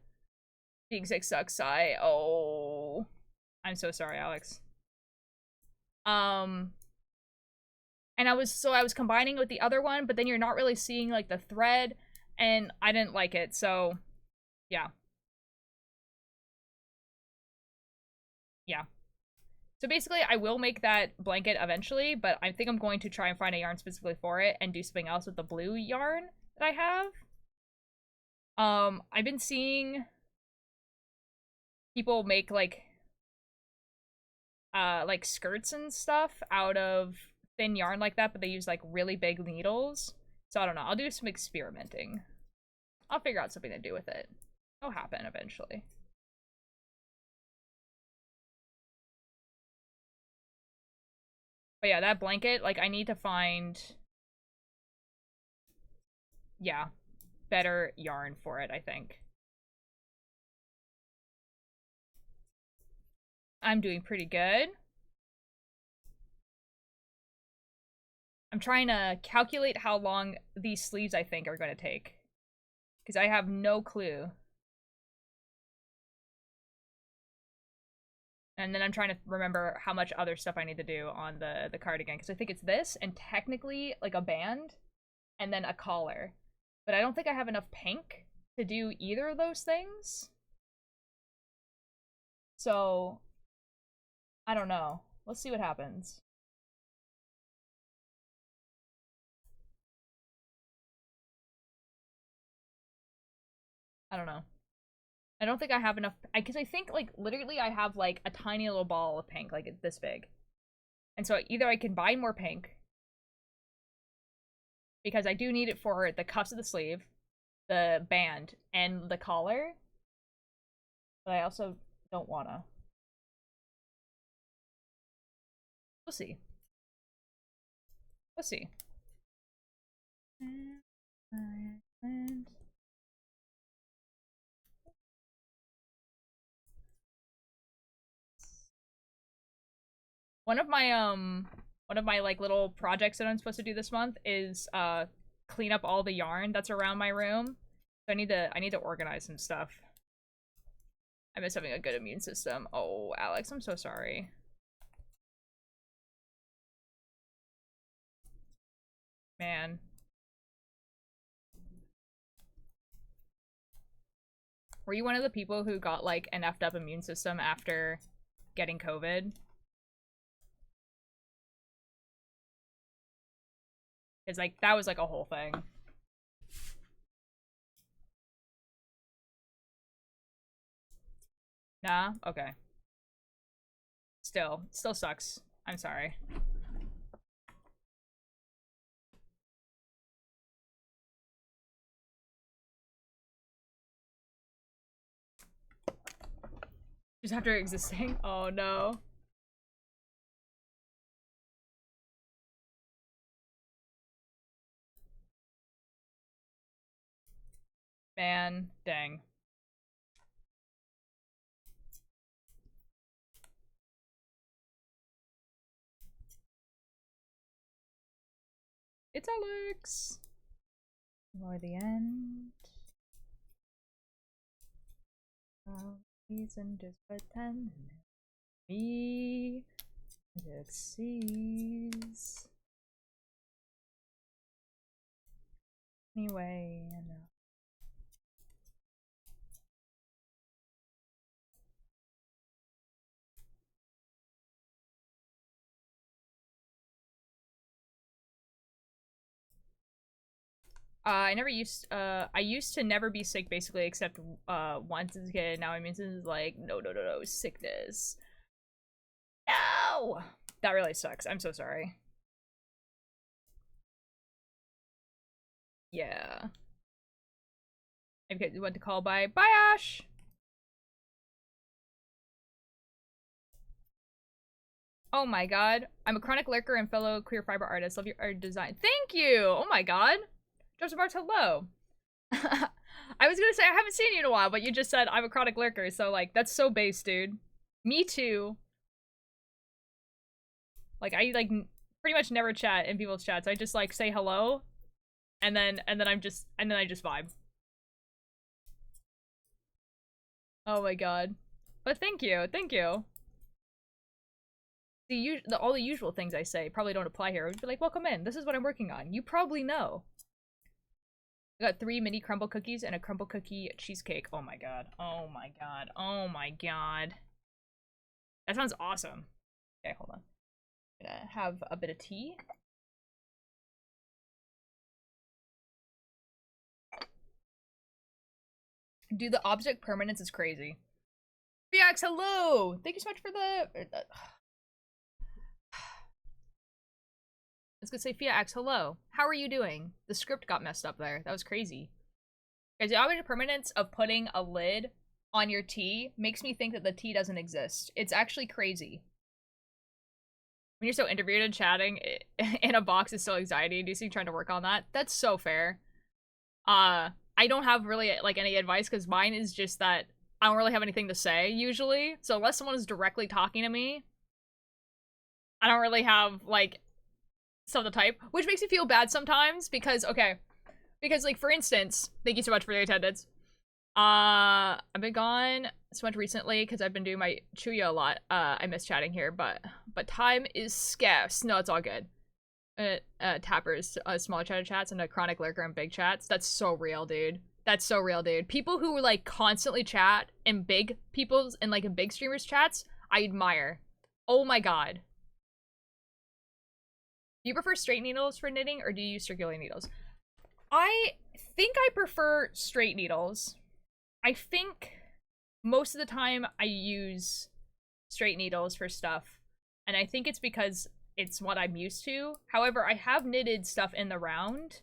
Speaker 1: being sick sucks, oh. I'm so sorry, Alex. And I was combining with the other one, but then you're not really seeing, like, the thread, and I didn't like it, so, yeah. Yeah. So basically, I will make that blanket eventually, but I think I'm going to try and find a yarn specifically for it and do something else with the blue yarn that I have. I've been seeing people make, like skirts and stuff out of thin yarn like that, but they use, like, really big needles. So I don't know, I'll do some experimenting. I'll figure out something to do with it. It'll happen eventually. But yeah, that blanket, like, I need to find, yeah, better yarn for it, I think. I'm doing pretty good. I'm trying to calculate how long these sleeves, I think, are going to take. Because I have no clue. And then I'm trying to remember how much other stuff I need to do on the cardigan. Because I think it's this, and technically, like, a band, and then a collar. But I don't think I have enough pink to do either of those things. So, I don't know. Let's see what happens. I don't know. I don't think I have enough, because I think, like, literally I have, like, a tiny little ball of pink, like, it's this big. And so either I can buy more pink, because I do need it for the cuffs of the sleeve, the band, and the collar. But I also don't wanna. We'll see. We'll see. One of my like little projects that I'm supposed to do this month is clean up all the yarn that's around my room. So I need to organize some stuff. I miss having a good immune system. Oh, Alex, I'm so sorry. Man. Were you one of the people who got, like, an effed up immune system after getting COVID? Because, like, that was, like, a whole thing. Nah? Okay. Still sucks. I'm sorry. Just after existing? Oh, no. Man, dang. It's Alex. Or the end. Reason just pretend me succeeds. Anyway, I used to never be sick basically except once as a kid. Now immune system is like, no, sickness. No! That really sucks. I'm so sorry. Yeah. Okay, we went to call by. Bye, Ash! Oh my god. I'm a chronic lurker and fellow queer fiber artist. Love your art design. Thank you! Oh my god. Joseph Marks, hello. I was gonna say I haven't seen you in a while, but you just said I'm a chronic lurker, so like that's so base, dude. Me too. Like I like pretty much never chat in people's chats. I just like say hello, and then I just vibe. Oh my god. But thank you. All the usual things I say probably don't apply here. I would be like, welcome in. This is what I'm working on. You probably know. I got 3 mini crumble cookies and a crumble cookie cheesecake. Oh my god. Oh my god. Oh my god. That sounds awesome. Okay, hold on. I'm gonna have a bit of tea. Dude, the object permanence is crazy. Fiax, hello! Thank you so much for the... I was gonna say, Fiax, hello. How are you doing? The script got messed up there. That was crazy. Guys, the object permanence of putting a lid on your tea makes me think that the tea doesn't exist. It's actually crazy. When you're so introverted and chatting in a box is so anxiety-inducing trying to work on that. That's so fair. I don't have really, like, any advice because mine is just that I don't really have anything to say, usually. So unless someone is directly talking to me, I don't really have, like, stuff to type. Which makes me feel bad sometimes because, okay. Because, like, for instance, thank you so much for the attendance. I've been gone so much recently because I've been doing my Chuya a lot. I miss chatting here, but time is scarce. No, it's all good. Tappers, small chatter chats, and a chronic lurker and big chats. That's so real, dude. That's so real, dude. People who like constantly chat in big in big streamers chats, I admire. Oh my god. Do you prefer straight needles for knitting or do you use circular needles? I think I prefer straight needles. I think most of the time I use straight needles for stuff, and I think it's because it's what I'm used to. However, I have knitted stuff in the round.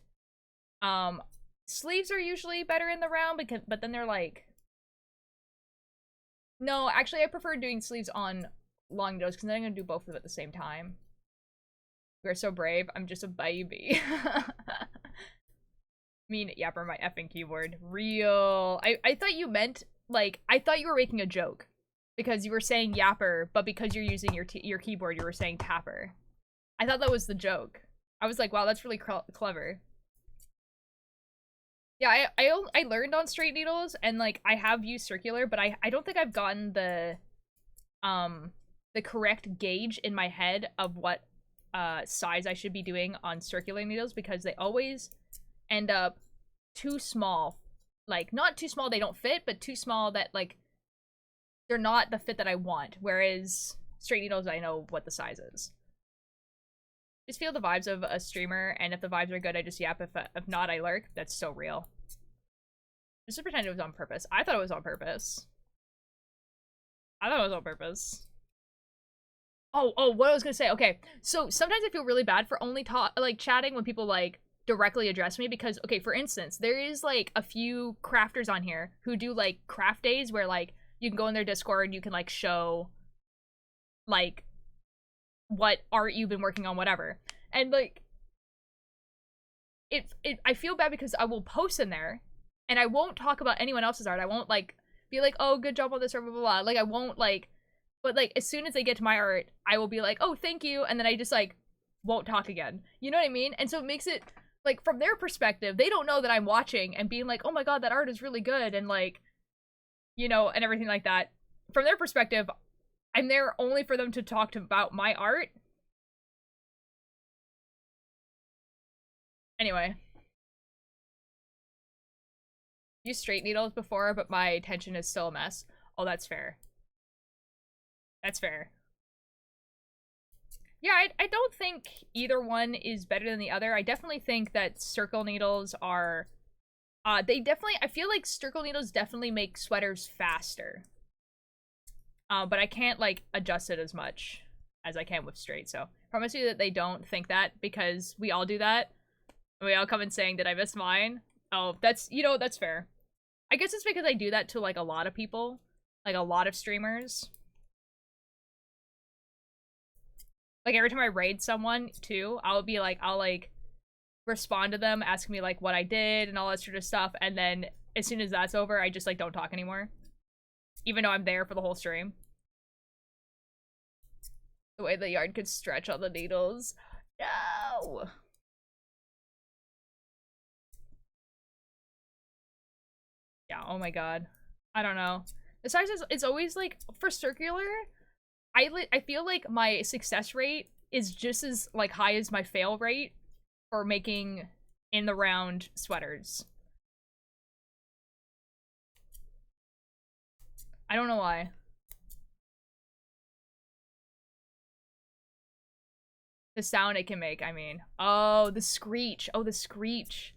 Speaker 1: Sleeves are usually better in the round but then they're like... No, actually I prefer doing sleeves on long needles because then I'm gonna do both of them at the same time. You're so brave. I'm just a baby. I mean, yapper my effing keyboard. Real. I thought you meant, like, I thought you were making a joke. Because you were saying yapper, but because you're using your keyboard, you were saying tapper. I thought that was the joke. I was like, wow, that's really clever. Yeah, I learned on straight needles, and, like, I have used circular, but I don't think I've gotten the correct gauge in my head of what size I should be doing on circular needles, because they always end up too small. Like, not too small they don't fit, but too small that, like, they're not the fit that I want. Whereas straight needles, I know what the size is. Just feel the vibes of a streamer, and if the vibes are good, I just yap. If not, I lurk. That's so real. Just to pretend it was on purpose. I thought it was on purpose. I thought it was on purpose. Oh, what I was gonna say. Okay, so sometimes I feel really bad for only chatting when people, like, directly address me because, okay, for instance, there is, like, a few crafters on here who do, like, craft days where, like, you can go in their Discord and you can, like, show, like, what art you've been working on, whatever. And, like, I feel bad because I will post in there and I won't talk about anyone else's art. I won't, like, be like, oh, good job on this, or blah, blah, blah. Like, I won't, like, but, like, as soon as they get to my art, I will be like, oh, thank you, and then I just, like, won't talk again. You know what I mean? And so it makes it, like, from their perspective, they don't know that I'm watching and being like, oh my god, that art is really good, and like, you know, and everything like that. From their perspective, I'm there only for them to talk about my art. Anyway. Used straight needles before, but my tension is still a mess. Oh, that's fair. That's fair. Yeah, I don't think either one is better than the other. I definitely think that circle needles are... they definitely... I feel like circle needles definitely make sweaters faster. But I can't, like, adjust it as much as I can with straight, so... Promise you that they don't think that, because we all do that. We all come in saying, did I miss mine? Oh, that's... You know, that's fair. I guess it's because I do that to, like, a lot of people. Like, a lot of streamers. Like, every time I raid someone, too, I'll be like, I'll, like, respond to them, asking me, like, what I did and all that sort of stuff, and then as soon as that's over, I just, like, don't talk anymore. Even though I'm there for the whole stream. The way the yarn could stretch on the needles. No! Yeah, oh my god. I don't know. Besides, it's always, like, for circular, I feel like my success rate is just as, like, high as my fail rate for making in-the-round sweaters. I don't know why. The sound it can make, I mean. Oh, the screech. Oh, the screech.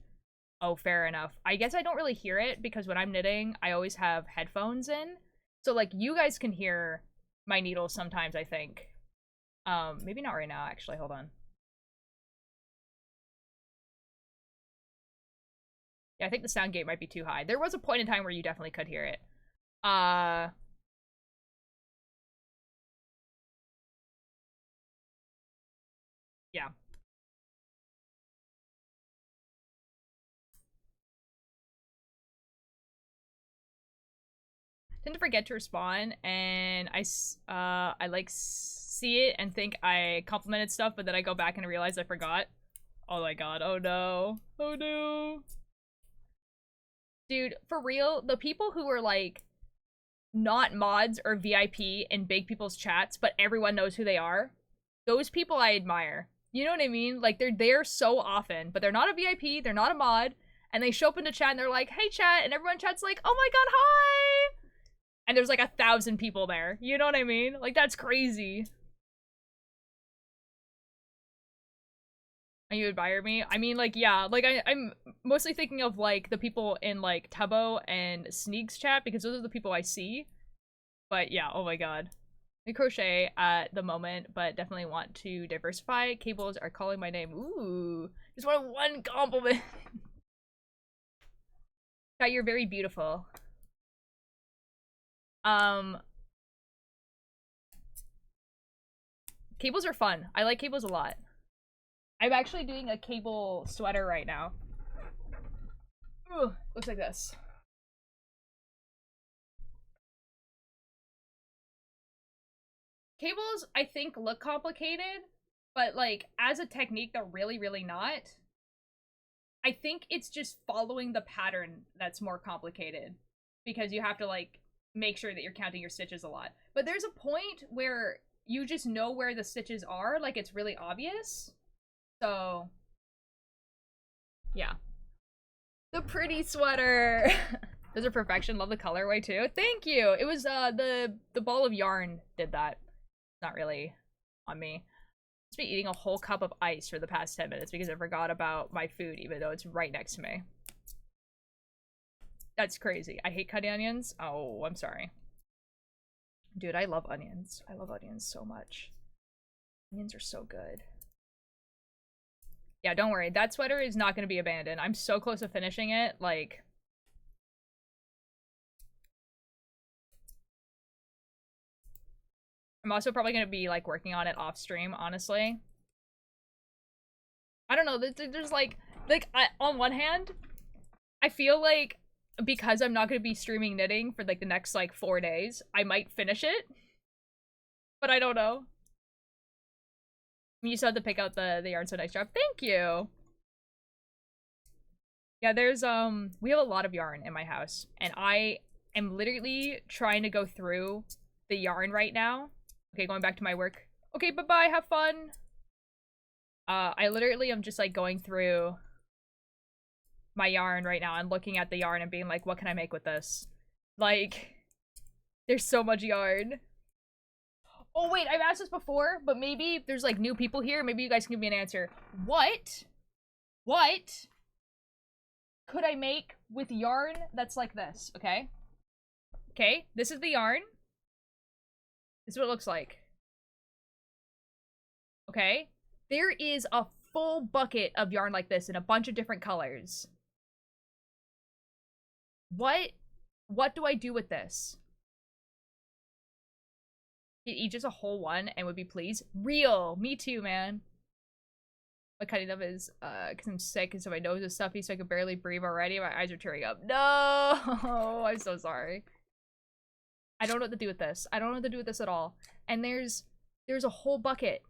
Speaker 1: Oh, fair enough. I guess I don't really hear it because when I'm knitting, I always have headphones in. So, like, you guys can hear my needles sometimes, I think. Maybe not right now, actually. Hold on. Yeah, I think the sound gate might be too high. There was a point in time where you definitely could hear it. Yeah. Tend to forget to respond, and I like see it and think I complimented stuff, but then I go back and realize I forgot. Oh my god, oh no. Oh no. Dude, for real, the people who are like not mods or VIP in big people's chats, but everyone knows who they are, those people I admire. You know what I mean? Like, they're there so often, but they're not a VIP, they're not a mod, and they show up into chat and they're like, hey chat, and everyone chat's like, oh my god, hi! And there's like 1,000 people there. You know what I mean? Like, that's crazy. And you admire me? I mean, like, yeah. Like, I'm mostly thinking of, like, the people in, like, Tubbo and Sneak's chat, because those are the people I see. But, yeah, oh my god. I crochet at the moment, but definitely want to diversify. Cables are calling my name. Ooh. Just want one compliment. Chat, you're very beautiful. Cables are fun. I like cables a lot. I'm actually doing a cable sweater right now. Ooh, looks like this. Cables, I think, look complicated, but, like, as a technique, they're really, really not. I think it's just following the pattern that's more complicated, because you have to, like, make sure that you're counting your stitches a lot. But there's a point where you just know where the stitches are, like, it's really obvious. So, yeah. The pretty sweater! Those are perfection. Love the colorway, too. Thank you! It was, the ball of yarn did that. Not really on me. I've been eating a whole cup of ice for the past 10 minutes because I forgot about my food, even though it's right next to me. That's crazy. I hate cutting onions. Oh, I'm sorry. Dude, I love onions. I love onions so much. Onions are so good. Yeah, don't worry. That sweater is not going to be abandoned. I'm so close to finishing it. Like... I'm also probably going to be, like, working on it off stream, honestly. I don't know. There's, like on one hand, I feel like because I'm not going to be streaming knitting for, like, the next, like, 4 days, I might finish it. But I don't know. You still had to pick out the yarn, so nice job. Thank you. Yeah, there's we have a lot of yarn in my house, and I am literally trying to go through the yarn right now. Okay, going back to my work. Okay, bye-bye, have fun. I literally am just like going through my yarn right now and looking at the yarn and being like, what can I make with this? Like, there's so much yarn. Oh wait, I've asked this before, but maybe there's like new people here. Maybe you guys can give me an answer. What could I make with yarn that's like this? Okay. Okay, this is the yarn. This is what it looks like. Okay. There is a full bucket of yarn like this in a bunch of different colors. What do I do with this? Eat just a whole one and would be pleased. Real. Me too, man. My cutting up is, because I'm sick and so my nose is stuffy so I can barely breathe already. My eyes are tearing up. No! I'm so sorry. I don't know what to do with this. I don't know what to do with this at all. And there's a whole bucket.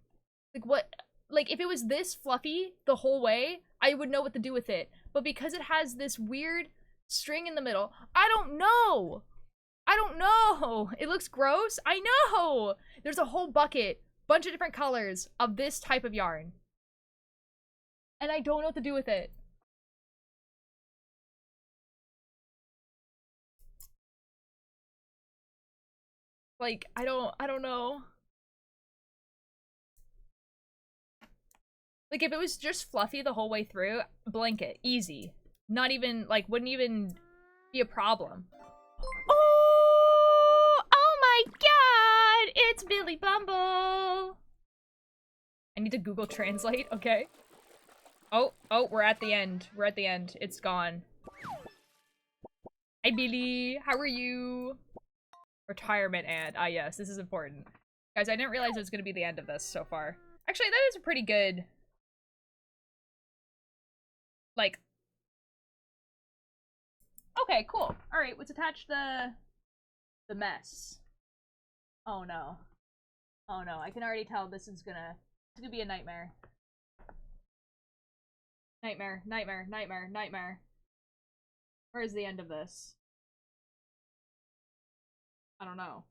Speaker 1: Like, what? Like, if it was this fluffy the whole way, I would know what to do with it. But because it has this weird string in the middle, I don't know! I don't know! It looks gross. I know! There's a whole bucket, bunch of different colors of this type of yarn. And I don't know what to do with it. Like, I don't know. Like, if it was just fluffy the whole way through, blanket, easy. Not even, like, wouldn't even be a problem. Oh my god! It's Billy Bumble! I need to Google Translate, okay. Oh, we're at the end. We're at the end. It's gone. Hi, Billy. How are you? Retirement ad. Ah, yes, this is important. Guys, I didn't realize it was going to be the end of this so far. Actually, that is a pretty good... Like... Okay, cool. Alright, let's attach the mess. Oh no. Oh no, I can already tell this is gonna be a nightmare. Nightmare, nightmare, nightmare, nightmare. Where's the end of this? I don't know.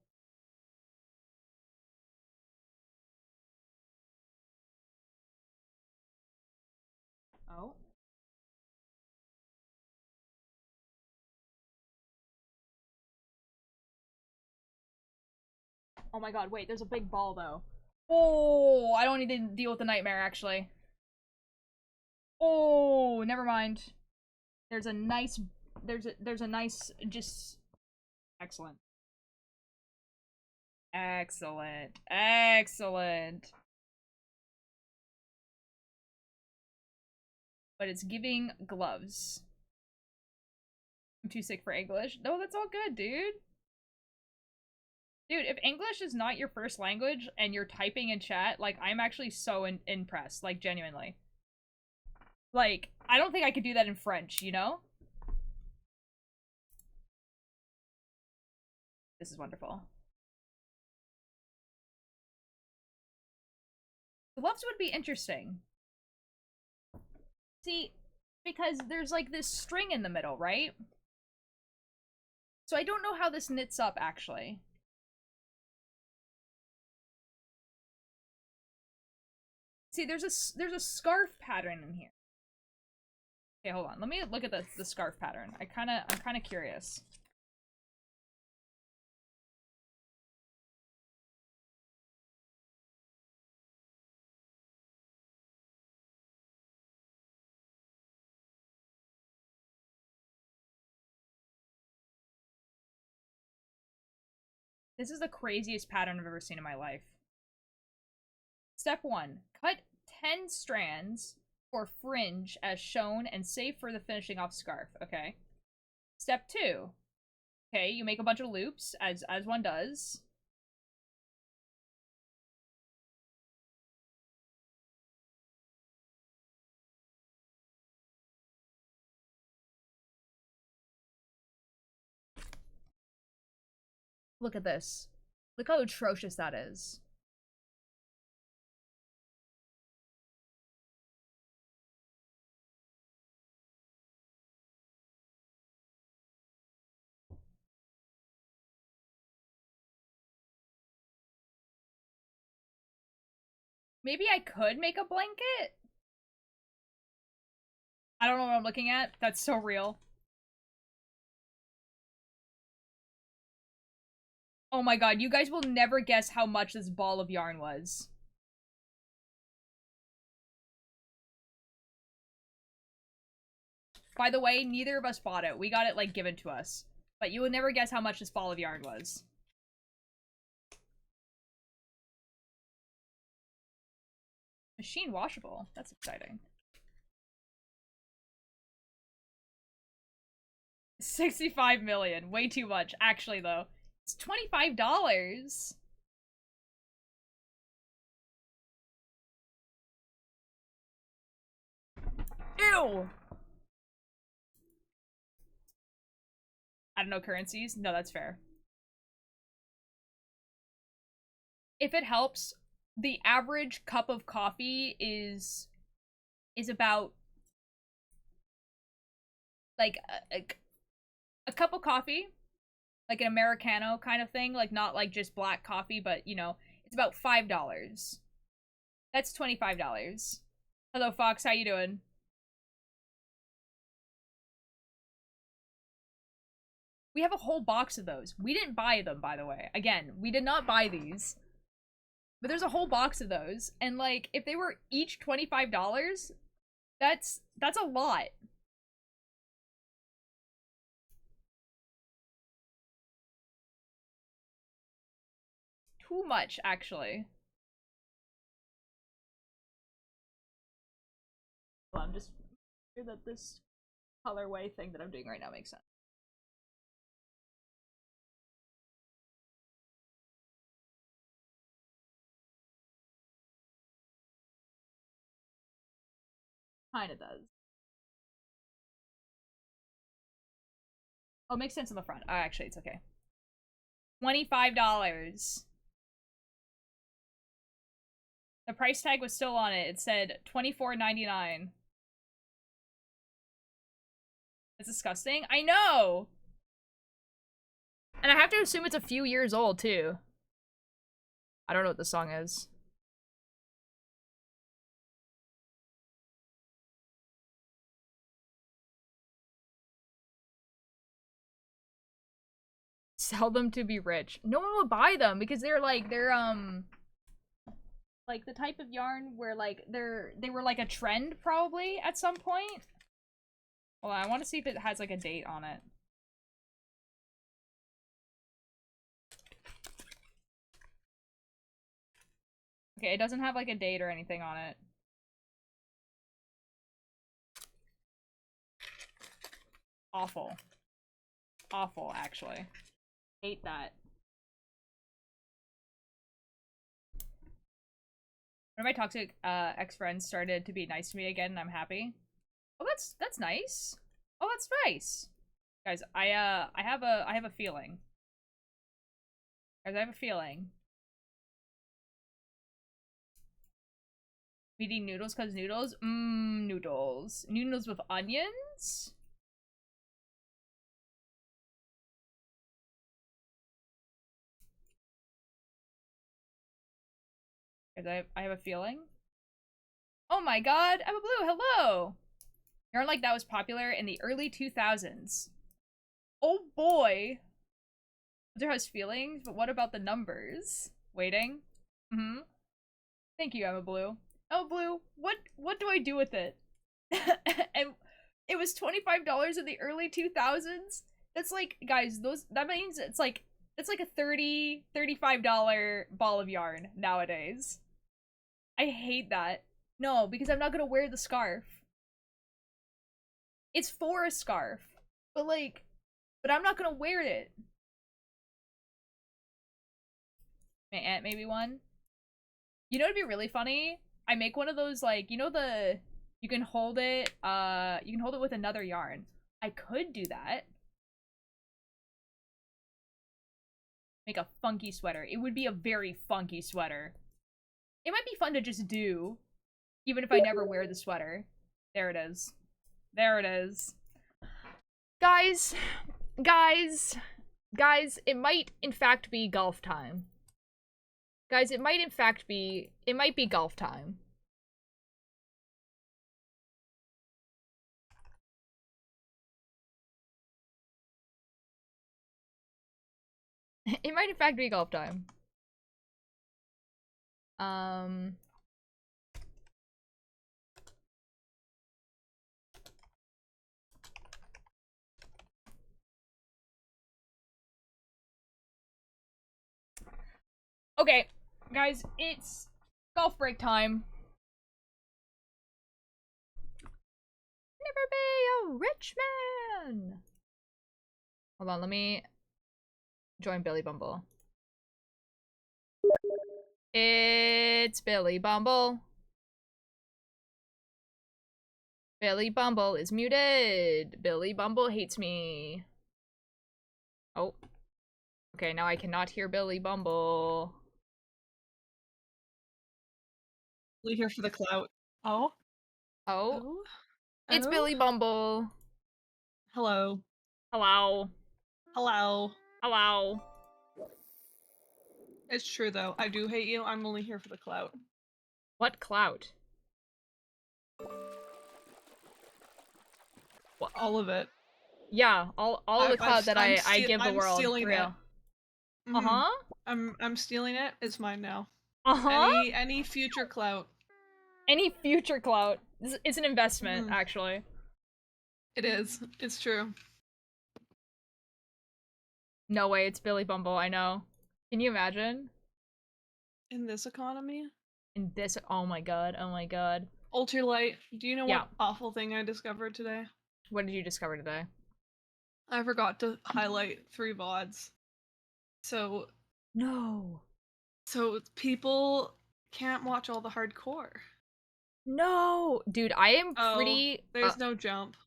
Speaker 1: Oh. Oh my god, wait, there's a big ball though. Oh, I don't need to deal with the nightmare actually. Oh, never mind. There's a nice just excellent. Excellent. Excellent. But it's giving gloves. I'm too sick for English. No, that's all good, dude. Dude, if English is not your first language and you're typing in chat, like, I'm actually so impressed. Like, genuinely. Like, I don't think I could do that in French, you know? This is wonderful. Gloves would be interesting. See, because there's, like, this string in the middle, right? So I don't know how this knits up, actually. See, there's a scarf pattern in here. Okay, hold on. Let me look at the scarf pattern. I'm kind of curious. This is the craziest pattern I've ever seen in my life. Step 1. Cut 10 strands for fringe as shown and save for the finishing off scarf. Okay. Step 2. Okay, you make a bunch of loops, as one does. Look at this. Look how atrocious that is. Maybe I could make a blanket? I don't know what I'm looking at. That's so real. Oh my god, you guys will never guess how much this ball of yarn was. By the way, neither of us bought it. We got it, like, given to us. But you would never guess how much this ball of yarn was. Machine washable. That's exciting. 65 million. Way too much. Actually, though. It's $25. Ew! I don't know currencies. No, that's fair. If it helps, the average cup of coffee is about like a cup of coffee, like an Americano kind of thing, like not like just black coffee, but you know, it's about $5. That's $25. Hello, Fox. How you doing? We have a whole box of those. We didn't buy them, by the way. Again, we did not buy these. But there's a whole box of those. And, like, if they were each $25, that's a lot. Too much, actually. Well, I'm just sure that this colorway thing that I'm doing right now makes sense. Kinda does. Oh, it makes sense on the front. Oh, actually, it's okay. $25. The price tag was still on it. It said $24.99. It's disgusting. I know! And I have to assume it's a few years old, too. I don't know what the song is. Sell them to be rich. No one would buy them because they're like the type of yarn where like they were like a trend probably at some point. Well, I want to see if it has like a date on it. Okay, it doesn't have like a date or anything on it. Awful. Awful, actually. Hate that. One of my toxic ex-friends started to be nice to me again, and I'm happy. Oh, that's nice. Oh, that's nice. Guys, I have a feeling. Guys, I have a feeling. Eating noodles cause noodles? Noodles. Noodles with onions? Guys, I have a feeling. Oh my god, I'm a blue, hello! Yarn like that was popular in the early 2000s. Oh boy! There has feelings, but what about the numbers? Waiting. Thank you, Emma Blue. Emma Blue, what do I do with it? And it was $25 in the early 2000s? That's like, guys, that means it's like a $30, $35 ball of yarn nowadays. I hate that. No, because I'm not gonna wear the scarf. It's for a scarf. But like, but I'm not gonna wear it. My aunt maybe one. You know what'd be really funny? I make one of those, like, you know you can hold it with another yarn. I could do that. Make a funky sweater. It would be a very funky sweater. It might be fun to just do, even if I never wear the sweater. There it is. There it is. Guys, it might in fact be golf time. Guys, it might in fact be, it might be golf time. It might in fact be golf time. Okay, guys, it's golf break time. Never be a rich man. Hold on, let me join Billy Bumble. It's Billy Bumble. Billy Bumble is muted. Billy Bumble hates me. Oh. Okay, now I cannot hear Billy Bumble.
Speaker 7: We here for the clout. Oh.
Speaker 1: Oh.
Speaker 7: Oh.
Speaker 1: It's
Speaker 7: Oh.
Speaker 1: Billy Bumble.
Speaker 7: Hello.
Speaker 1: Hello.
Speaker 7: Hello.
Speaker 1: Hello.
Speaker 7: It's true though. I do hate you. I'm only here for the clout.
Speaker 1: What clout?
Speaker 7: Well, all of it.
Speaker 1: Yeah, all of the clout that I give the
Speaker 7: I'm
Speaker 1: world.
Speaker 7: stealing
Speaker 1: For real.
Speaker 7: it.
Speaker 1: Uh-huh.
Speaker 7: I'm stealing it. It's mine now.
Speaker 1: Uh-huh.
Speaker 7: Any future clout.
Speaker 1: Any future clout. It's an investment, actually.
Speaker 7: It is. It's true.
Speaker 1: No way, it's Billy Bumble, I know. Can you imagine?
Speaker 7: In this economy?
Speaker 1: In this, oh my god, oh my god.
Speaker 7: Ultralight, do you know what awful thing I discovered today?
Speaker 1: What did you discover today?
Speaker 7: I forgot to highlight 3 VODs. So...
Speaker 1: No.
Speaker 7: So people can't watch all the hardcore.
Speaker 1: No! Dude, I am pretty...
Speaker 7: There's no jump.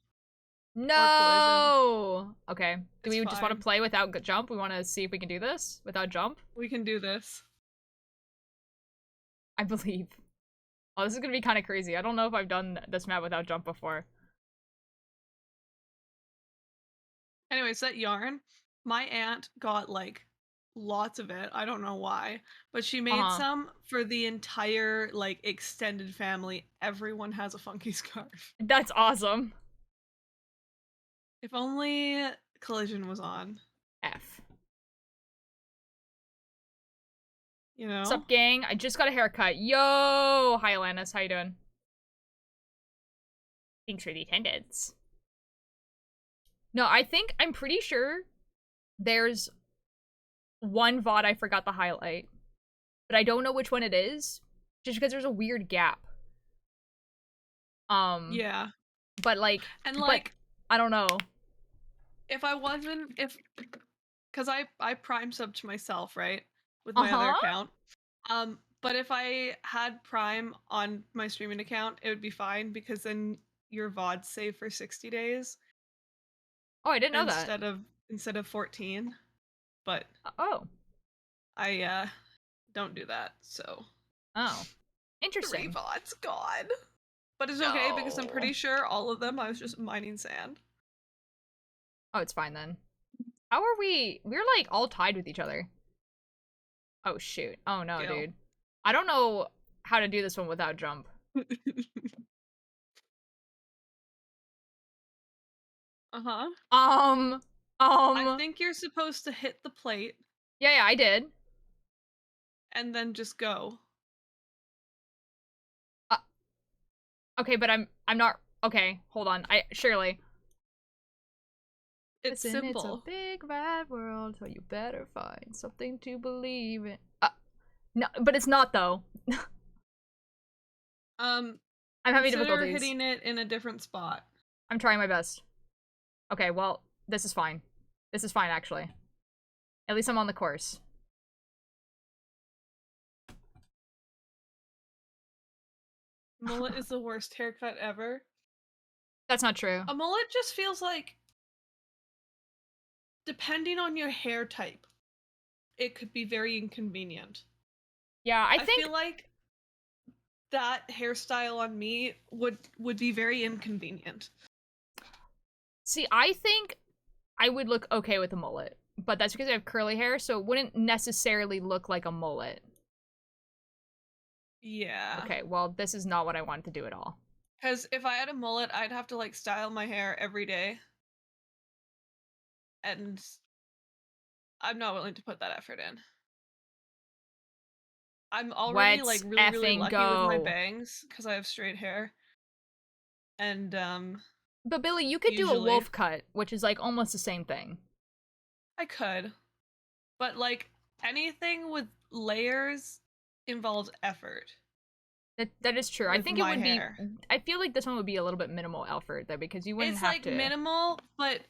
Speaker 1: No! Okay. Do we just want to
Speaker 7: fine.
Speaker 1: play without jump? We want to see if we can do this without jump?
Speaker 7: We can do this.
Speaker 1: I believe. Oh, this is gonna be kind of crazy. I don't know if I've done this map without jump before.
Speaker 7: Anyways, that yarn, my aunt got, like, lots of it. I don't know why. But she made some for the entire, like, extended family. Everyone has a funky scarf.
Speaker 1: That's awesome.
Speaker 7: If only Collision was on.
Speaker 1: F.
Speaker 7: You know?
Speaker 1: What's up, gang? I just got a haircut. Yo! Hi, Alanis. How you doing? Thanks for the attendance. No, I'm pretty sure there's one VOD I forgot to highlight. But I don't know which one it is. Just because there's a weird gap.
Speaker 7: Yeah.
Speaker 1: But, like...
Speaker 7: And, like...
Speaker 1: I don't know.
Speaker 7: If I wasn't... Because I prime subbed to myself, right? With my other account. But if I had Prime on my streaming account, it would be fine because then your VODs save for 60 days.
Speaker 1: Oh, I didn't know that.
Speaker 7: Instead of 14. But I don't do that, so.
Speaker 1: Oh. Interesting.
Speaker 7: 3 VODs, God. But it's okay because I'm pretty sure all of them I was just mining sand.
Speaker 1: Oh, it's fine then. How are we? We're like all tied with each other. Oh shoot. Oh no, dude. I don't know how to do this one without jump.
Speaker 7: I think you're supposed to hit the plate.
Speaker 1: Yeah, I did.
Speaker 7: And then just go.
Speaker 1: Okay, but I'm not. Okay, hold on. Shirley.
Speaker 7: It's simple.
Speaker 1: It's a big wide world, so you better find something to believe in. No, but it's not though. I'm having difficulties.
Speaker 7: Hitting it in a different spot.
Speaker 1: I'm trying my best. Okay, well, this is fine. This is fine, actually. At least I'm on the course.
Speaker 7: Mullet is the worst haircut ever.
Speaker 1: That's not true.
Speaker 7: A mullet just feels like, depending on your hair type, it could be very inconvenient.
Speaker 1: Yeah, I
Speaker 7: feel like that hairstyle on me would be very inconvenient.
Speaker 1: See, I think I would look okay with a mullet, but that's because I have curly hair, so it wouldn't necessarily look like a mullet.
Speaker 7: Yeah.
Speaker 1: Okay, well, this is not what I wanted to do at all.
Speaker 7: Because if I had a mullet, I'd have to like style my hair every day. And I'm not willing to put that effort in. I'm already like
Speaker 1: Let's
Speaker 7: really, really
Speaker 1: effing
Speaker 7: lucky with my
Speaker 1: go.
Speaker 7: bangs because I have straight hair. And
Speaker 1: But Billy, you could do a
Speaker 7: usually
Speaker 1: wolf cut, which is like almost the same thing.
Speaker 7: I could. But like anything with layers involves effort
Speaker 1: That is true. I
Speaker 7: with
Speaker 1: think it
Speaker 7: my
Speaker 1: would be.
Speaker 7: hair.
Speaker 1: I feel like this one would be a little bit minimal effort though, because you wouldn't
Speaker 7: It's
Speaker 1: have
Speaker 7: like
Speaker 1: to.
Speaker 7: minimal, but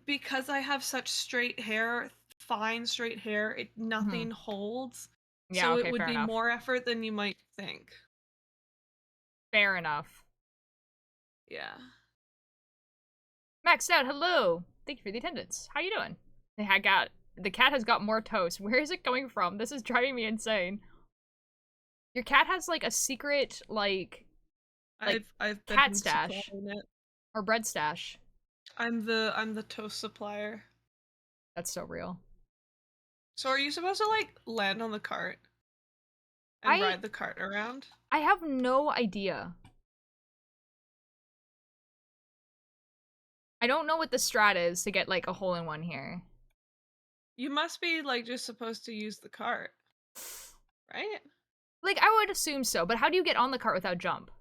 Speaker 7: because I have such straight hair, fine straight hair, nothing holds.
Speaker 1: Yeah.
Speaker 7: So it
Speaker 1: Okay.
Speaker 7: would
Speaker 1: Fair
Speaker 7: be
Speaker 1: enough.
Speaker 7: more effort than you might think.
Speaker 1: Fair enough.
Speaker 7: Yeah.
Speaker 1: Maxed out. Hello. Thank you for the attendance. How you doing? The cat has got more toast. Where is it coming from? This is driving me insane. Your cat has like a secret like
Speaker 7: I've
Speaker 1: cat
Speaker 7: been
Speaker 1: stash
Speaker 7: supplying it.
Speaker 1: or bread stash.
Speaker 7: I'm the toast supplier.
Speaker 1: That's so real.
Speaker 7: So are you supposed to like land on the cart and ride the cart around?
Speaker 1: I have no idea. I don't know what the strat is to get like a hole in one here.
Speaker 7: You must be like just supposed to use the cart. Right?
Speaker 1: Like I would assume so, but how do you get on the cart without jump?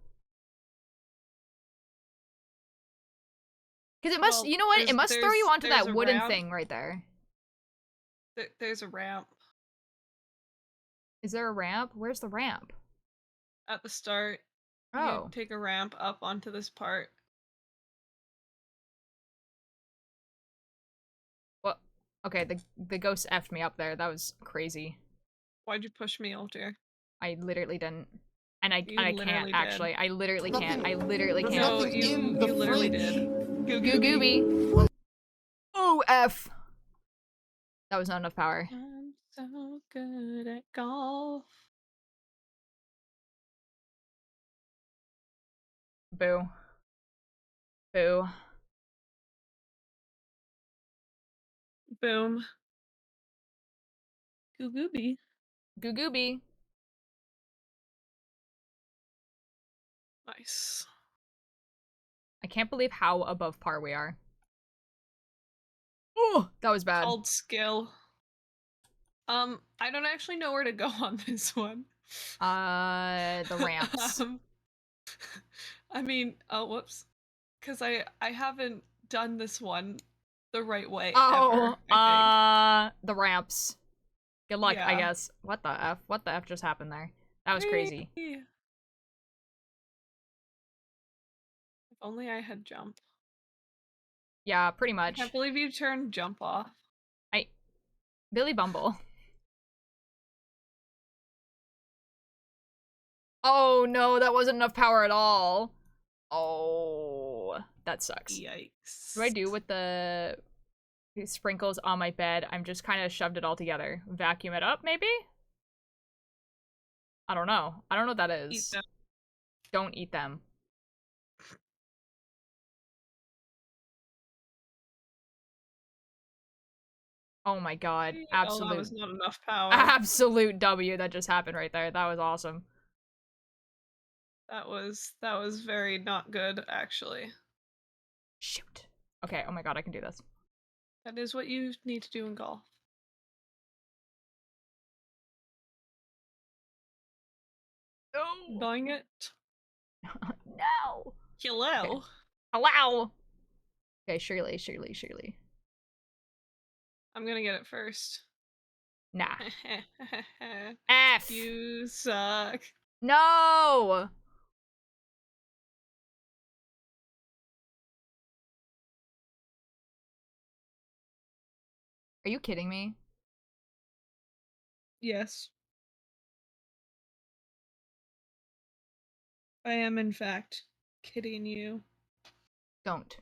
Speaker 1: Because it must,
Speaker 7: Well,
Speaker 1: you know what? It must throw you onto
Speaker 7: there's
Speaker 1: that
Speaker 7: a
Speaker 1: wooden
Speaker 7: ramp.
Speaker 1: thing right there.
Speaker 7: There's a ramp
Speaker 1: Is there a ramp? Where's the ramp?
Speaker 7: at the start.
Speaker 1: Oh.
Speaker 7: You take a ramp up onto this part.
Speaker 1: Well, okay, the ghost effed me up there. That was crazy.
Speaker 7: Why'd you push me, old dear?
Speaker 1: I literally didn't. And I
Speaker 7: You
Speaker 1: can't
Speaker 7: literally did.
Speaker 1: actually. I literally can't. I literally can't.
Speaker 7: No, you literally did. Goo
Speaker 1: Goo gooby. Oh, F. That was not enough power.
Speaker 7: I'm so good at golf.
Speaker 1: Boo. Boo.
Speaker 7: Boom. Goo gooby.
Speaker 1: Goo gooby.
Speaker 7: Nice.
Speaker 1: I can't believe how above par we are. Oh, that was bad.
Speaker 7: Called skill. I don't actually know where to go on this one.
Speaker 1: The ramps.
Speaker 7: I mean, oh, whoops. Because I haven't done this one the right way ever, I
Speaker 1: The ramps. Good luck, I
Speaker 7: Yeah.
Speaker 1: guess. What the F? What the F just happened there? That was crazy.
Speaker 7: think. If only I had jump.
Speaker 1: Yeah, pretty
Speaker 7: I
Speaker 1: much.
Speaker 7: can't believe you turned jump off.
Speaker 1: Billy Bumble. Oh no, that wasn't enough power at all. Oh, that sucks.
Speaker 7: Yikes.
Speaker 1: What do I do with the sprinkles on my bed? I'm just kind of shoved it all together. Vacuum it up, maybe? I don't know. I don't know what that is.
Speaker 7: Eat them.
Speaker 1: Don't eat them. Oh my god.
Speaker 7: Oh,
Speaker 1: Absolute.
Speaker 7: that was not enough power.
Speaker 1: Absolute W that just happened right there. That was awesome.
Speaker 7: That was very not good, actually.
Speaker 1: Shoot. Okay, oh my god, I can do this.
Speaker 7: That is what you need to do in golf.
Speaker 1: No.
Speaker 7: Buying it.
Speaker 1: No.
Speaker 7: Hello.
Speaker 1: Okay. Allow. Okay, Shirley.
Speaker 7: I'm gonna get it first.
Speaker 1: Nah. F.
Speaker 7: You suck.
Speaker 1: No. Are you kidding me?
Speaker 7: Yes. I am, in fact, kidding you.
Speaker 1: Don't.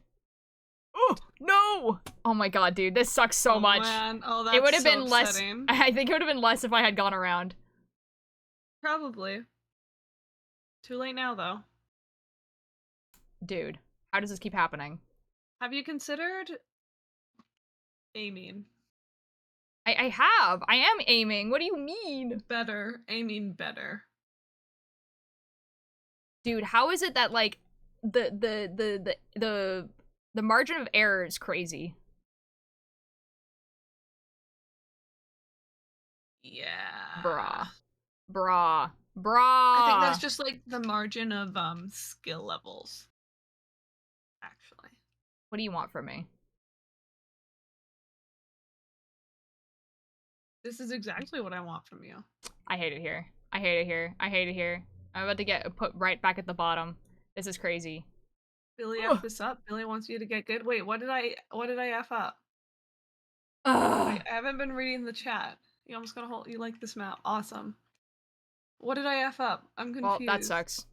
Speaker 1: Oh no! Oh my god, dude, this sucks so much.
Speaker 7: Man. Oh, that's
Speaker 1: It would have
Speaker 7: so
Speaker 1: been less.
Speaker 7: upsetting.
Speaker 1: I think it would have been less if I had gone around.
Speaker 7: Probably. Too late now, though.
Speaker 1: Dude, how does this keep happening?
Speaker 7: Have you considered aiming?
Speaker 1: I have. I am aiming. What do you mean?
Speaker 7: Better. Aiming better.
Speaker 1: Dude, how is it that like the margin of error is crazy?
Speaker 7: Yeah.
Speaker 1: Bruh. Bruh.
Speaker 7: I think that's
Speaker 1: Bruh.
Speaker 7: just like the margin of skill levels. Actually.
Speaker 1: What do you want from me?
Speaker 7: This is exactly what I want from you.
Speaker 1: I hate it here. I hate it here. I hate it here. I'm about to get put right back at the bottom. This is crazy.
Speaker 7: Billy
Speaker 1: Ugh.
Speaker 7: F this up. Billy wants you to get good. Wait, what did I F up?
Speaker 1: Ugh.
Speaker 7: I haven't been reading the chat. You almost got a whole you like this map. Awesome. What did I F up? I'm confused.
Speaker 1: Well, that sucks.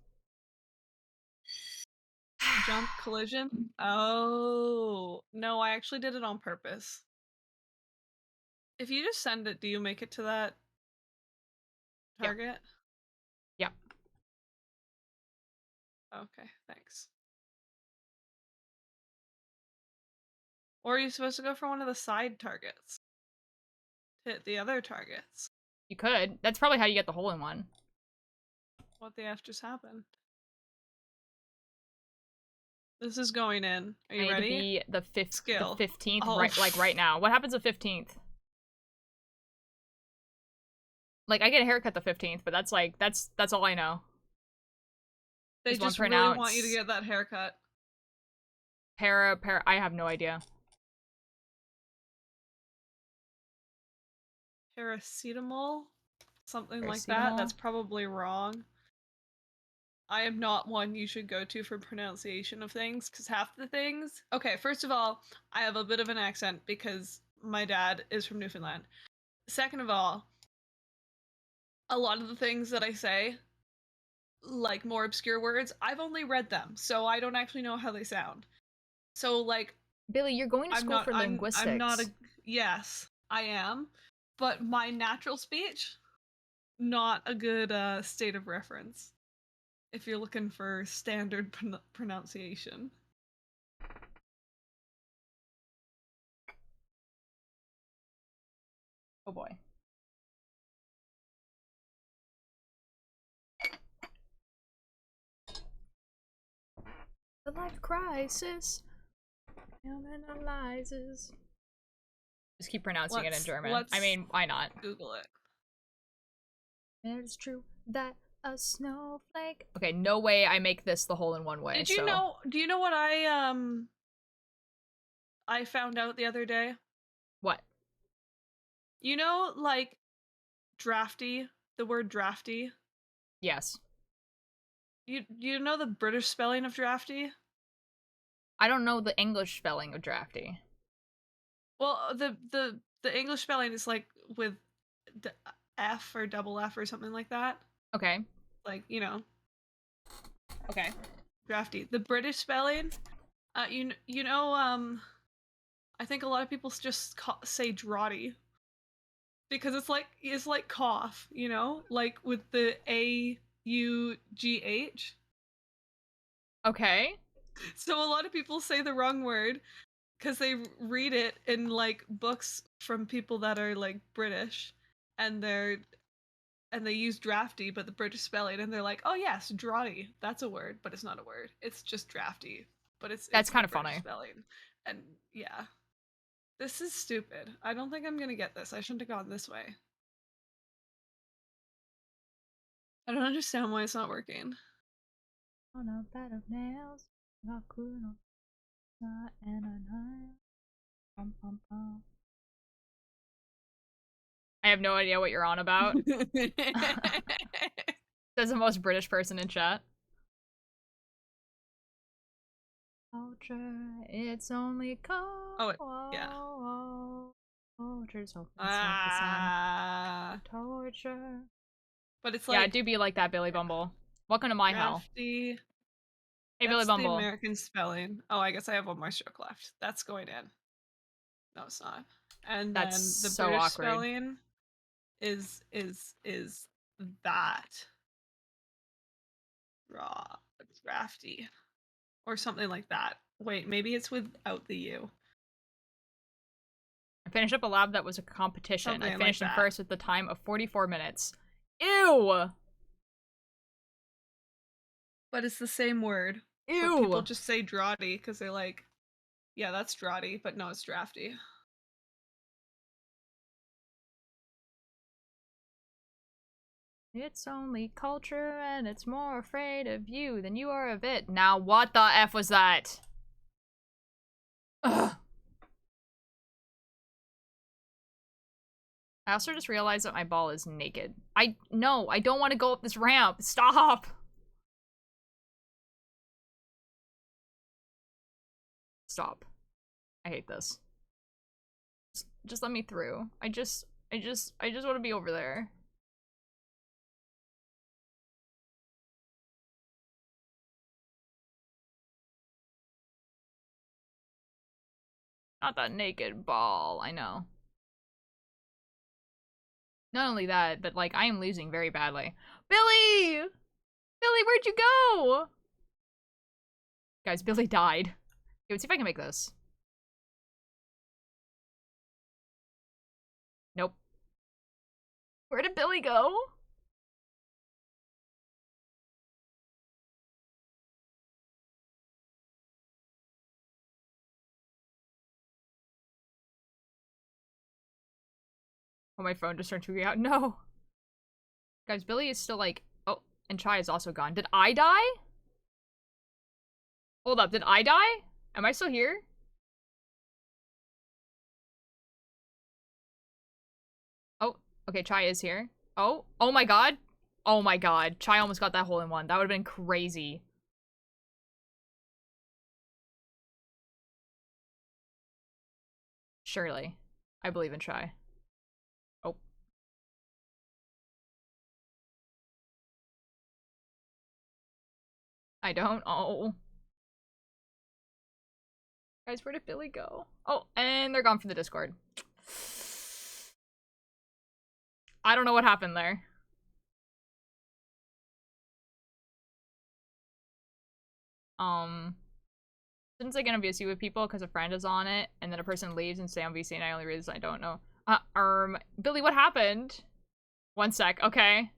Speaker 7: Jump collision? Oh no, I actually did it on purpose. If you just send it, do you make it to that target?
Speaker 1: Yep.
Speaker 7: Okay, thanks. Or are you supposed to go for one of the side targets? Hit the other targets.
Speaker 1: You could. That's probably how you get the hole in one.
Speaker 7: What the F just happened? This is going in. Are you
Speaker 1: I need
Speaker 7: ready?
Speaker 1: to be the
Speaker 7: Skill.
Speaker 1: 15th,
Speaker 7: Oh.
Speaker 1: right, like right now. What happens the 15th? Like I get a haircut the 15th, but that's like that's all I know.
Speaker 7: They
Speaker 1: Is one
Speaker 7: just really
Speaker 1: pronounce
Speaker 7: want you to get that haircut.
Speaker 1: para. I have no idea.
Speaker 7: Paracetamol? Something like that.
Speaker 1: Paracetamol?
Speaker 7: That's probably wrong. I am not one you should go to for pronunciation of things, because half the things... Okay, first of all, I have a bit of an accent because my dad is from Newfoundland. Second of all, a lot of the things that I say, like more obscure words, I've only read them, so I don't actually know how they sound. So, like...
Speaker 1: Billy, you're going to school for linguistics.
Speaker 7: I'm not a... Yes, I am. But my natural speech, not a good state of reference. If you're looking for standard pronunciation.
Speaker 1: Oh boy. The life crisis analyzes. Just keep pronouncing it in German. I mean, why not?
Speaker 7: Google it.
Speaker 1: It's true that a snowflake. Okay, no way I make this the hole in one way.
Speaker 7: Did you know? Do you know what I found out the other day?
Speaker 1: What?
Speaker 7: You know, like drafty. The word drafty.
Speaker 1: Yes.
Speaker 7: You know the British spelling of drafty?
Speaker 1: I don't know the English spelling of drafty.
Speaker 7: Well, the English spelling is like with F or double F or something like that.
Speaker 1: Okay.
Speaker 7: Like, you know.
Speaker 1: Okay.
Speaker 7: Drafty. The British spelling, you know, I think a lot of people just say draughty because it's like cough, you know, like with the AUGH.
Speaker 1: Okay.
Speaker 7: So a lot of people say the wrong word because they read it in like books from people that are like British, and they use drafty, but the British spelling, and they're like, oh yes, draughty. That's a word, but it's not a word. It's just drafty, but
Speaker 1: That's kind
Speaker 7: the
Speaker 1: of
Speaker 7: British
Speaker 1: funny.
Speaker 7: spelling. And yeah, this is stupid. I don't think I'm gonna get this. I shouldn't have gone this way. I don't understand why it's not working.
Speaker 1: On a bed of nails, not cool, not and a knife. Pum, pum, pum. I have no idea what you're on about. Says the most British person in chat. Culture, it's only cold.
Speaker 7: Oh, yeah.
Speaker 1: Culture's hopeless like the sun. Torture.
Speaker 7: But it's like,
Speaker 1: yeah, do be like that, Billy Bumble. Welcome to my hell.
Speaker 7: drafty.
Speaker 1: Hey, Billy
Speaker 7: That's
Speaker 1: Bumble.
Speaker 7: the American spelling. Oh, I guess I have one more stroke left. That's going in. No, it's not. And
Speaker 1: That's
Speaker 7: then the
Speaker 1: so
Speaker 7: British
Speaker 1: awkward.
Speaker 7: spelling is that raw drafty or something like that. Wait, maybe it's without the U.
Speaker 1: I finished up a lab that was a competition.
Speaker 7: Something
Speaker 1: I finished
Speaker 7: like
Speaker 1: in
Speaker 7: that.
Speaker 1: first with the time of 44 minutes. Ew!
Speaker 7: But it's the same word. But people just say draughty because they're like, yeah, that's draughty, but no, it's drafty.
Speaker 1: It's only culture and it's more afraid of you than you are of it. Now what the F was that? Ugh. I also just realized that my ball is naked. No, I don't want to go up this ramp. Stop! Stop. I hate this. Just let me through. I just want to be over there. Not that naked ball, I know. Not only that, but like I am losing very badly. Billy! Billy, where'd you go? Guys, Billy died. Okay, let's see if I can make this. Nope. Where did Billy go? Oh, my phone just started tweaking out. No. Guys, Billy is still like... Oh, and Chai is also gone. Did I die? Hold up, did I die? Am I still here? Oh, okay, Chai is here. Oh my god. Oh my god. Chai almost got that hole in one. That would have been crazy. Surely. I believe in Chai. Oh. I don't. Oh. Guys, where did Billy go? Oh, and they're gone from the Discord. I don't know what happened there. Since I get on VC with people because a friend is on it, and then a person leaves and stay on VC, and I only realize I don't know. Billy, what happened? One sec, okay.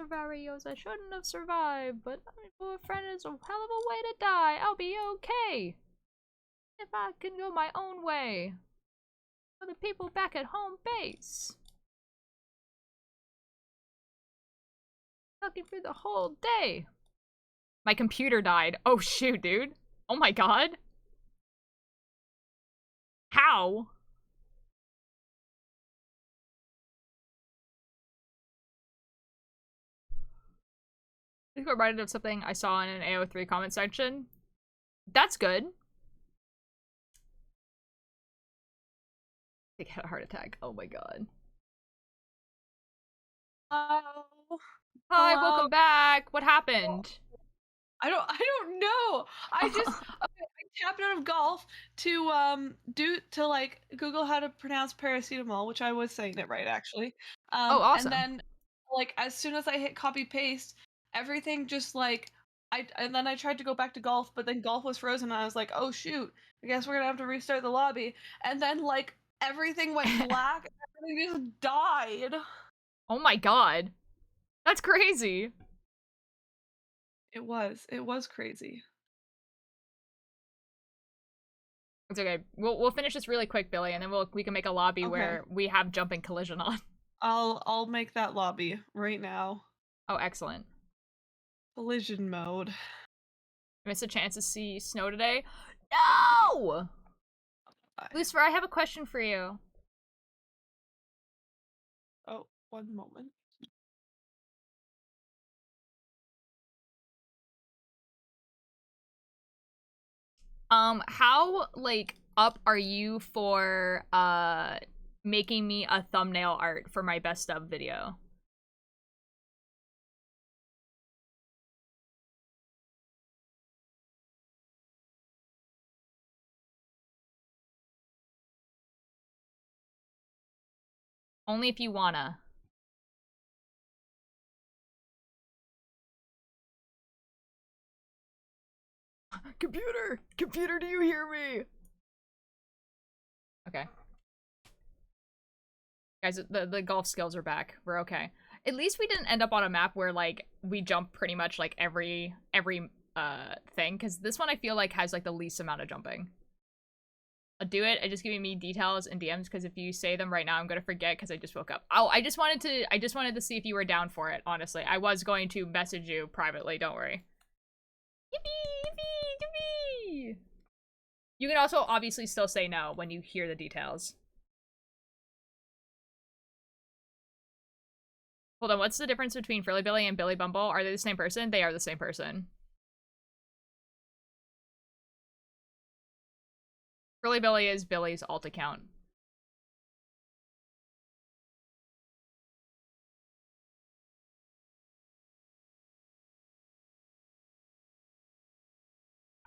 Speaker 1: Survivors, I shouldn't have survived, but a friend is a hell of a way to die. I'll be okay. If I can go my own way. For the people back at home base. Talking for the whole day. My computer died. Oh shoot, dude. Oh my god. How? I think I reminded of something I saw in an AO3 comment section. That's good. I had a heart attack. Oh my god.
Speaker 7: Oh.
Speaker 1: Hi,
Speaker 7: Hello?
Speaker 1: welcome back. What happened?
Speaker 7: I don't know. I just I tapped out of golf to like Google how to pronounce paracetamol, which I was saying it right actually.
Speaker 1: Oh, awesome.
Speaker 7: And then like as soon as I hit copy paste, everything just like and then I tried to go back to golf, but then golf was frozen and I was like, "Oh shoot. I guess we're going to have to restart the lobby." And then like everything went black and everything just died.
Speaker 1: Oh my god. That's crazy.
Speaker 7: It was crazy.
Speaker 1: It's okay. We'll finish this really quick, Billy, and then we can make a lobby where we have jumping collision on.
Speaker 7: I'll make that lobby right now.
Speaker 1: Oh, excellent.
Speaker 7: Collision mode.
Speaker 1: I missed a chance to see snow today. No! Lucifer, I have a question for you.
Speaker 7: Oh, one moment.
Speaker 1: How, like, up are you for, making me a thumbnail art for my best of video? Only if you wanna. Computer! Computer, do you hear me? Okay. Guys, the golf skills are back. We're okay. At least we didn't end up on a map where, like, we jump pretty much, like, every thing. Because this one I feel like has, like, the least amount of jumping. I'll do it. It's just giving me details and DMs, because if you say them right now, I'm gonna forget because I just woke up. Oh, I just wanted to see if you were down for it, honestly. I was going to message you privately, don't worry. Yippee! Yippee! Yippee! You can also obviously still say no when you hear the details. Hold on, what's the difference between Frilly Billy and Billy Bumble? Are they the same person? They are the same person. Frilly Billy is Billy's alt account.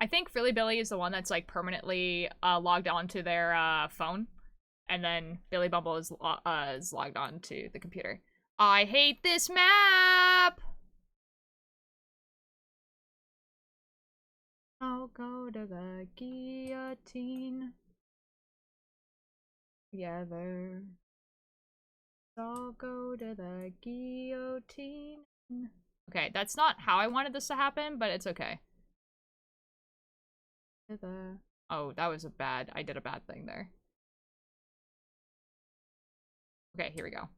Speaker 1: I think Frilly Billy is the one that's like permanently logged onto their phone, and then Billy Bumble is logged on to the computer. I hate this map! I'll go to the guillotine together. I'll go to the guillotine. Okay, that's not how I wanted this to happen, but it's okay. Oh, that was I did a bad thing there. Okay, here we go.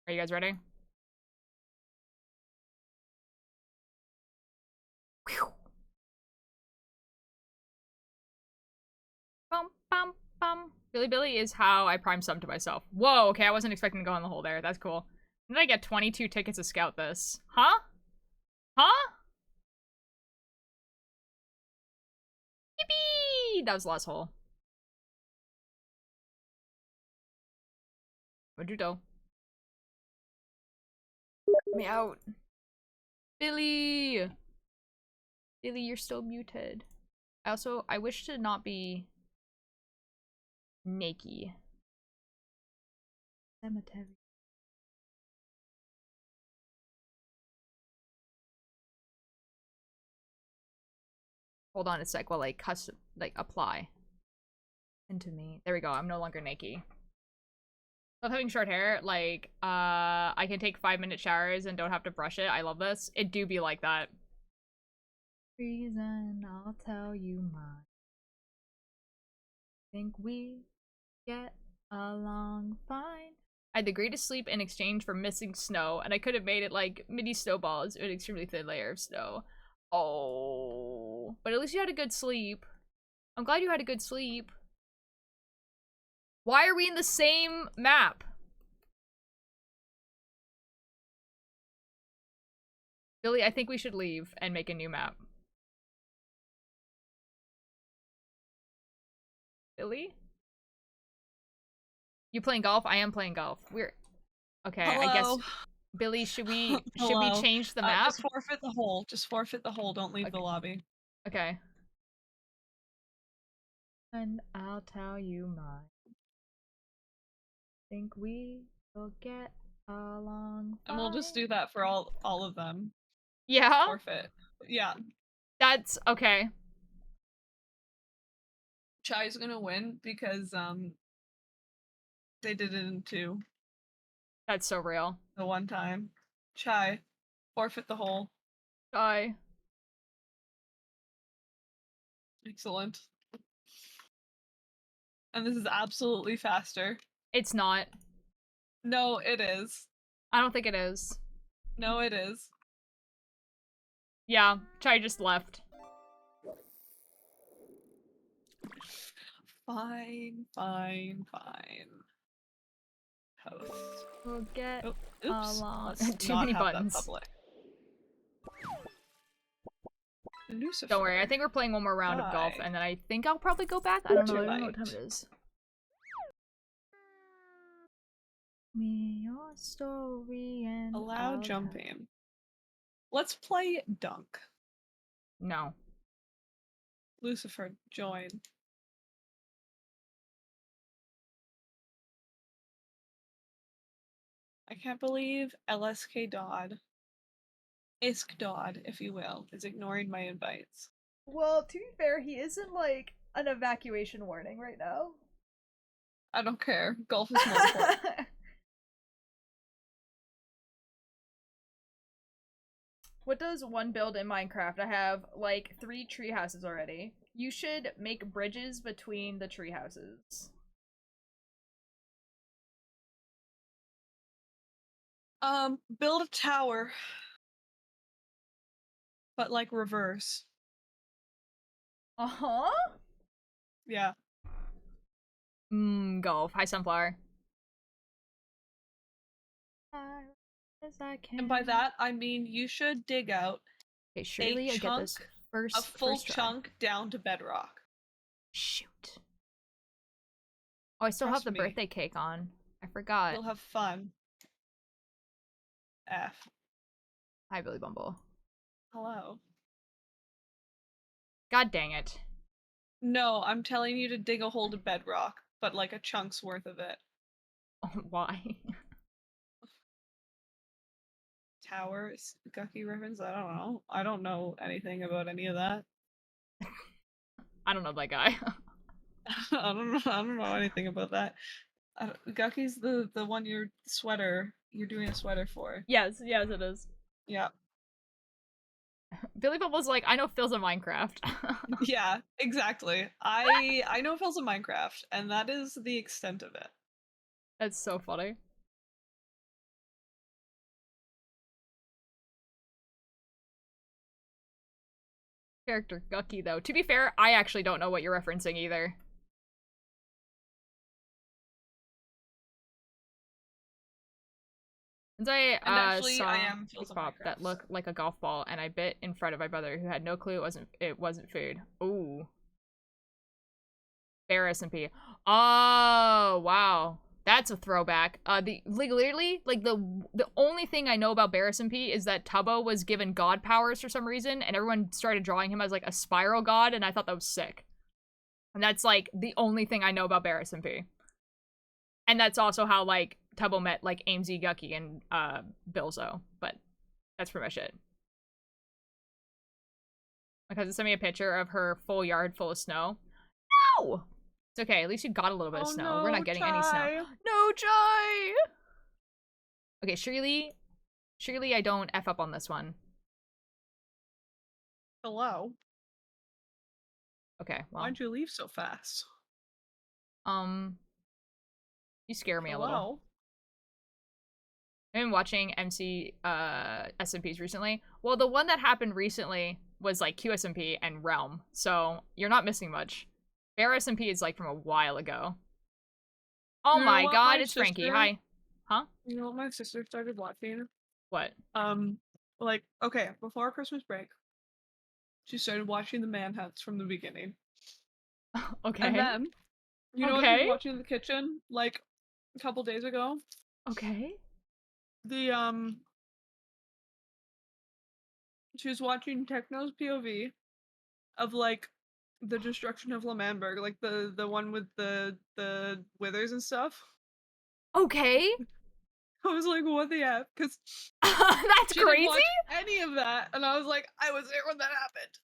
Speaker 1: Are you guys ready? Whew. Bum, bum, bum. Billy Billy is how I prime sub to myself. Whoa, okay, I wasn't expecting to go in the hole there. That's cool. When did I get 22 tickets to scout this? Huh? Huh? Yippee! That was the last hole. What'd you do? Let me out. Billy! Billy, you're still muted. I wish to not be naked. Cemetery. Hold on a sec while I apply into me. There we go. I'm no longer naked. Love having short hair. Like, I can take 5-minute showers and don't have to brush it. I love this. It do be like that. Reason, I'll tell you mine. Think we get along fine. I had the greatest sleep in exchange for missing snow, and I could have made it like mini snowballs with an extremely thin layer of snow. Oh, but at least you had a good sleep. I'm glad you had a good sleep. Why are we in the same map? Billy, I think we should leave and make a new map. Billy? You playing golf? I am playing golf. We're okay.
Speaker 7: Hello.
Speaker 1: I guess Billy, should we change the map?
Speaker 7: Just forfeit the hole. Just forfeit the hole. Don't leave
Speaker 1: Okay.
Speaker 7: the lobby.
Speaker 1: Okay. And I'll tell you mine. Think we will get along fine.
Speaker 7: And we'll just do that for all of them.
Speaker 1: Yeah?
Speaker 7: Forfeit. Yeah.
Speaker 1: That's okay.
Speaker 7: Chai's gonna win because they did it in 2.
Speaker 1: That's so real.
Speaker 7: The one time. Chai, forfeit the hole.
Speaker 1: Bye.
Speaker 7: Excellent. And this is absolutely faster.
Speaker 1: It's not.
Speaker 7: No, it is.
Speaker 1: I don't think it is.
Speaker 7: No, it is.
Speaker 1: Yeah, Chai just left.
Speaker 7: Fine, fine, fine. Host.
Speaker 1: We'll get
Speaker 7: Oh, oops.
Speaker 1: along.
Speaker 7: Let's
Speaker 1: Too
Speaker 7: not
Speaker 1: many
Speaker 7: have that
Speaker 1: buttons.
Speaker 7: public. Lucifer.
Speaker 1: Don't worry, I think we're playing one more round of golf,
Speaker 7: Hi.
Speaker 1: and then I think I'll probably go back. I don't know.
Speaker 7: Too
Speaker 1: I don't know what
Speaker 7: late.
Speaker 1: time it is. Me your story and
Speaker 7: Allow
Speaker 1: I'll
Speaker 7: jumping. Let's play dunk.
Speaker 1: No.
Speaker 7: Lucifer, join. I can't believe LSK Dodd, Isk Dodd, if you will, is ignoring my invites.
Speaker 1: Well, to be fair, he is in like an evacuation warning right now.
Speaker 7: I don't care. Golf is more important.
Speaker 1: What does one build in Minecraft? I have like 3 tree houses already. You should make bridges between the tree houses.
Speaker 7: Build a tower. But like reverse.
Speaker 1: Uh-huh.
Speaker 7: Yeah.
Speaker 1: Golf. Hi, Sunflower. As I can.
Speaker 7: And by that, I mean you should dig out
Speaker 1: Okay, surely I get this
Speaker 7: a full
Speaker 1: first try.
Speaker 7: chunk down to bedrock.
Speaker 1: Shoot. Oh, I still
Speaker 7: Trust
Speaker 1: have the
Speaker 7: me.
Speaker 1: birthday cake on. I forgot.
Speaker 7: You'll have fun. F.
Speaker 1: Hi, Billy Bumble.
Speaker 7: Hello.
Speaker 1: God dang it.
Speaker 7: No, I'm telling you to dig a hole to bedrock, but like a chunk's worth of it.
Speaker 1: Why?
Speaker 7: Towers, Gucky reference? I don't know. I don't know anything about any of that.
Speaker 1: I don't know that guy.
Speaker 7: I don't know anything about that. Gucky's the one you're doing a sweater for.
Speaker 1: Yes, it is.
Speaker 7: Yeah.
Speaker 1: Billy Bubble's like, I know Phil's in Minecraft.
Speaker 7: Yeah, exactly. I know Phil's in Minecraft, and that is the extent of it.
Speaker 1: That's so funny. Character Gucky, though. To be fair, I actually don't know what you're referencing either. Since
Speaker 7: Actually,
Speaker 1: saw
Speaker 7: I am
Speaker 1: a
Speaker 7: Phil's in
Speaker 1: pop that
Speaker 7: Minecraft.
Speaker 1: looked like a golf ball, and I bit in front of my brother, who had no clue it wasn't food. Ooh. Bear SMP. Oh, wow. That's a throwback. Literally, like, the only thing I know about Bear SMP is that Tubbo was given god powers for some reason, and everyone started drawing him as, like, a spiral god, and I thought that was sick. And that's, like, the only thing I know about Bear SMP. And that's also how, like, Tubbo met, like, Amesy, Gucky, and, Bilzo. But that's pretty much it. My cousin sent me a picture of her full yard full of snow. No! It's okay, at least you got a little bit of snow.
Speaker 7: No,
Speaker 1: We're not getting
Speaker 7: Chai.
Speaker 1: any snow. No, Chai! Okay, surely I don't F up on this one.
Speaker 7: Hello.
Speaker 1: Okay, well.
Speaker 7: Why'd you leave so fast?
Speaker 1: You scare me
Speaker 7: Hello.
Speaker 1: a little. I've been watching MC SMPs recently. Well, the one that happened recently was like QSMP and Realm, so you're not missing much. Bear SMP is like from a while ago. Oh
Speaker 7: You know
Speaker 1: my
Speaker 7: what,
Speaker 1: god,
Speaker 7: my
Speaker 1: it's Frankie.
Speaker 7: sister-
Speaker 1: Hi. Huh?
Speaker 7: You know what my sister started watching?
Speaker 1: What?
Speaker 7: Like, okay, before Christmas break, she started watching the Manhunts from the beginning.
Speaker 1: Okay.
Speaker 7: And then, you know what she was watching in the kitchen, like, a couple days ago?
Speaker 1: Okay.
Speaker 7: She was watching Techno's POV of, like, the destruction of L'Manberg, like, the one with the withers and stuff.
Speaker 1: Okay.
Speaker 7: I was like, what the F? Because
Speaker 1: that's
Speaker 7: she
Speaker 1: crazy.
Speaker 7: Didn't watch any of that, and I was like, I was there when that happened.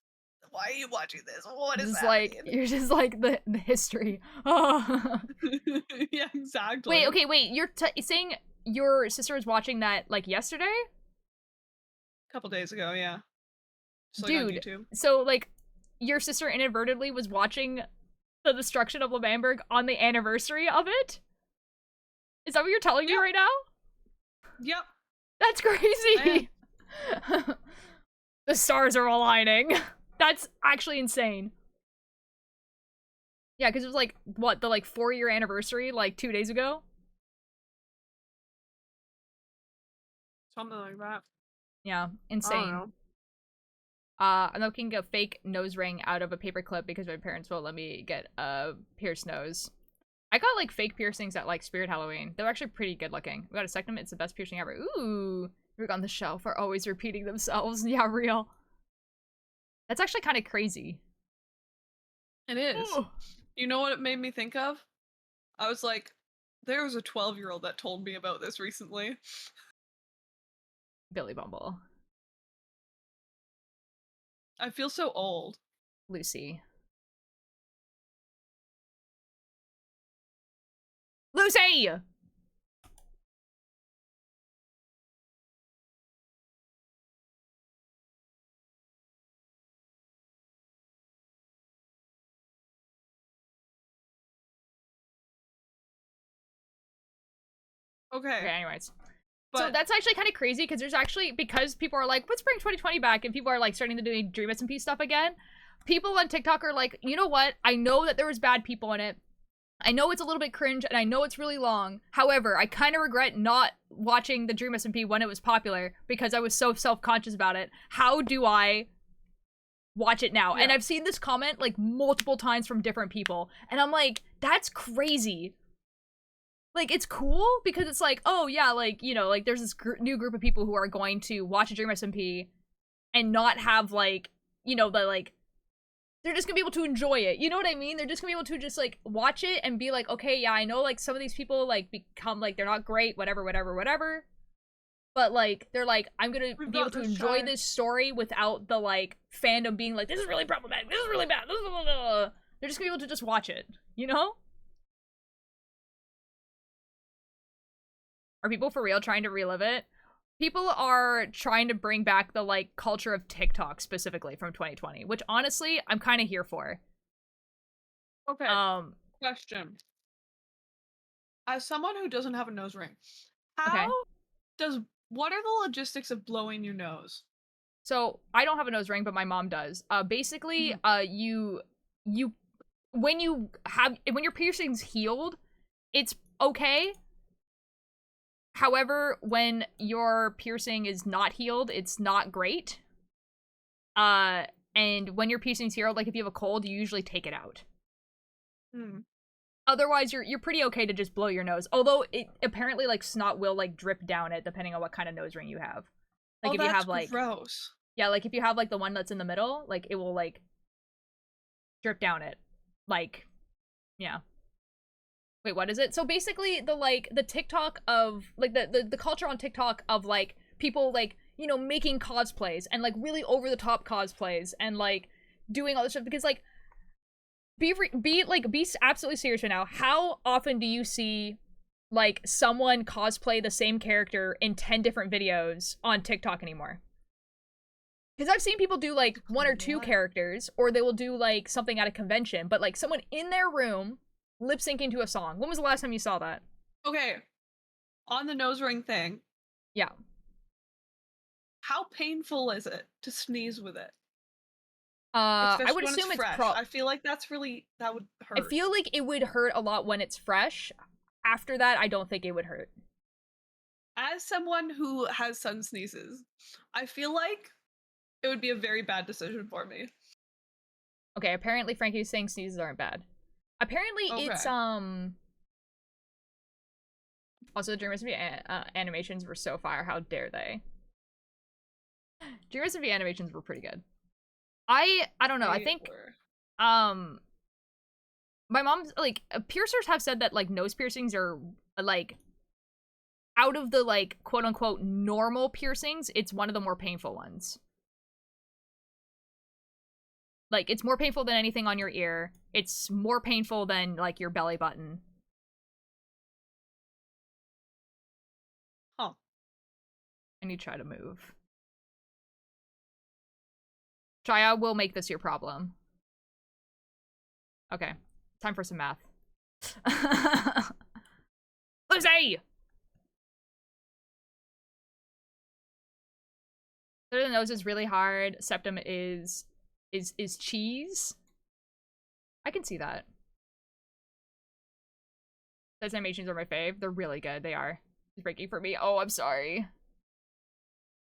Speaker 7: Why are you watching this? What is
Speaker 1: like
Speaker 7: happening?
Speaker 1: you're just like the history. Oh.
Speaker 7: Yeah, exactly.
Speaker 1: Wait. You're saying your sister was watching that like yesterday?
Speaker 7: A couple days ago, yeah. Just,
Speaker 1: dude.
Speaker 7: Like, on YouTube.
Speaker 1: So like, your sister inadvertently was watching the destruction of L'Manberg on the anniversary of it. Is that what you're telling me right now?
Speaker 7: Yep.
Speaker 1: That's crazy. The stars are aligning. That's actually insane. Yeah, because it was like, what, the like 4-year anniversary like 2 days ago?
Speaker 7: Something like that.
Speaker 1: Yeah, insane. I'm looking a fake nose ring out of a paper clip because my parents won't let me get a pierced nose. I got like fake piercings at like Spirit Halloween. They're actually pretty good looking. We got a second, it's the best piercing ever. Ooh, we're on the shelf are always repeating themselves. Yeah, real. That's actually kind of crazy.
Speaker 7: It is. Ooh. You know what it made me think of? I was like, there was a 12-year-old that told me about this recently.
Speaker 1: Billy Bumble.
Speaker 7: I feel so old.
Speaker 1: Lucy. Lucy!
Speaker 7: Okay.
Speaker 1: anyways.
Speaker 7: But
Speaker 1: So that's actually kind of crazy because there's actually, because people are like, let's bring 2020 back, and people are like starting to do Dream SMP stuff again. People on TikTok are like, you know what? I know that there was bad people in it. I know it's a little bit cringe, and I know it's really long. However, I kind of regret not watching the Dream SMP when it was popular because I was so self-conscious about it. How do I watch it now?
Speaker 7: Yeah.
Speaker 1: And I've seen this comment like multiple times from different people, and I'm like, that's crazy. Like, it's cool because it's like, oh yeah, like, you know, like there's this new group of people who are going to watch a Dream SMP and not have like, you know, the like, they're just gonna be able to enjoy it. You know what I mean? They're just gonna be able to just like watch it and be like, okay, yeah, I know like some of these people like become like, they're not great, whatever, whatever, whatever. But like, they're like, I'm gonna be able to enjoy this story without the like fandom being like, this is really problematic, this is really bad, this is blah, blah, blah. They're just gonna be able to just watch it, you know? Are people for real trying to relive it? People are trying to bring back the like culture of TikTok specifically from 2020, which honestly I'm kind of here for.
Speaker 7: okay. Question. As someone who doesn't have a nose ring,
Speaker 1: Okay.
Speaker 7: what are the logistics of blowing your nose?
Speaker 1: So I don't have a nose ring, but my mom does. Basically, you when your piercing's healed, it's okay. However, when your piercing is not healed, it's not great. And when your piercing's healed, like if you have a cold, you usually take it out. Otherwise, you're pretty okay to just blow your nose. Although it apparently like snot will like drip down it depending on what kind of nose ring you have. Like if you have like
Speaker 7: gross.
Speaker 1: Yeah, like if you have like the one that's in the middle, like it will like drip down it. Like, yeah. Wait, what is it? So basically the TikTok of like the culture on TikTok of like people like, you know, making cosplays and like really over the top cosplays and like doing all this stuff, because like be absolutely serious right now. How often do you see like someone cosplay the same character in 10 different videos on TikTok anymore? Because I've seen people do like one or two characters, or they will do like something at a convention, but like someone in their room lip syncing to a song. When was the last time you saw that?
Speaker 7: Okay. On the nose ring thing.
Speaker 1: Yeah.
Speaker 7: How painful is it to sneeze with it?
Speaker 1: I would assume it's
Speaker 7: fresh. I feel like that would hurt.
Speaker 1: I feel like it would hurt a lot when it's fresh. After that, I don't think it would hurt.
Speaker 7: As someone who has sun sneezes, I feel like it would be a very bad decision for me.
Speaker 1: Okay, apparently Frankie's saying sneezes aren't bad. Apparently it's also the Dream SMP animations were so fire. How dare they? Dream SMP animations were pretty good. I don't know. I think my mom's like piercers have said that like nose piercings are like out of the like quote unquote normal piercings, it's one of the more painful ones. Like, it's more painful than anything on your ear. It's more painful than, like, your belly button.
Speaker 7: Oh.
Speaker 1: I need to try to move. Chaya will make this your problem. Okay. Time for some math. Lucy! Third of the nose is really hard. Septum is cheese. I can see that. Those animations are my fave. They're really good. They are. It's breaking for me. Oh, I'm sorry.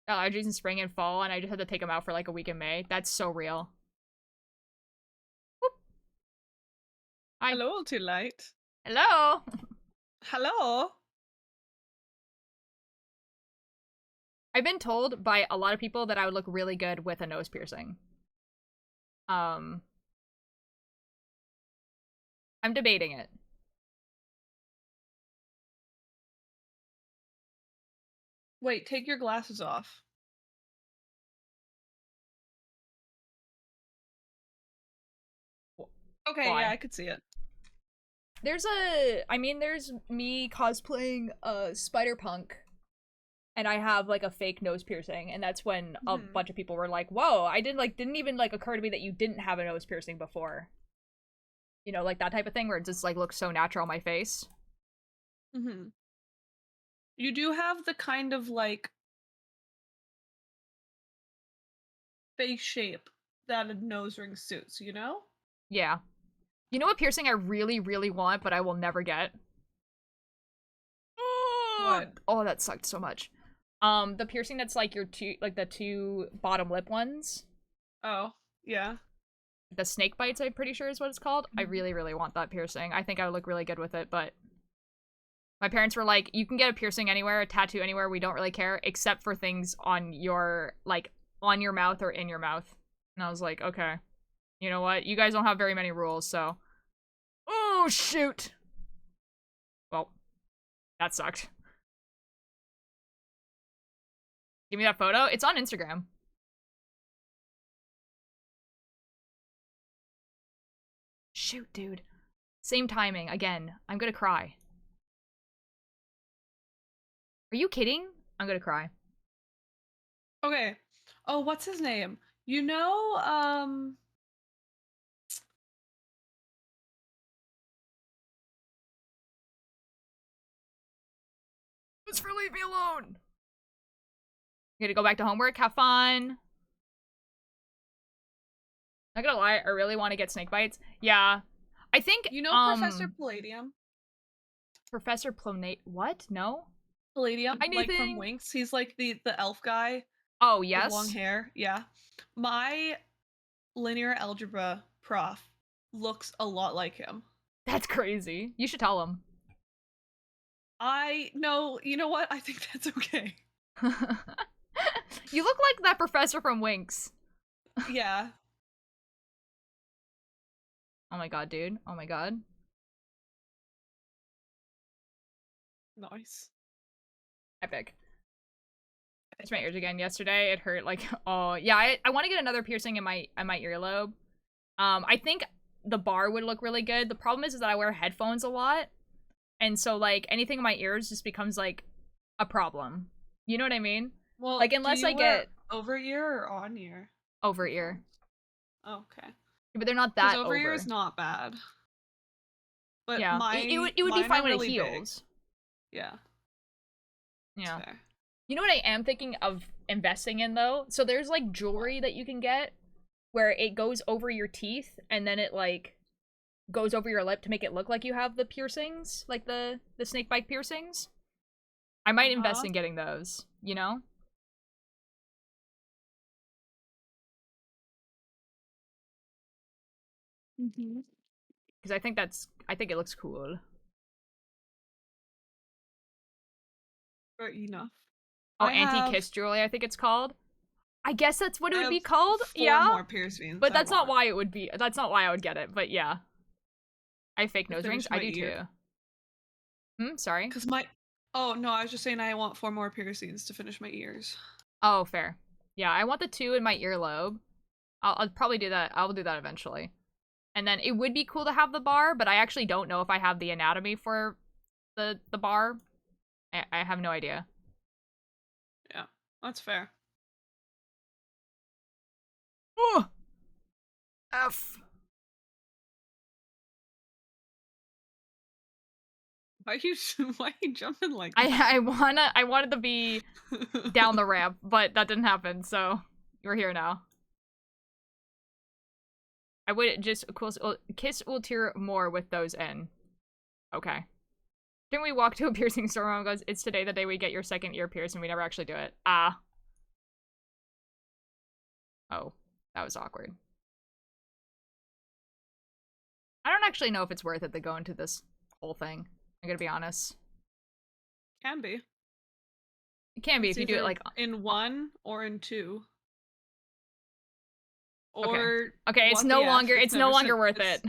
Speaker 1: Allergies in spring and fall, and I just had to take them out for like a week in May. That's so real. Whoop. Hi.
Speaker 7: Hello, too light.
Speaker 1: Hello.
Speaker 7: Hello.
Speaker 1: I've been told by a lot of people that I would look really good with a nose piercing. I'm debating it.
Speaker 7: Wait, take your glasses off. Okay,
Speaker 1: Why?
Speaker 7: yeah, I could see it.
Speaker 1: There's me cosplaying Spider-Punk, and I have like a fake nose piercing, and that's when a bunch of people were like, whoa, didn't even like occur to me that you didn't have a nose piercing before. You know, like that type of thing where it just like looks so natural on my face.
Speaker 7: You do have the kind of like face shape that a nose ring suits, you know?
Speaker 1: Yeah. You know what piercing I really, really want, but I will never get?
Speaker 7: What?
Speaker 1: Oh, that sucked so much. The piercing that's like your the two bottom lip ones.
Speaker 7: Oh, yeah.
Speaker 1: The snake bites, I'm pretty sure is what it's called. I
Speaker 7: Mhm.
Speaker 1: really, really want that piercing. I think I would look really good with it, but my parents were like, you can get a piercing anywhere, a tattoo anywhere, we don't really care, except for things on your, like, on your mouth or in your mouth. And I was like, okay. You know what? You guys don't have very many rules, so. Oh, shoot! Well, that sucked. Give me that photo. It's on Instagram. Shoot, dude. Same timing. Again. I'm gonna cry. Are you kidding? I'm gonna cry.
Speaker 7: Okay. Oh, what's his name? You know,
Speaker 1: Just for leave me alone. I'm gonna go back to homework. Have fun. Not gonna lie, I really want to get snake bites. Yeah. I think,
Speaker 7: you know Professor Palladium?
Speaker 1: Professor Plonate. What? No?
Speaker 7: Palladium, like from
Speaker 1: Anything?
Speaker 7: Winx. He's like the elf guy
Speaker 1: Oh,
Speaker 7: with long
Speaker 1: yes?
Speaker 7: hair. Yeah. My linear algebra prof looks a lot like him.
Speaker 1: That's crazy. You should tell him.
Speaker 7: No, you know what? I think that's okay.
Speaker 1: You look like that professor from Winx.
Speaker 7: Yeah.
Speaker 1: Oh my god, dude. Oh my god.
Speaker 7: Nice.
Speaker 1: Epic. I touched my ears again yesterday. It hurt like, oh yeah, I want to get another piercing in my earlobe. I think the bar would look really good. The problem is that I wear headphones a lot. And so like anything in my ears just becomes like a problem. You know what I mean?
Speaker 7: Well,
Speaker 1: like unless I get
Speaker 7: over ear or on ear?
Speaker 1: over ear.
Speaker 7: Okay.
Speaker 1: But they're not that
Speaker 7: over ear
Speaker 1: over.
Speaker 7: is not bad. But
Speaker 1: yeah, it would be fine when it heals.
Speaker 7: Big. Yeah.
Speaker 1: Yeah. You know what I am thinking of investing in though? So there's like jewelry that you can get where it goes over your teeth and then it like goes over your lip to make it look like you have the piercings, like the snake bite piercings. I might invest in getting those, you know?
Speaker 7: Mhm.
Speaker 1: Because I think it looks cool.
Speaker 7: Fair enough.
Speaker 1: Oh, anti-kiss jewelry, I think it's called. I guess that's what it would be called.
Speaker 7: 4
Speaker 1: yeah.
Speaker 7: more piercings.
Speaker 1: But that's not why it would be. That's not why I would get it. But yeah. I have fake nose rings. I do too. Sorry.
Speaker 7: Because oh no, I was just saying I want 4 more piercings to finish my ears.
Speaker 1: Oh, fair. Yeah, I want the 2 in my earlobe. I'll probably do that. I'll do that eventually. And then it would be cool to have the bar, but I actually don't know if I have the anatomy for the bar. I have no idea.
Speaker 7: Yeah, that's fair.
Speaker 1: Oh! F.
Speaker 7: Why are you jumping like
Speaker 1: that? I wanted to be down the ramp, but that didn't happen, so we're here now. I would just kiss Ultir more with those in. Okay. Then we walk to a piercing store and goes, it's today the day we get your second ear pierced and we never actually do it. Ah. Oh, that was awkward. I don't actually know if it's worth it to go into this whole thing. I'm gonna be honest.
Speaker 7: Can be.
Speaker 1: It can be if you do it like
Speaker 7: in 1 or in 2. Or
Speaker 1: okay, it's no longer worth it.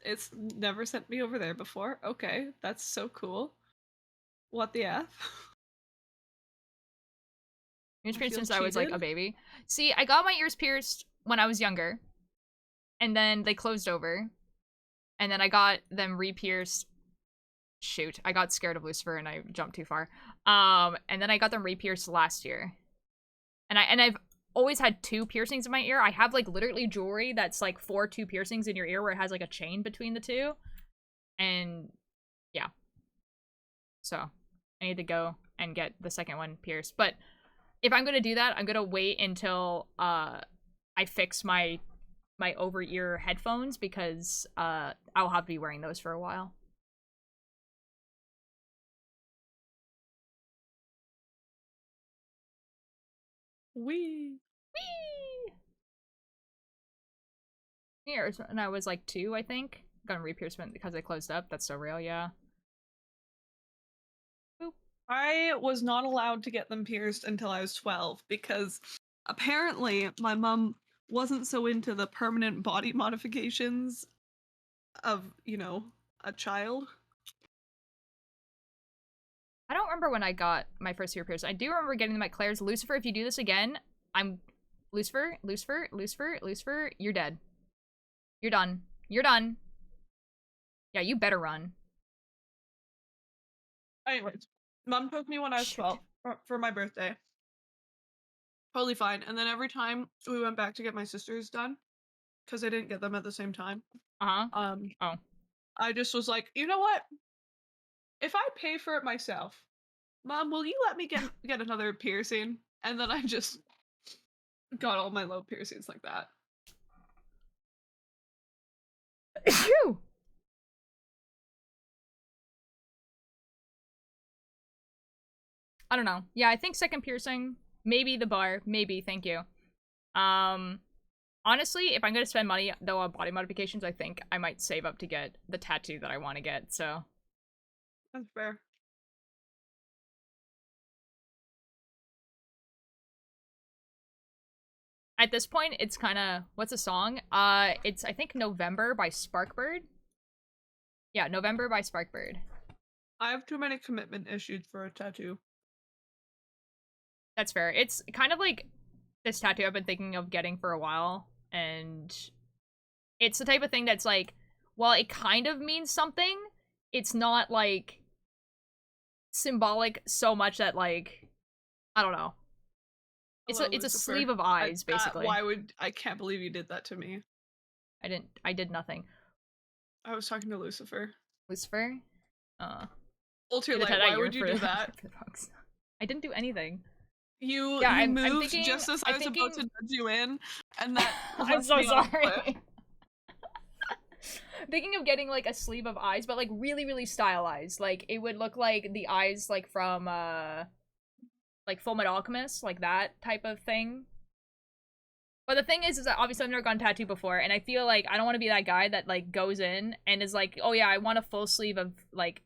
Speaker 7: It's never sent me over there before. Okay, that's so cool. What the F?
Speaker 1: Ears pierced since I was like a baby. See, I got my ears pierced when I was younger, and then they closed over, and then I got them re-pierced. Shoot, I got scared of Lucifer and I jumped too far. And then I got them re-pierced last year, and I've always had 2 piercings in my ear. I have like literally jewelry that's like 2 piercings in your ear where it has like a chain between the 2, and yeah. So I need to go and get the second one pierced. But if I'm gonna do that, I'm gonna wait until I fix my over ear headphones because I'll have to be wearing those for a while.
Speaker 7: Wee.
Speaker 1: Whee! Here, and I was like 2, I think. Got a re-piercement because they closed up. That's so real, yeah. Boop.
Speaker 7: I was not allowed to get them pierced until I was 12 because apparently my mom wasn't so into the permanent body modifications of, you know, a child.
Speaker 1: I don't remember when I got my first ear pierced. I do remember getting them at Claire's. Lucifer, if you do this again, I'm... Lucifer, you're dead. You're done. You're done. Yeah, you better run.
Speaker 7: Anyways, mom took me when I was 12 for my birthday. Totally fine. And then every time we went back to get my sisters done, because I didn't get them at the same time.
Speaker 1: Oh.
Speaker 7: I just was like, you know what? If I pay for it myself, Mom, will you let me get another piercing? And then I just got all my low piercings like that.
Speaker 1: Phew! I don't know. Yeah, I think second piercing, maybe the bar, maybe, thank you. Honestly, if I'm gonna spend money though on body modifications, I think I might save up to get the tattoo that I want to get, so.
Speaker 7: That's fair.
Speaker 1: At this point, it's kind of, what's the song? It's, I think, November by Sparkbird. Yeah, November by Sparkbird.
Speaker 7: I have too many commitment issues for a tattoo.
Speaker 1: That's fair. It's kind of like this tattoo I've been thinking of getting for a while, and it's the type of thing that's like, while it kind of means something, it's not like symbolic so much that like, I don't know. It's
Speaker 7: Hello,
Speaker 1: a
Speaker 7: Lucifer.
Speaker 1: sleeve of eyes, basically.
Speaker 7: Why would I can't believe you did that to me.
Speaker 1: I did nothing.
Speaker 7: I was talking to Lucifer.
Speaker 1: Lucifer?
Speaker 7: Ultralight, why would you do that?
Speaker 1: I didn't do anything.
Speaker 7: You
Speaker 1: Yeah,
Speaker 7: moved
Speaker 1: I'm thinking,
Speaker 7: just as I was about to nudge you in, and that
Speaker 1: I'm so
Speaker 7: left me on a cliff.
Speaker 1: sorry. Thinking of getting like a sleeve of eyes, but like really, really stylized. Like it would look like the eyes like from like Full Metal Alchemist, like that type of thing. But the thing is that obviously I've never gotten tattooed before, and I feel like I don't want to be that guy that like goes in and is like, oh yeah, I want a full sleeve of like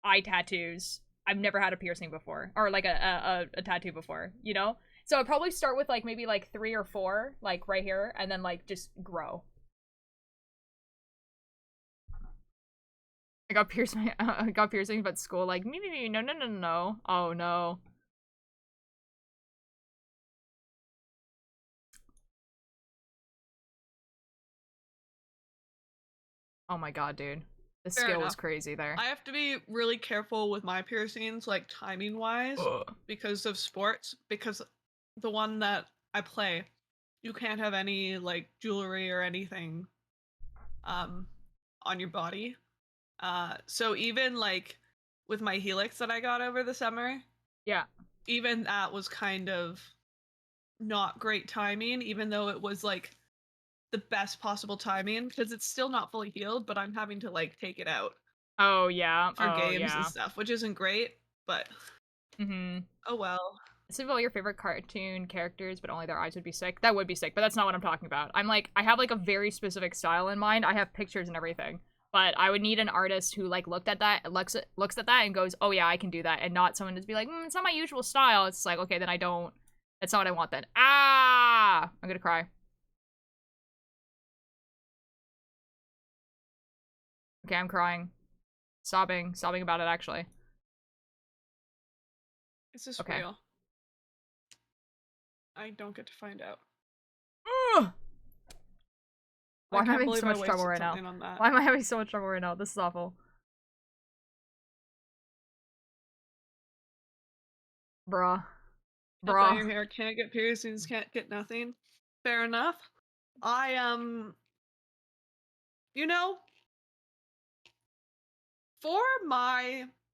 Speaker 1: eye tattoos. I've never had a piercing before, or like a tattoo before, you know? So I'd probably start with like maybe like 3 or 4, like right here, and then like just grow. I got piercing, I got piercings, but school like, no. Oh no. Oh my god, dude. The
Speaker 7: Fair
Speaker 1: skill
Speaker 7: enough.
Speaker 1: was crazy there.
Speaker 7: I have to be really careful with my piercings, like timing wise, because of sports. Because the one that I play, you can't have any like jewelry or anything on your body. So even like with my helix that I got over the summer,
Speaker 1: Yeah.
Speaker 7: even that was kind of not great timing, even though it was like the best possible timing because it's still not fully healed, but I'm having to like take it out
Speaker 1: Oh yeah.
Speaker 7: for
Speaker 1: Oh
Speaker 7: games
Speaker 1: yeah.
Speaker 7: and stuff, which isn't great, but oh well.
Speaker 1: Some of all your favorite cartoon characters, but only their eyes would be sick. That would be sick, but that's not what I'm talking about. I'm like, I have like a very specific style in mind. I have pictures and everything, but I would need an artist who like looks at that and goes, oh yeah, I can do that, and not someone to be like, it's not my usual style. It's like, okay, then I don't. That's not what I want then. Ah, I'm gonna cry. Okay, I'm crying, sobbing about it actually.
Speaker 7: Is this
Speaker 1: Okay.
Speaker 7: real? I don't get to find out.
Speaker 1: Why am I having so much trouble right now? Why am I having so much trouble right now? This is awful. Bruh.
Speaker 7: Bruh. Your hair can't get piercings, can't get nothing. Fair enough. You know, for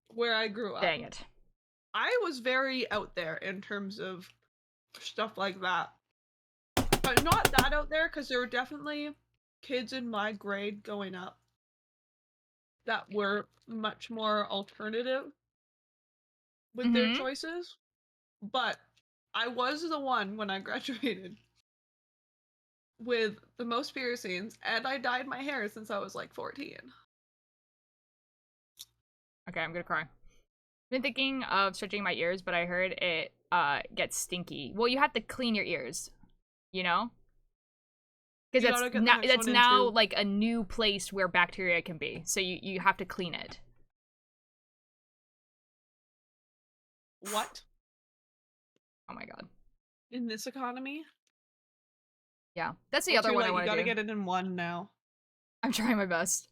Speaker 7: where I grew up.
Speaker 1: Dang it.
Speaker 7: I was very out there in terms of stuff like that. But not that out there, because there were definitely kids in my grade going up that were much more alternative with their
Speaker 1: Mm-hmm.
Speaker 7: choices. But I was the one when I graduated with the most piercings, and I dyed my hair since I was like 14.
Speaker 1: Okay, I'm gonna cry. Been thinking of stretching my ears, but I heard it gets stinky. Well, you have to clean your ears, you know? Because
Speaker 7: You gotta get the next
Speaker 1: that's
Speaker 7: one
Speaker 1: now
Speaker 7: into
Speaker 1: like a new place where bacteria can be. So you have to clean it.
Speaker 7: what?
Speaker 1: Oh my god.
Speaker 7: In this economy?
Speaker 1: Yeah. That's the
Speaker 7: Well,
Speaker 1: other
Speaker 7: too
Speaker 1: one I
Speaker 7: late. You
Speaker 1: want to
Speaker 7: gotta
Speaker 1: do.
Speaker 7: get it in one now.
Speaker 1: I'm trying my best.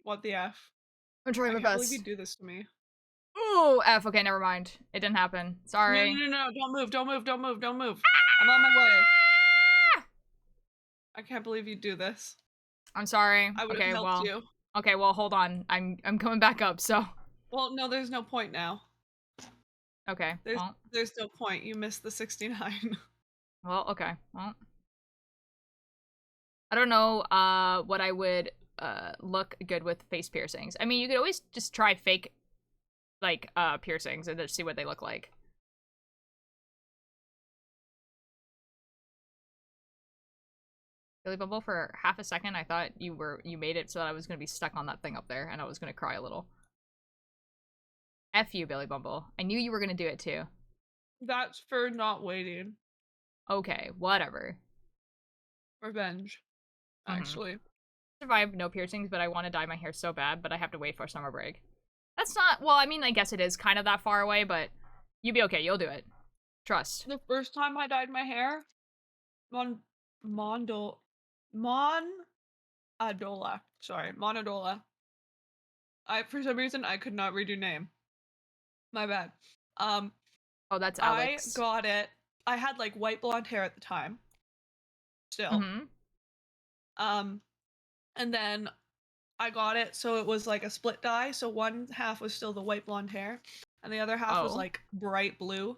Speaker 7: What the F?
Speaker 1: I'm trying
Speaker 7: I
Speaker 1: my
Speaker 7: can't believe
Speaker 1: best.
Speaker 7: you do this to me.
Speaker 1: Ooh, F. Okay, never mind. It didn't happen.
Speaker 7: No,
Speaker 1: Sorry.
Speaker 7: no, no, no. Don't move, don't move, don't move, don't move. I'm on my way. I can't believe you do this.
Speaker 1: I'm sorry.
Speaker 7: I would have
Speaker 1: Okay,
Speaker 7: helped
Speaker 1: well.
Speaker 7: you.
Speaker 1: Okay, well, hold on. I'm coming back up, so.
Speaker 7: Well, no, there's no point now.
Speaker 1: Okay, well.
Speaker 7: There's no point. You missed the 69.
Speaker 1: Well, okay. Well. I don't know what I would look good with face piercings. I mean, you could always just try fake like piercings and just see what they look like. Billy Bumble, for half a second I thought you made it so that I was gonna be stuck on that thing up there and I was gonna cry a little. F you, Billy Bumble. I knew you were gonna do it too.
Speaker 7: That's for not waiting.
Speaker 1: Okay, whatever.
Speaker 7: Revenge. Actually.
Speaker 1: Survive no piercings, but I want to dye my hair so bad, but I have to wait for summer break. That's not, well, I mean, I guess it is kind of that far away, but you'll be okay. You'll do it. Trust.
Speaker 7: The first time I dyed my hair, Monadola. Sorry, Monadola. For some reason I could not read your name. My bad.
Speaker 1: Oh, that's
Speaker 7: I
Speaker 1: Alex.
Speaker 7: got it. I had like white blonde hair at the time. Still. And then I got it so it was like a split dye, so one half was still the white blonde hair, and the other half was like bright blue.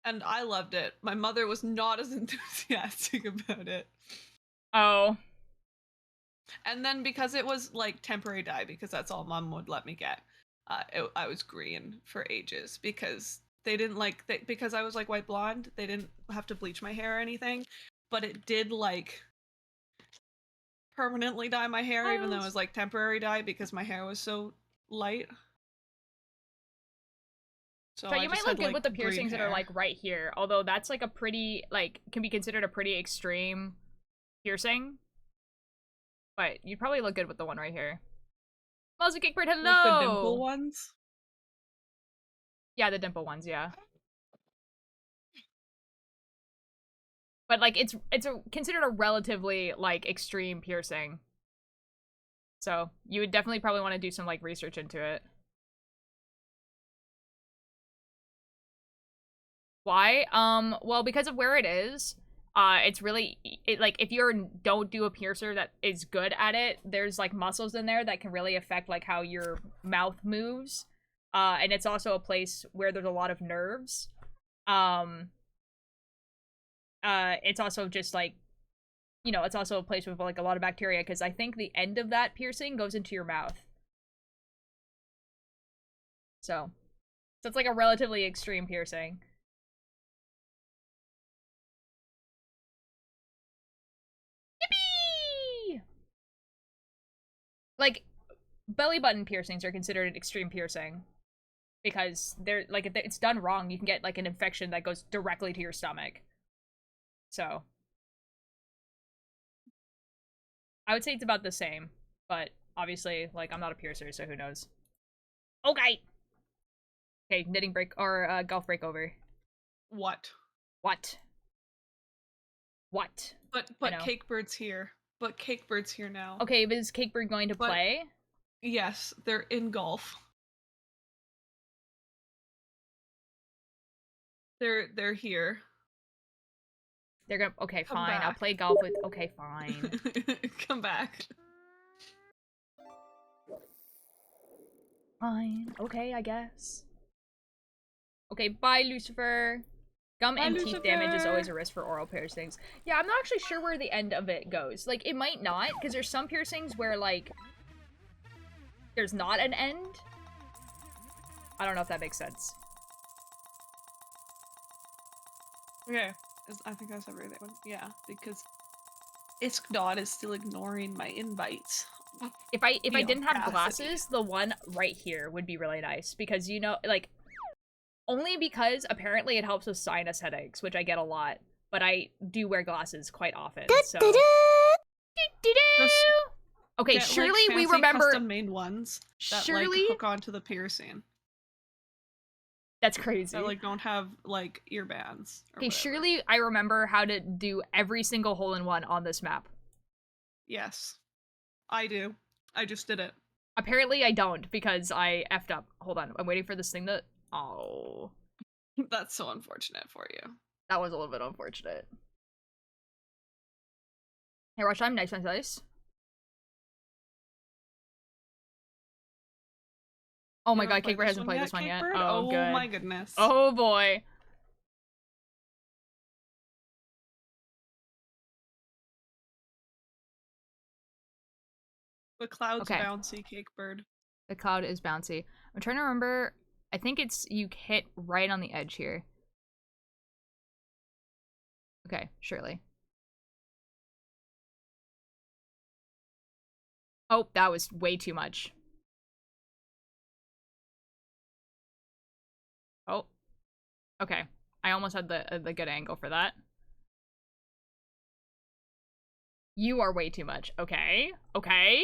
Speaker 7: And I loved it. My mother was not as enthusiastic about it.
Speaker 1: Oh.
Speaker 7: And then because it was like temporary dye, because that's all mom would let me get, I was green for ages because they didn't because I was like white blonde, they didn't have to bleach my hair or anything, but it did like permanently dye my hair, even though it was like temporary dye because my hair was so light. So
Speaker 1: you might look good with the piercings that are like right here, although that's like a pretty, like, can be considered a pretty extreme piercing. But you'd probably look good with the one right here. Mozzie Kickbird, hello!
Speaker 7: Like the dimple ones?
Speaker 1: Yeah, the dimple ones, yeah. But like it's considered a relatively like extreme piercing. So you would definitely probably want to do some like research into it. Why? Well, because of where it is. It's really like if you don't do a piercer that is good at it, there's like muscles in there that can really affect like how your mouth moves. And it's also a place where there's a lot of nerves. It's also just like, you know, it's also a place with like a lot of bacteria because I think the end of that piercing goes into your mouth. So it's like a relatively extreme piercing. Yippee! Like, belly button piercings are considered an extreme piercing because they're like, if it's done wrong, you can get like an infection that goes directly to your stomach. So I would say it's about the same, but obviously, like, I'm not a piercer, so who knows. Okay. Okay, knitting break or golf break over.
Speaker 7: What?
Speaker 1: What?
Speaker 7: But Cakebird's here. But Cakebird's here now.
Speaker 1: Okay, but is Cakebird going to play?
Speaker 7: Yes, they're in golf. They're here.
Speaker 1: They're gonna. Okay,
Speaker 7: Come
Speaker 1: fine.
Speaker 7: back.
Speaker 1: I'll play golf with. Okay, fine.
Speaker 7: Come back.
Speaker 1: Fine. Okay, I guess. Okay, bye, Lucifer. Gum
Speaker 7: Bye,
Speaker 1: and teeth damage is always
Speaker 7: Lucifer.
Speaker 1: a risk for oral piercings. Yeah, I'm not actually sure where the end of it goes. Like, it might not, because there's some piercings where, like, there's not an end. I don't know if that makes sense.
Speaker 7: Okay, I think that's everything. Yeah, because Iskdod is still ignoring my invites.
Speaker 1: If I
Speaker 7: The
Speaker 1: didn't have
Speaker 7: audacity.
Speaker 1: glasses, the one right here would be really nice, because, you know, like, only because apparently it helps with sinus headaches, which I get a lot, but I do wear glasses quite often, so...
Speaker 7: Just
Speaker 1: Okay,
Speaker 7: get,
Speaker 1: surely
Speaker 7: like,
Speaker 1: we
Speaker 7: fancy
Speaker 1: remember...
Speaker 7: custom-made ones that
Speaker 1: Surely...
Speaker 7: like hook onto the piercing.
Speaker 1: That's crazy.
Speaker 7: That like don't have like ear bands.
Speaker 1: Okay, surely I remember how to do every single hole-in-one on this map.
Speaker 7: Yes, I do. I just did it.
Speaker 1: Apparently I don't, because I effed up. Hold on, I'm waiting for this thing to... Oh.
Speaker 7: That's so unfortunate for you.
Speaker 1: That was a little bit unfortunate. Here, watch time. Nice, nice, nice. Oh my god, Cakebird hasn't played this one yet. Oh, good.
Speaker 7: My goodness.
Speaker 1: Oh boy.
Speaker 7: The cloud's
Speaker 1: Okay.
Speaker 7: bouncy, Cakebird.
Speaker 1: The cloud is bouncy. I'm trying to remember. I think it's you hit right on the edge here. Okay, surely. Oh, that was way too much. Oh. Okay. I almost had the good angle for that. You are way too much. Okay. Okay.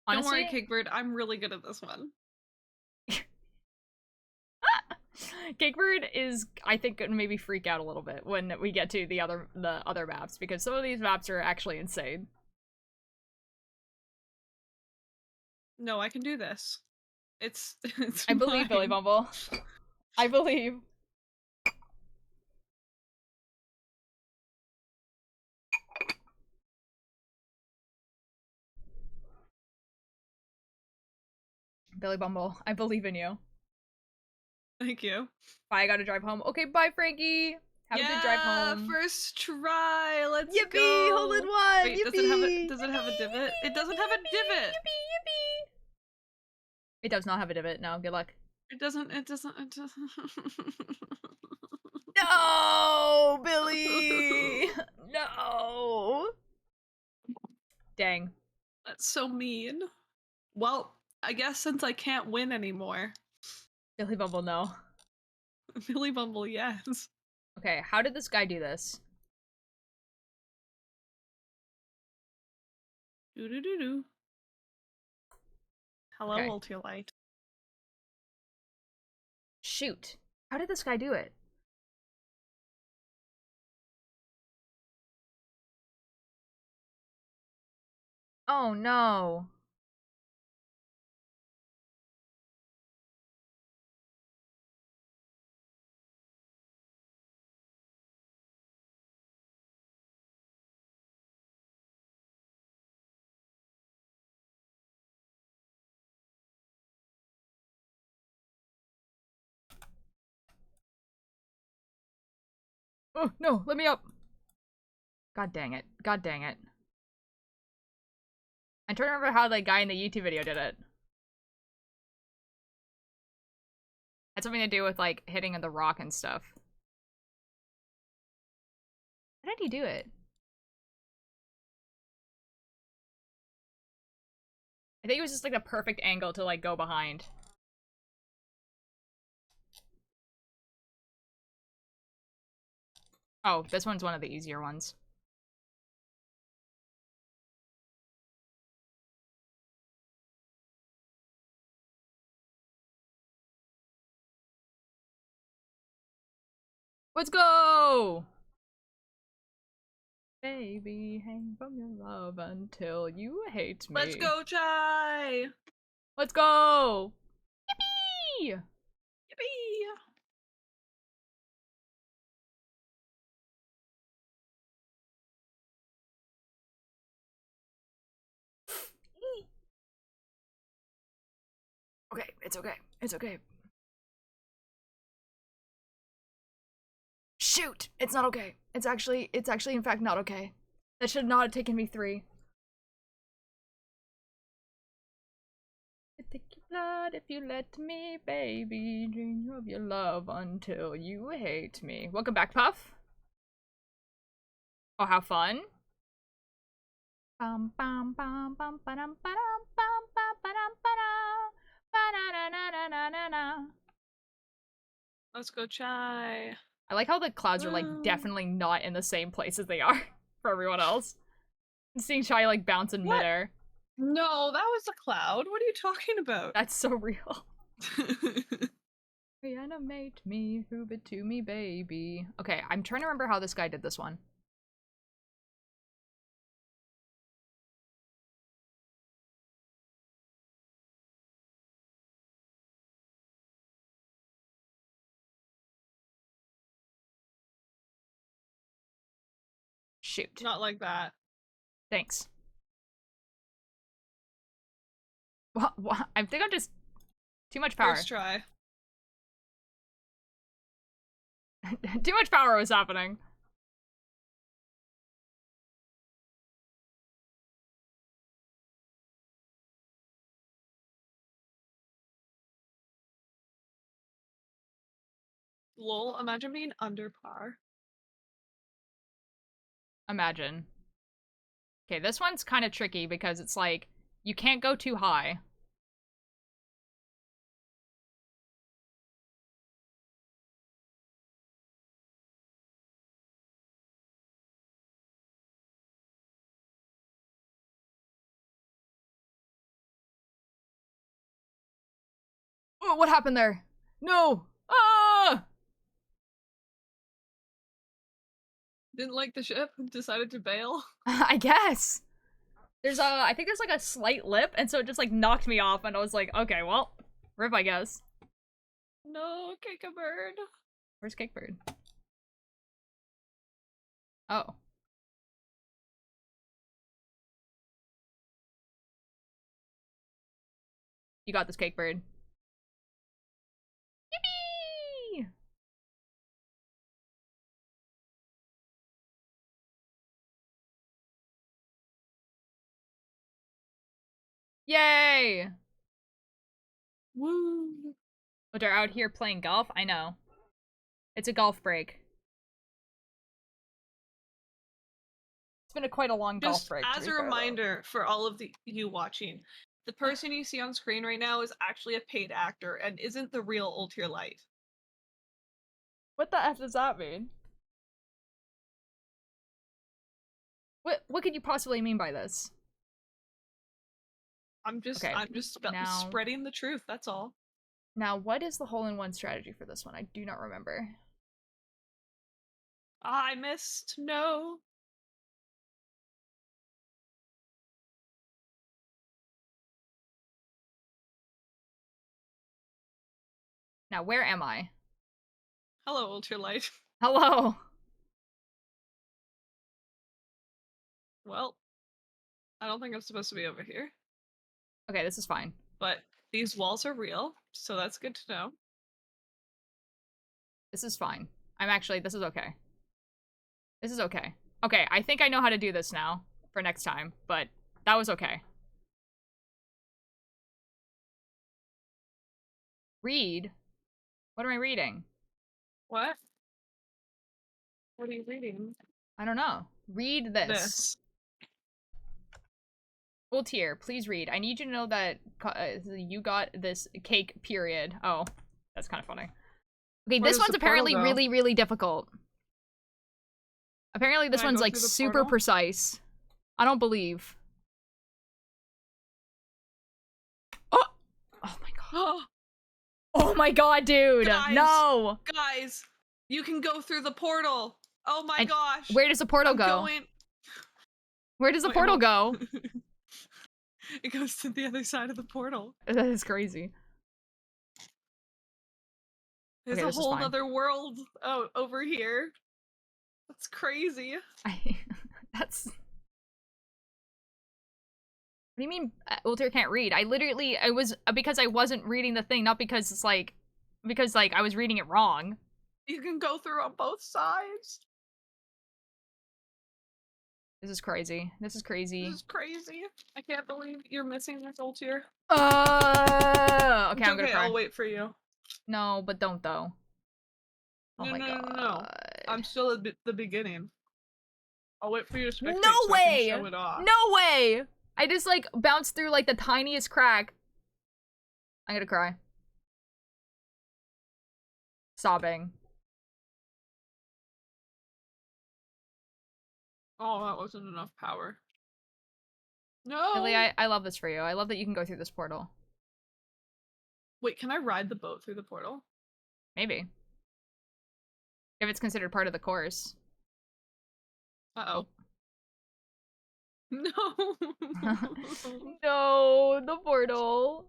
Speaker 1: Honestly,
Speaker 7: Don't worry, Cakebird. I'm really good at this one.
Speaker 1: Cakebird is, I think, gonna maybe freak out a little bit when we get to the other maps, because some of these maps are actually insane.
Speaker 7: No, I can do this. It's
Speaker 1: I believe, Billy
Speaker 7: mine.
Speaker 1: Bumble. I believe. Billy Bumble, I believe in you.
Speaker 7: Thank you.
Speaker 1: Bye, I gotta drive home. Okay, bye, Frankie. Have a good drive home.
Speaker 7: First try. Let's
Speaker 1: Yippee!
Speaker 7: go.
Speaker 1: Hole in one!
Speaker 7: Wait,
Speaker 1: Yippee!
Speaker 7: does it have a divot? It doesn't have a divot.
Speaker 1: Yippee! Yippee! It does not have a divot. No, good luck.
Speaker 7: It doesn't.
Speaker 1: No, Billy. No. Dang.
Speaker 7: That's so mean. Well, I guess since I can't win anymore.
Speaker 1: Billy Bumble, no.
Speaker 7: Billy Bumble, yes.
Speaker 1: Okay, how did this guy do this?
Speaker 7: Do do do do. Hello,
Speaker 1: Okay.
Speaker 7: Ultralight.
Speaker 1: Shoot. How did this guy do it? Oh no. Oh no, let me up. God dang it. God dang it. I'm trying to remember how the guy in the YouTube video did it. Had something to do with, like, hitting the rock and stuff. How did he do it? I think it was just, like, the perfect angle to, like, go behind. Oh, this one's one of the easier ones. Let's go! Baby, hang from your love until you hate me.
Speaker 7: Let's go, Chai!
Speaker 1: Let's go! Yippee!
Speaker 7: Yippee!
Speaker 1: Okay, it's okay. It's okay. Shoot! It's not okay. It's actually in fact not okay. That should not have taken me 3. Take your blood if you let me, baby. Dream of your love until you hate me. Welcome back, Puff. Oh, have fun. Bum bum bum bum ba-dum ba-dum bum bum ba-dum ba-dum ba-da-da-da-da-da-da.
Speaker 7: Let's go chai.
Speaker 1: I like how the clouds are like definitely not in the same place as they are for everyone else. Seeing Chai like bounce in midair.
Speaker 7: No, that was a cloud. What are you talking about?
Speaker 1: That's so real. Reanimate me, prove it to me, baby. Okay, I'm trying to remember how this guy did this one. Shoot.
Speaker 7: Not like that.
Speaker 1: Thanks. Well, I think I'm just too much power.
Speaker 7: First try.
Speaker 1: Too much power was happening.
Speaker 7: Lol, imagine being under par.
Speaker 1: Imagine. Okay, this one's kind of tricky because it's like, you can't go too high. Oh, what happened there? No! Ah!
Speaker 7: Didn't like the ship, decided to bail.
Speaker 1: I guess. There's I think there's like a slight lip, and so it just like knocked me off, and I was like, okay, well, rip, I guess.
Speaker 7: No, kick a bird.
Speaker 1: Where's Cakebird? Oh. You got this, Cakebird. Yippee! Yay!
Speaker 7: Woo.
Speaker 1: But they're out here playing golf? I know. It's a golf break. It's been quite a long golf break.
Speaker 7: As a reminder for all of you watching, the person you see on screen right now is actually a paid actor and isn't the real Ultier Light.
Speaker 1: What the F does that mean? What could you possibly mean by this?
Speaker 7: I'm just
Speaker 1: now,
Speaker 7: spreading the truth, that's all.
Speaker 1: Now, what is the hole-in-one strategy for this one? I do not remember.
Speaker 7: I missed. No.
Speaker 1: Now, where am I?
Speaker 7: Hello, Ultier Light.
Speaker 1: Hello!
Speaker 7: Well, I don't think I'm supposed to be over here.
Speaker 1: Okay, this is fine.
Speaker 7: But these walls are real, so that's good to know.
Speaker 1: This is fine. This is okay. This is okay. Okay, I think I know how to do this now for next time, but that was okay. Read? What am I reading?
Speaker 7: What? What are you reading?
Speaker 1: I don't know. Read this. Full tier, please read. I need you to know that you got this cake, period. Oh, that's kind of funny. Okay, this one's apparently really, really difficult. Apparently this one's like super precise. I don't believe. Oh! Oh my god. Oh my god, dude!
Speaker 7: Guys,
Speaker 1: no!
Speaker 7: Guys, you can go through the portal! Oh my gosh!
Speaker 1: Where does the portal go? Where does the portal go?
Speaker 7: It goes to the other side of the portal.
Speaker 1: That is crazy.
Speaker 7: There's a whole other world over here. That's crazy.
Speaker 1: That's... What do you mean Ulter can't read? I was because I wasn't reading the thing, not because it's like I was reading it wrong.
Speaker 7: You can go through on both sides.
Speaker 1: This is crazy. This is crazy.
Speaker 7: This is crazy. I can't believe you're missing this Ultier.
Speaker 1: Okay,
Speaker 7: It's
Speaker 1: I'm gonna
Speaker 7: okay,
Speaker 1: cry.
Speaker 7: I'll wait for you.
Speaker 1: No, but don't though. Oh my god.
Speaker 7: No. I'm still at the beginning. I'll wait for you to spectate
Speaker 1: No
Speaker 7: so
Speaker 1: way!
Speaker 7: I can show it off.
Speaker 1: No way! I just like bounced through like the tiniest crack. I'm gonna cry. Sobbing.
Speaker 7: Oh, that wasn't enough power. No!
Speaker 1: Billy, I love this for you. I love that you can go through this portal.
Speaker 7: Wait, can I ride the boat through the portal?
Speaker 1: Maybe. If it's considered part of the course.
Speaker 7: Uh-oh. No!
Speaker 1: No, the portal.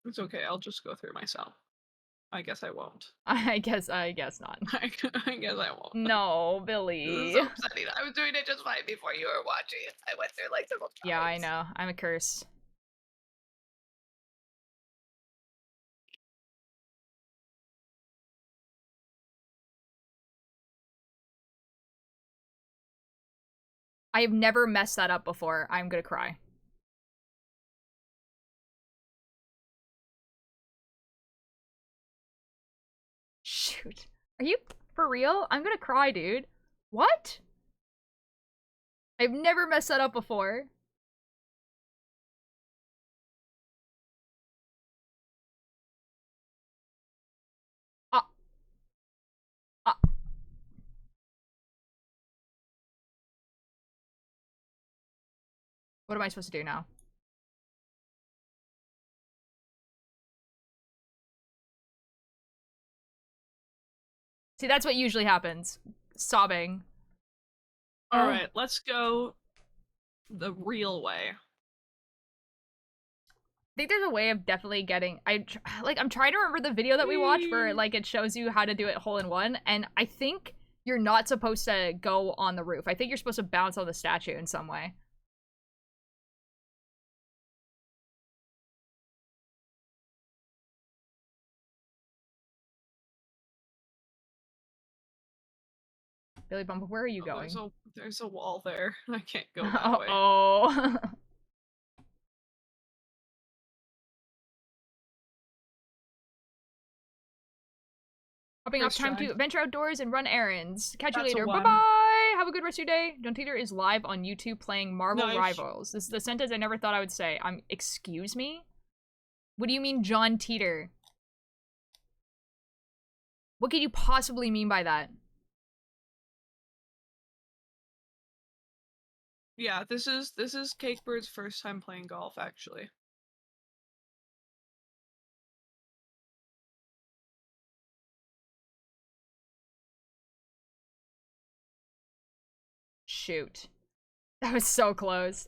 Speaker 7: It's okay, I'll just go through myself. I guess I won't.
Speaker 1: I guess not.
Speaker 7: I guess I won't.
Speaker 1: No,
Speaker 7: This
Speaker 1: Billy.
Speaker 7: is so upsetting. I was doing it just fine before you were watching. I went through like several times.
Speaker 1: Yeah, I know. I'm a curse. I have never messed that up before. I'm gonna cry. Shoot. Are you for real? I'm gonna cry, dude. What? I've never messed that up before. Ah. Ah. What am I supposed to do now? See, that's what usually happens. Sobbing.
Speaker 7: Alright, let's go the real way.
Speaker 1: I think there's a way of definitely getting I'm trying to remember the video that we watched where like it shows you how to do it hole in one, and I think you're not supposed to go on the roof. I think you're supposed to bounce on the statue in some way. Billy Bump, where are you going?
Speaker 7: There's a wall there. I can't go that way.
Speaker 1: Oh. Hopping off,
Speaker 7: First
Speaker 1: time
Speaker 7: try.
Speaker 1: to venture outdoors and run errands. Catch you
Speaker 7: That's a
Speaker 1: later.
Speaker 7: one.
Speaker 1: Bye-bye! Have a good rest of your day. John Teeter is live on YouTube playing Marvel
Speaker 7: Nice.
Speaker 1: Rivals. This is the sentence I never thought I would say. Excuse me? What do you mean, John Teeter? What could you possibly mean by that?
Speaker 7: Yeah, this is Cakebird's first time playing golf, actually.
Speaker 1: Shoot. That was so close.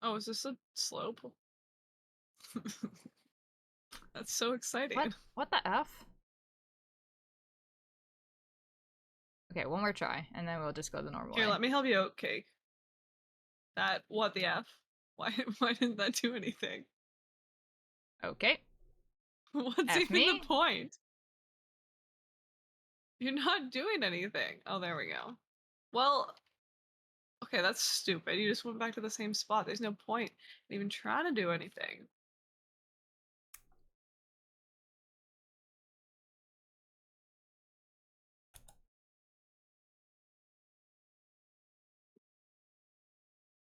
Speaker 7: Oh, is this a slope? That's so exciting.
Speaker 1: What the F? Okay, one more try, and then we'll just go the normal
Speaker 7: Here,
Speaker 1: way.
Speaker 7: let me help you out, Cake. What the F? Why didn't that do anything?
Speaker 1: Okay.
Speaker 7: What's
Speaker 1: F
Speaker 7: even
Speaker 1: me?
Speaker 7: the point? You're not doing anything. Oh, there we go. Well, okay, that's stupid. You just went back to the same spot. There's no point in even trying to do anything.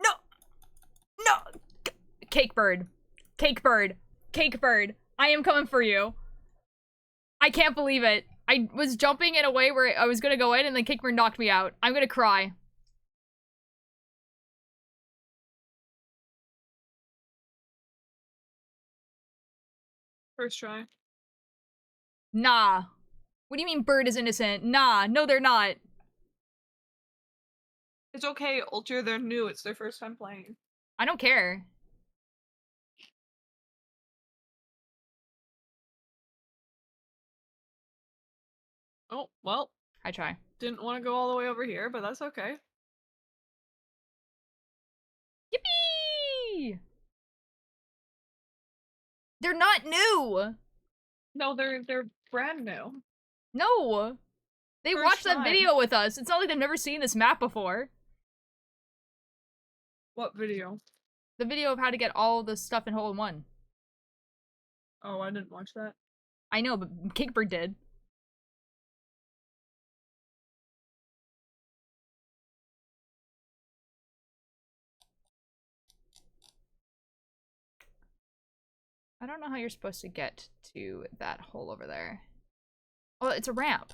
Speaker 1: No! No! Cake bird. Cake bird. Cake bird. I am coming for you. I can't believe it. I was jumping in a way where I was gonna go in and then Cake bird knocked me out. I'm gonna cry.
Speaker 7: First try.
Speaker 1: Nah. What do you mean bird is innocent? Nah, no they're not.
Speaker 7: It's okay, Ultra, they're new. It's their first time playing.
Speaker 1: I don't care.
Speaker 7: Oh, well,
Speaker 1: I try.
Speaker 7: Didn't want to go all the way over here, but that's okay.
Speaker 1: Yippee! They're not new!
Speaker 7: No, they're brand new.
Speaker 1: No! They
Speaker 7: First
Speaker 1: watched that
Speaker 7: time.
Speaker 1: video with us. It's not like they've never seen this map before.
Speaker 7: What video?
Speaker 1: The video of how to get all the stuff in hole in one.
Speaker 7: Oh, I didn't watch that.
Speaker 1: I know, but Cakebird did. I don't know how you're supposed to get to that hole over there. Oh, it's a ramp.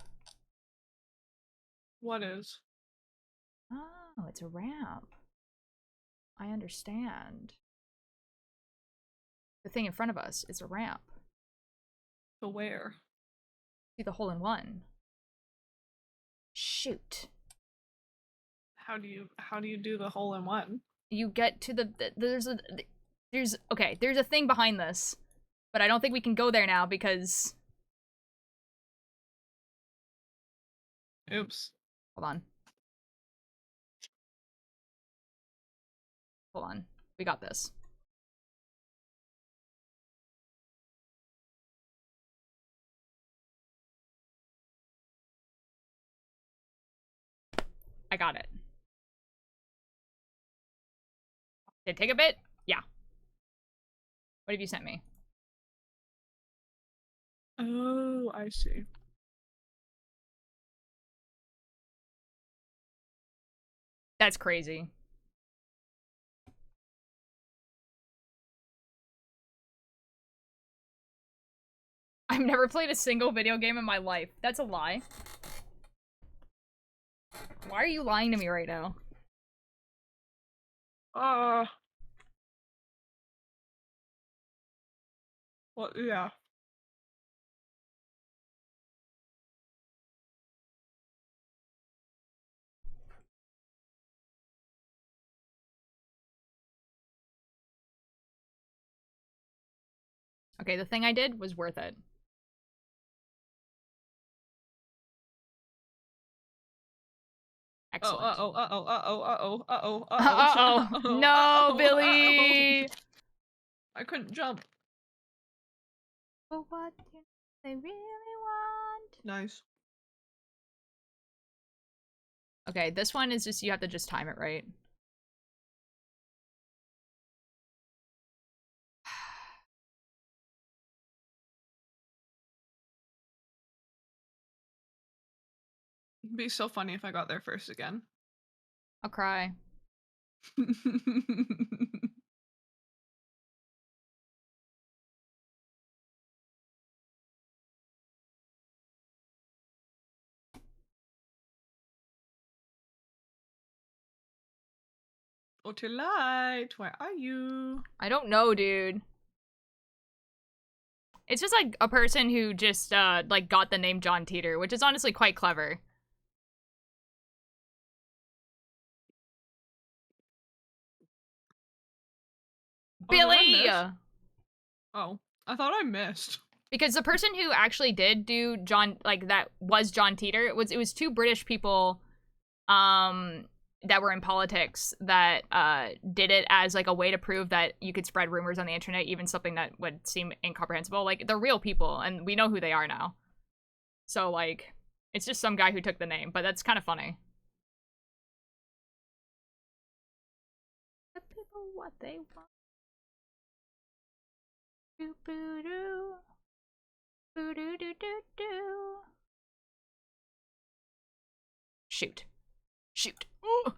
Speaker 7: What is?
Speaker 1: Oh, it's a ramp. I understand. The thing in front of us is a ramp.
Speaker 7: To where?
Speaker 1: See the hole in one. Shoot.
Speaker 7: How do you do the hole in one?
Speaker 1: You get to there's a thing behind this, but I don't think we can go there now because
Speaker 7: Oops.
Speaker 1: hold on. Hold on. We got this. I got it. Did it take a bit? Yeah. What have you sent me?
Speaker 7: Oh, I see.
Speaker 1: That's crazy. I've never played a single video game in my life. That's a lie. Why are you lying to me right now?
Speaker 7: Well, yeah.
Speaker 1: Okay, the thing I did was worth it. Excellent. Uh-oh. No, Billy!
Speaker 7: I couldn't jump.
Speaker 1: But what do they really want?
Speaker 7: Nice.
Speaker 1: Okay, this one is just, you have to just time it right.
Speaker 7: It'd be so funny if I got there first again.
Speaker 1: I'll cry.
Speaker 7: Oh, to light, where are you?
Speaker 1: I don't know, dude. It's just like a person who just, like, got the name John Teeter, which is honestly quite clever. Billy!
Speaker 7: Oh, I thought I missed.
Speaker 1: Because the person who actually did do John, like, that was John Teeter, it was two British people, that were in politics that, did it as, like, a way to prove that you could spread rumors on the internet, even something that would seem incomprehensible. Like, they're real people, and we know who they are now. So, like, it's just some guy who took the name, but that's kind of funny. The people what they want. Boo boo doo. Boo doo doo doo doo. Shoot. Shoot. Ooh.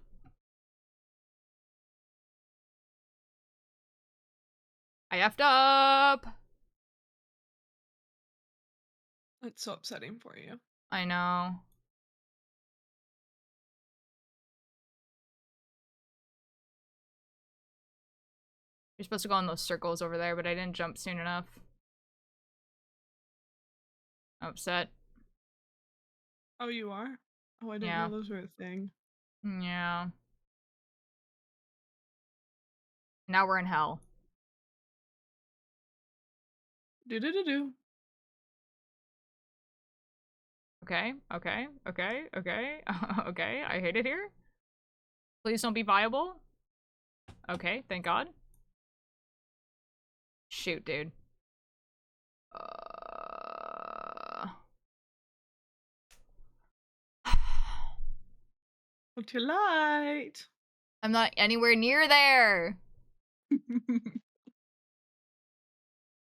Speaker 1: I effed up.
Speaker 7: It's so upsetting for you.
Speaker 1: I know. You're supposed to go in those circles over there, but I didn't jump soon enough. I'm upset.
Speaker 7: Oh, you are? Oh, I didn't
Speaker 1: Yeah.
Speaker 7: know those were a thing.
Speaker 1: Yeah. Now we're in hell.
Speaker 7: Do do do do.
Speaker 1: Okay, okay, okay, okay, okay. I hate it here. Please don't be viable. Okay, thank God. Shoot, dude.
Speaker 7: Too light.
Speaker 1: I'm not anywhere near there.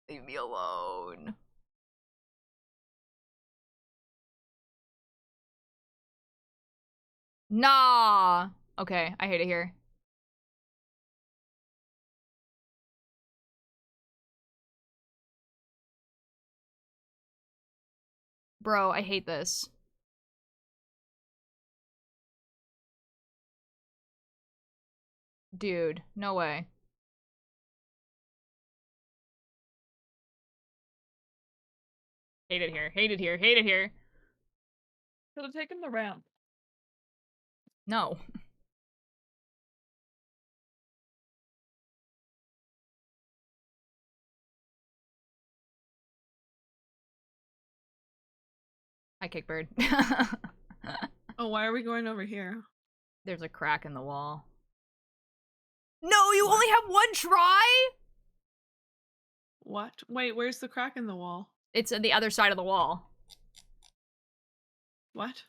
Speaker 1: Leave me alone. Nah. Okay, I hate it here. Bro, I hate this. Dude, no way. Hate it here, hate it here, hate it here.
Speaker 7: Should have taken the ramp.
Speaker 1: No. Hi, Kickbird.
Speaker 7: Oh, why are we going over here?
Speaker 1: There's a crack in the wall. No, you only have one try?
Speaker 7: What? Wait, where's the crack in the wall?
Speaker 1: It's on the other side of the wall.
Speaker 7: What?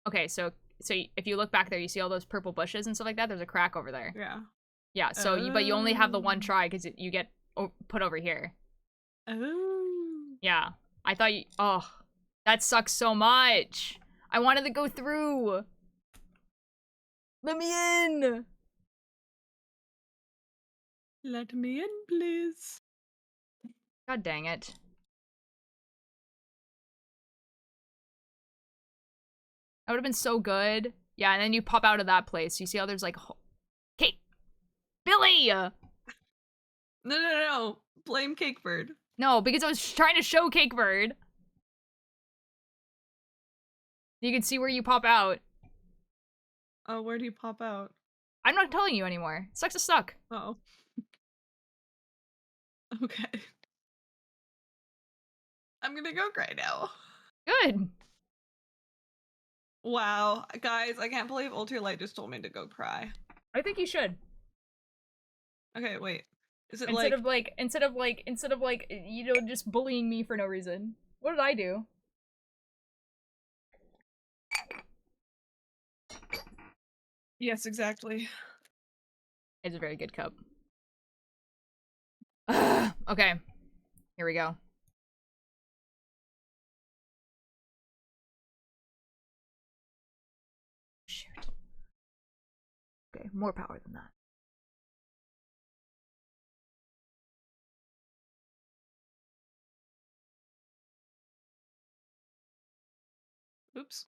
Speaker 1: Okay, so if you look back there, you see all those purple bushes and stuff like that? There's a crack over there.
Speaker 7: Yeah.
Speaker 1: Yeah, so but you only have the one try because you get put over here.
Speaker 7: Oh.
Speaker 1: Yeah. I thought you... Oh, that sucks so much. I wanted to go through. Let me in.
Speaker 7: Let me in, please.
Speaker 1: God dang it. That would have been so good. Yeah, and then you pop out of that place. You see how there's like... Kate! Billy!
Speaker 7: No. Blame Cakebird.
Speaker 1: No, because I was trying to show Cakebird. You can see where you pop out.
Speaker 7: Oh, where do you pop out?
Speaker 1: I'm not telling you anymore. Sucks to suck.
Speaker 7: Oh. Okay. I'm gonna go cry now.
Speaker 1: Good.
Speaker 7: Wow. Guys, I can't believe Ultralight just told me to go cry.
Speaker 1: I think you should.
Speaker 7: Okay, wait. Is it
Speaker 1: Instead of like, you know, just bullying me for no reason. What did I do?
Speaker 7: Yes, exactly.
Speaker 1: It's a very good cup. Okay. Here we go. Shoot. Okay, more power than that.
Speaker 7: Oops.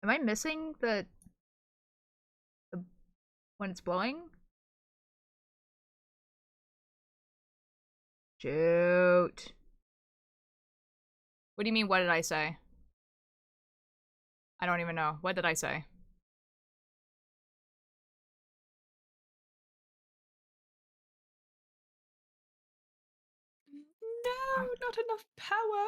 Speaker 1: Am I missing the when it's blowing? Shoot. What do you mean, what did I say? I don't even know. What did I say?
Speaker 7: No, not enough power.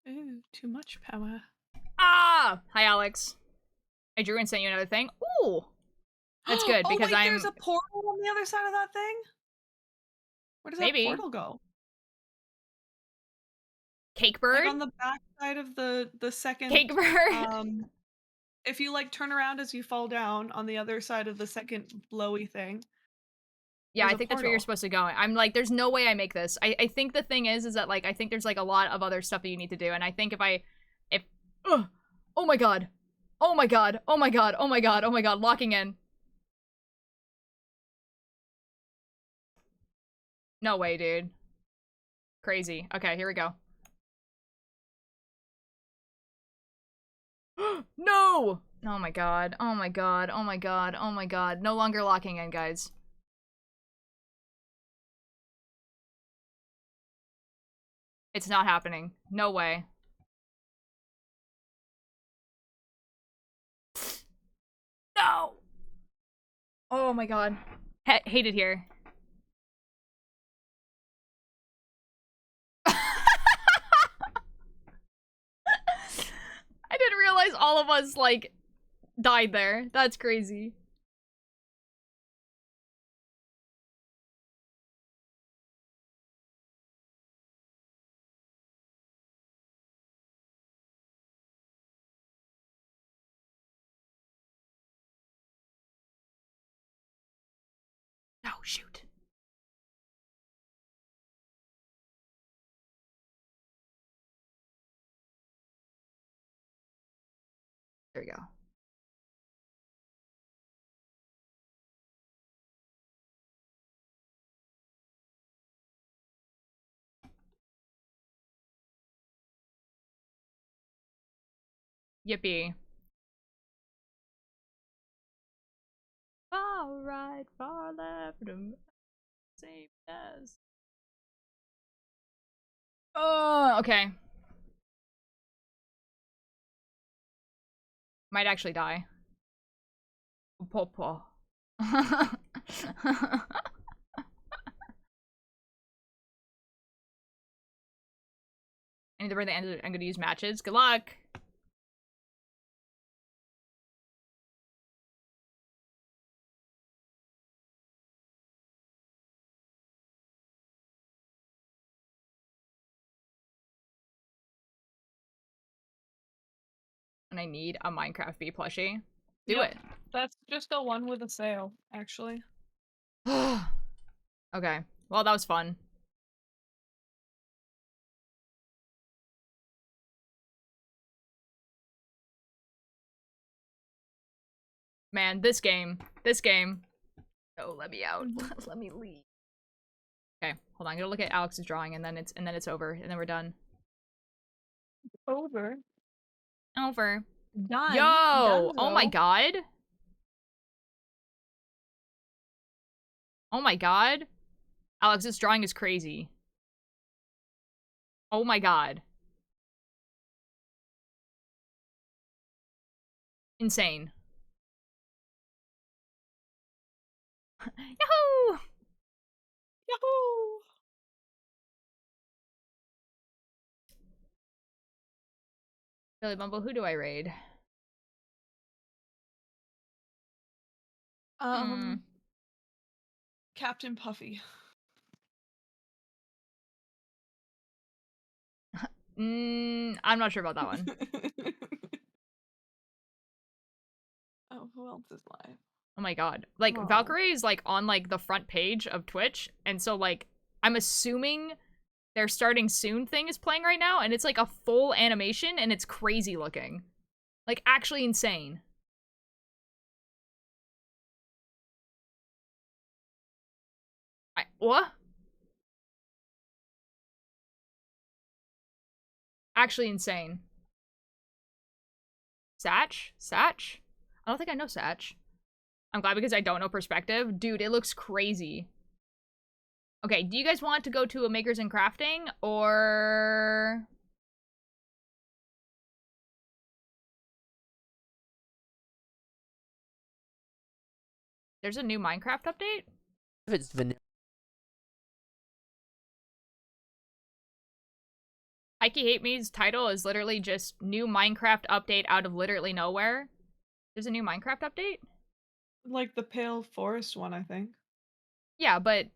Speaker 7: Ooh, too much power.
Speaker 1: Ah! Hi, Alex. I drew and sent you another thing. Ooh! That's good, because
Speaker 7: wait, there's a portal on the other side of that thing? Where does that portal go?
Speaker 1: Cakebird?
Speaker 7: Like on the back side of the second...
Speaker 1: Cakebird?
Speaker 7: If you, like, turn around as you fall down on the other side of the second blowy thing.
Speaker 1: Yeah, I think that's where you're supposed to go. I'm like, there's no way I make this. I think the thing is that, like, I think there's, like, a lot of other stuff that you need to do, and I think oh my god. Oh my god. Oh my god. Oh my god. Oh my god. Locking in. No way, dude. Crazy. Okay, here we go. No! Oh my god. Oh my god. Oh my god. Oh my god. No longer locking in, guys. It's not happening. No way. No! Oh! Oh my god. Hate it here. I didn't realize all of us, like, died there. That's crazy. Oh, shoot. There we go. Yippee. Far right, far left, same as. Oh, okay. Might actually die. Popo. I need to bring the end. I'm gonna use matches. Good luck. And I need a Minecraft bee plushie. Do
Speaker 7: Yep,
Speaker 1: it.
Speaker 7: That's just the one with a sale, actually.
Speaker 1: Okay. Well, that was fun. Man, this game. Oh, let me out. Let me leave. Okay, hold on. I'm gonna look at Alex's drawing, and then it's over, and then we're done.
Speaker 7: Over.
Speaker 1: Over.
Speaker 7: Done.
Speaker 1: Yo! Oh my
Speaker 7: Donezo.
Speaker 1: god. Oh my god. Alex, this drawing is crazy. Oh my god. Insane. Yahoo!
Speaker 7: Yahoo!
Speaker 1: Billy Bumble, who do I raid?
Speaker 7: Captain Puffy.
Speaker 1: I'm not sure about that one.
Speaker 7: Oh, who else is live?
Speaker 1: Oh my god. Like,
Speaker 7: Oh.
Speaker 1: Valkyrie is, like, on, like, the front page of Twitch, and so, like, I'm assuming their starting soon thing is playing right now, and it's, like, a full animation, and it's crazy looking. Like, actually insane. What? Actually insane. Satch? Satch? I don't think I know Satch. I'm glad because I don't know perspective. Dude, it looks crazy. Okay, do you guys want to go to a Makers and Crafting, or... There's a new Minecraft update?
Speaker 8: If it's vanilla.
Speaker 1: Heike Hate Me's title is literally just new Minecraft update out of literally nowhere. There's a new Minecraft update?
Speaker 7: Like the Pale Forest one, I think.
Speaker 1: Yeah, but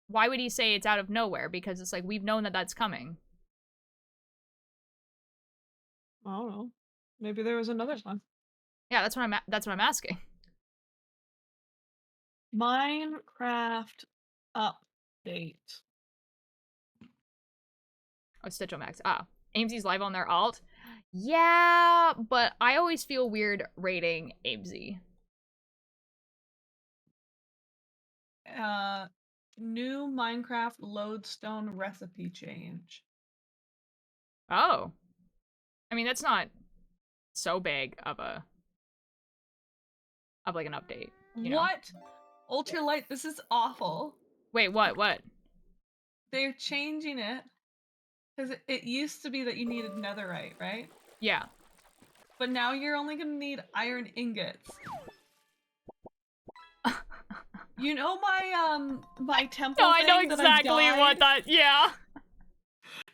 Speaker 1: why would he say it's out of nowhere? Because it's like, we've known that that's coming.
Speaker 7: I don't know. Maybe there was another one.
Speaker 1: Yeah, that's what I'm asking.
Speaker 7: Minecraft update.
Speaker 1: Oh, Stitcho Max. Ah. Aimsy's live on their alt. Yeah, but I always feel weird rating Aimsy.
Speaker 7: New Minecraft lodestone recipe change.
Speaker 1: Oh. I mean, that's not so big of like an update. You know?
Speaker 7: What? Ultralight, this is awful.
Speaker 1: Wait, what?
Speaker 7: They're changing it. Because it used to be that you needed netherite, right?
Speaker 1: Yeah.
Speaker 7: But now you're only going to need iron ingots. You know my temple
Speaker 1: No, I know
Speaker 7: thing that
Speaker 1: exactly what
Speaker 7: dyed?
Speaker 1: that. Yeah.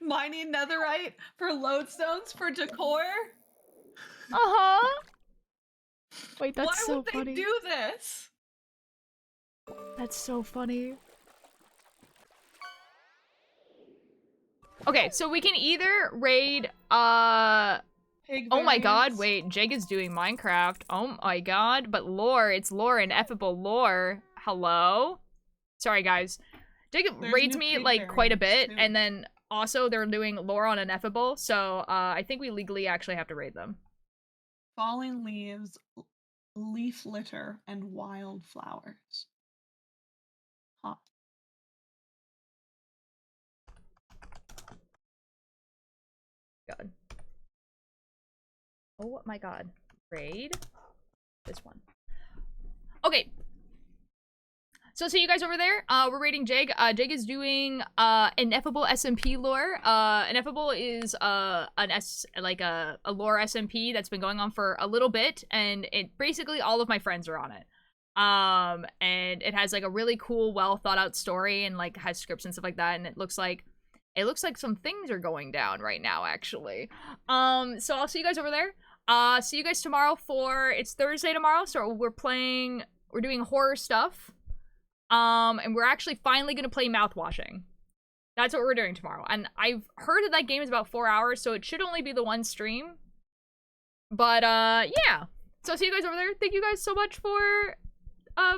Speaker 7: Mining netherite for lodestones for decor?
Speaker 1: Uh huh. Wait, that's
Speaker 7: Why
Speaker 1: so
Speaker 7: would they
Speaker 1: funny.
Speaker 7: do this?
Speaker 1: That's so funny. Okay, so we can either raid,
Speaker 7: Pig
Speaker 1: oh my god,
Speaker 7: variants.
Speaker 1: wait, Jake is doing Minecraft. Oh my god, but lore, it's lore, ineffable lore. Hello? Sorry, guys. Jake
Speaker 7: There's
Speaker 1: raids
Speaker 7: new
Speaker 1: me,
Speaker 7: pig
Speaker 1: like, quite a bit,
Speaker 7: variants, too.
Speaker 1: and then also they're doing lore on ineffable, so, I think we legally actually have to raid them.
Speaker 7: Falling leaves, leaf litter, and wildflowers. Huh.
Speaker 1: God. Oh my god. Raid? This one. Okay. So see you guys over there. We're raiding Jake. Jake is doing ineffable SMP lore. Ineffable is a lore SMP that's been going on for a little bit, and it basically all of my friends are on it. And it has like a really cool, well thought out story, and like has scripts and stuff like that. And it looks like some things are going down right now, actually. So I'll see you guys over there. See you guys tomorrow it's Thursday tomorrow, so we're doing horror stuff. And we're actually finally gonna play mouthwashing. That's what we're doing tomorrow. And I've heard that game is about 4 hours, so it should only be the one stream. But, yeah. So see you guys over there. Thank you guys so much for,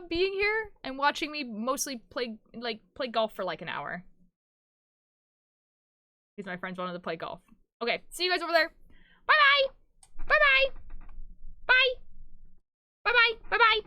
Speaker 1: being here and watching me mostly play golf for like an hour. Because my friends wanted to play golf. Okay, see you guys over there. Bye-bye! Bye-bye! Bye! Bye-bye! Bye-bye!